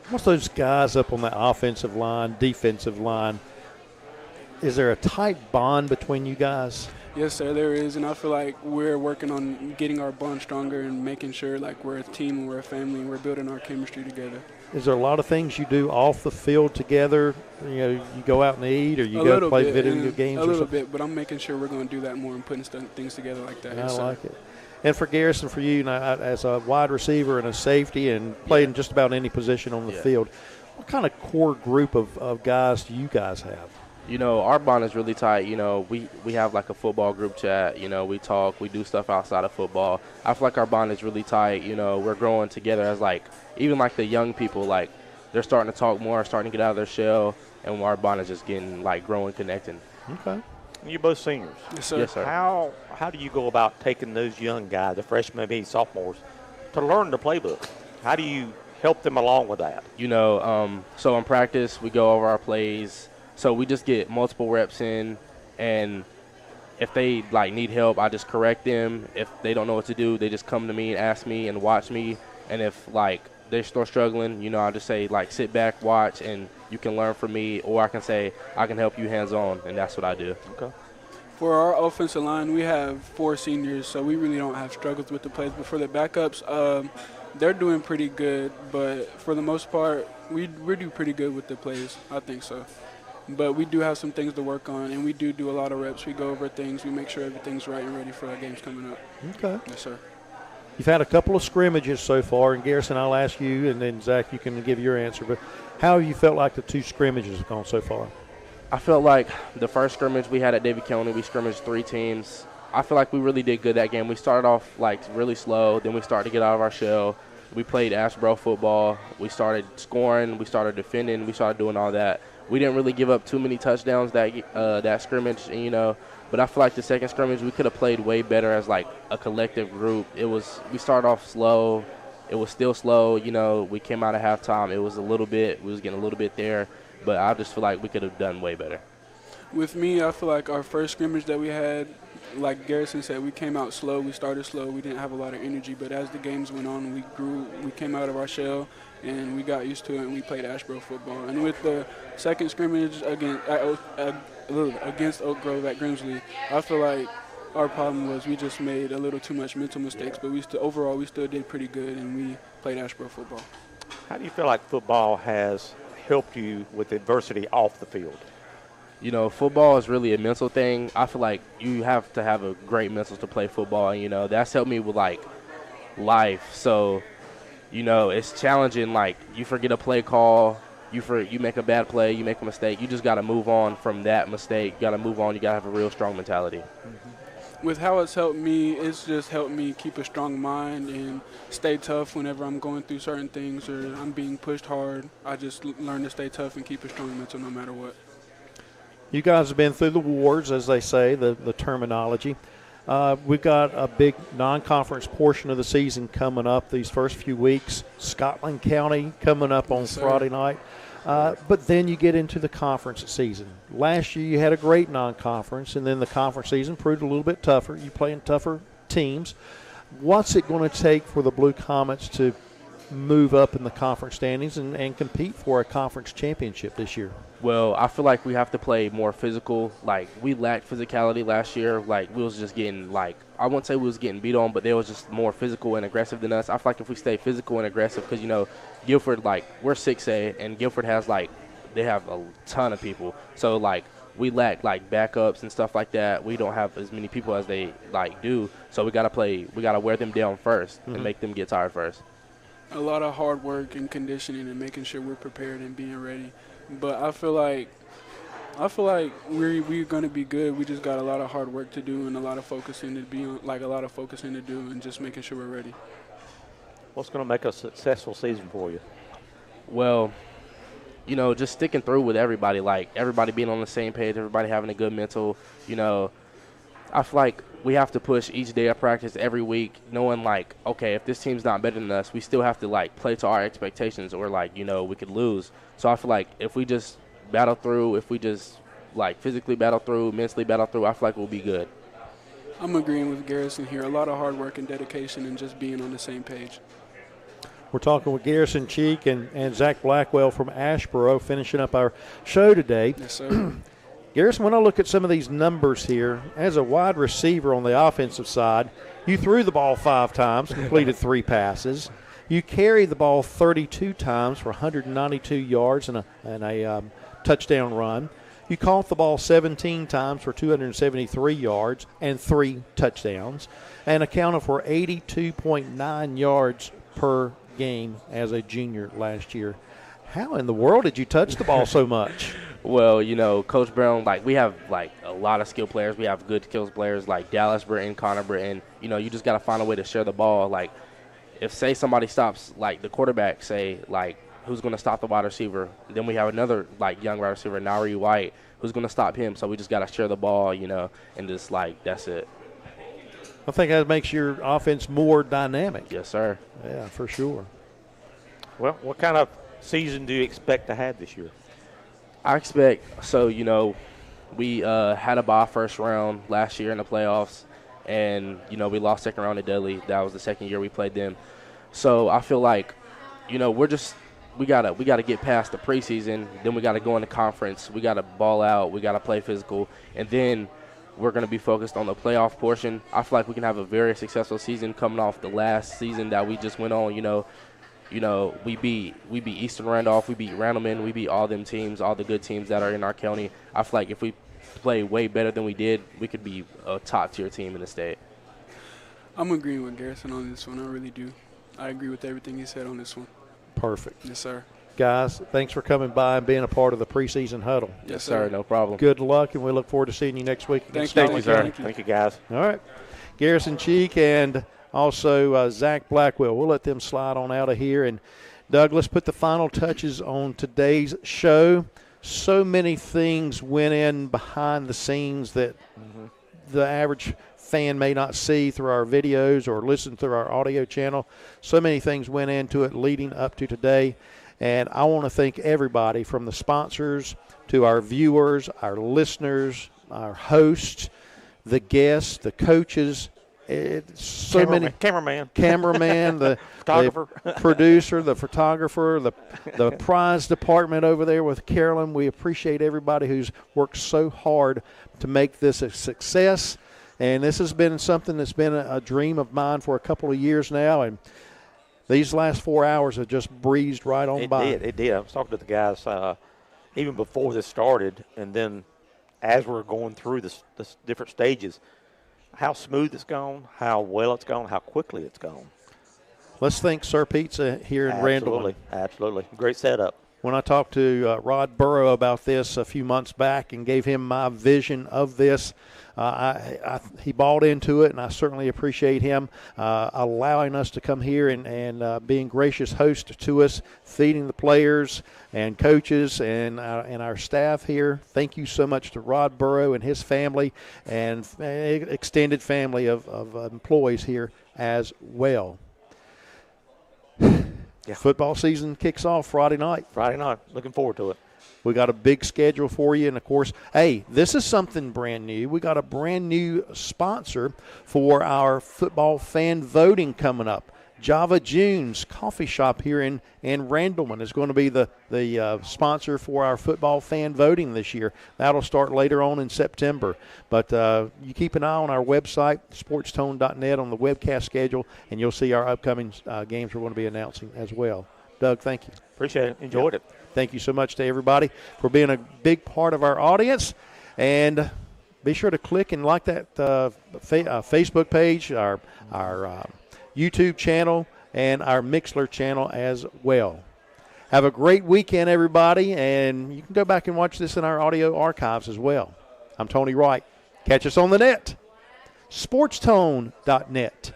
What's those guys up on the offensive line, defensive line? Is there a tight bond between you guys? Yes, sir, there is, and I feel like we're working on getting our bond stronger and making sure like we're a team and we're a family and we're building our chemistry together. Is there a lot of things you do off the field together? You know, you go out and eat, or you go play video games or something? A little bit, but I'm making sure we're going to do that more and putting things together like that. I like it. And for Garrison, for you, as a wide receiver and a safety and playing just about any position on the field, what kind of core group of guys do you guys have? You know, our bond is really tight. You know, we have like a football group chat. You know, we talk, we do stuff outside of football. I feel like our bond is really tight. You know, we're growing together as like, even like the young people, like they're starting to talk more, starting to get out of their shell, and our bond is just getting like growing, connecting. Okay. You're both seniors. Yes, sir. Yes, sir. How do you go about taking those young guys, the freshmen, maybe sophomores, to learn the playbook? How do you help them along with that? You know, so in practice, we go over our plays. So we just get multiple reps in, and if they like need help, I just correct them. If they don't know what to do, they just come to me and ask me and watch me. And if like they're still struggling, you know, I'll just say like sit back, watch, and you can learn from me. Or I can say I can help you hands-on, and that's what I do. Okay. For our offensive line, we have 4 seniors, so we really don't have struggles with the plays. But for the backups, they're doing pretty good. But for the most part, we do pretty good with the plays. I think so. But we do have some things to work on, and we do a lot of reps. We go over things. We make sure everything's right and ready for our games coming up. Okay. Yes, sir. You've had a couple of scrimmages so far, and Garrison, I'll ask you, and then Zach, you can give your answer. But how have you felt like the 2 scrimmages have gone so far? I felt like the first scrimmage we had at Davie County, we scrimmaged 3 teams. I feel like we really did good that game. We started off like really slow, then we started to get out of our shell. We played Asheboro football. We started scoring. We started defending. We started doing all that. We didn't really give up too many touchdowns that scrimmage, you know. But I feel like the second scrimmage we could have played way better as like a collective group. We started off slow. It was still slow, you know. We came out of halftime. We was getting a little bit there, but I just feel like we could have done way better. With me, I feel like our first scrimmage that we had, like Garrison said, we came out slow. We started slow. We didn't have a lot of energy, but as the games went on, we grew. We came out of our shell, and we got used to it, and we played Asheboro football. And with the second scrimmage against Oak Grove at Grimsley, I feel like our problem was we just made a little too much mental mistakes, but overall we still did pretty good, and we played Asheboro football. How do you feel like football has helped you with adversity off the field? You know, football is really a mental thing. I feel like you have to have a great mental to play football. You know, that's helped me with, like, life. So, you know, it's challenging. Like, you forget a play call, you make a bad play, you make a mistake. You just got to move on from that mistake. You got to move on. You got to have a real strong mentality. Mm-hmm. With how it's helped me, it's just helped me keep a strong mind and stay tough whenever I'm going through certain things or I'm being pushed hard. I just learn to stay tough and keep a strong mental no matter what. You guys have been through the wars, as they say, the terminology. We've got a big non-conference portion of the season coming up these first few weeks. Scotland County coming up on Friday night. But then you get into the conference season. Last year you had a great non-conference, and then the conference season proved a little bit tougher. You're playing tougher teams. What's it going to take for the Blue Comets to move up in the conference standings and compete for a conference championship this year? Well, I feel like we have to play more physical. Like, we lacked physicality last year. Like, we was just getting, like, I wouldn't say we was getting beat on, but they was just more physical and aggressive than us. I feel like if we stay physical and aggressive, because, you know, Guilford, like, we're 6A, and Guilford has, like, they have a ton of people. So, like, we lack, like, backups and stuff like that. We don't have as many people as they, like, do. So we got to wear them down first and make them get tired first. A lot of hard work and conditioning and making sure we're prepared and being ready. But I feel like we're going to be good. We just got a lot of hard work to do and a lot of focusing to do and just making sure we're ready. What's going to make a successful season for you? Well, you know, just sticking through with everybody, like everybody being on the same page, everybody having a good mental, you know. I feel like we have to push each day of practice every week, knowing, like, okay, if this team's not better than us, we still have to, like, play to our expectations or, like, you know, we could lose. So I feel like if we just battle through, if we just, like, physically battle through, mentally battle through, I feel like we'll be good. I'm agreeing with Garrison here. A lot of hard work and dedication and just being on the same page. We're talking with Garrison Cheek and Zach Blackwell from Asheboro, finishing up our show today. Yes, sir. Garrison, when I look at some of these numbers here, as a wide receiver on the offensive side, you threw the ball 5 times, completed 3 passes. You carried the ball 32 times for 192 yards and a touchdown run. You caught the ball 17 times for 273 yards and 3 touchdowns, and accounted for 82.9 yards per game as a junior last year. How in the world did you touch the ball so much? Well, you know, Coach Brown, like, we have, like, a lot of skilled players. We have good skills players like Dallas Britton, Connor Britton. You know, you just got to find a way to share the ball. Like, if, say, somebody stops, like, the quarterback, say, like, who's going to stop the wide receiver? Then we have another, like, young wide receiver, Nari White, who's going to stop him. So we just got to share the ball, you know, and just, like, that's it. I think that makes your offense more dynamic. Yes, sir. Yeah, for sure. Well, what kind of season do you expect to have this year? I expect, so, you know, we had a bye first round last year in the playoffs, and, you know, we lost second round to Dudley. That was the second year we played them. So I feel like, you know, we gotta get past the preseason, then we gotta go into conference, we gotta ball out, we gotta play physical, and then we're gonna be focused on the playoff portion. I feel like we can have a very successful season coming off the last season that we just went on, you know. You know, we beat Eastern Randolph, we beat Randleman, we beat all them teams, all the good teams that are in our county. I feel like if we play way better than we did, we could be a top-tier team in the state. I'm agreeing with Garrison on this one. I really do. I agree with everything he said on this one. Perfect. Yes, sir. Guys, thanks for coming by and being a part of the preseason huddle. Yes, sir. No problem. Good luck, and we look forward to seeing you next week. Thank you, sir. Thank you, guys. All right. Garrison Cheek and also Zach Blackwell. We'll let them slide on out of here. And, Douglas, put the final touches on today's show. So many things went in behind the scenes that the average fan may not see through our videos or listen through our audio channel. So many things went into it leading up to today. And I want to thank everybody from the sponsors to our viewers, our listeners, our hosts, the guests, the coaches, cameraman, the photographer, the producer, the photographer, the prize department over there with Carolyn. We appreciate everybody who's worked so hard to make this a success. And this has been something that's been a dream of mine for a couple of years now. And these last 4 hours have just breezed right on by. It did. I was talking to the guys even before this started, and then as we're going through this different stages, how smooth it's gone, how well it's gone, how quickly it's gone. Let's thank Sir Pizza here in Randleman. Absolutely. Great setup. When I talked to Rod Burrow about this a few months back and gave him my vision of this, he bought into it, and I certainly appreciate him allowing us to come here and being gracious host to us, feeding the players and coaches and our staff here. Thank you so much to Rod Burrow and his family and extended family of employees here as well. Yeah. Football season kicks off Friday night. Friday night. Looking forward to it. We got a big schedule for you. And, of course, hey, this is something brand new. We got a brand new sponsor for our football fan voting coming up. Java June's Coffee Shop here in Randleman is going to be the sponsor for our football fan voting this year. That'll start later on in September. But you keep an eye on our website, sportstone.net, on the webcast schedule, and you'll see our upcoming games we're going to be announcing as well. Doug, thank you. Appreciate it. Enjoyed it. Thank you so much to everybody for being a big part of our audience. And be sure to click and like that Facebook page, our YouTube channel, and our Mixler channel as well. Have a great weekend, everybody, and you can go back and watch this in our audio archives as well. I'm Tony Wright. Catch us on the net, sportstone.net.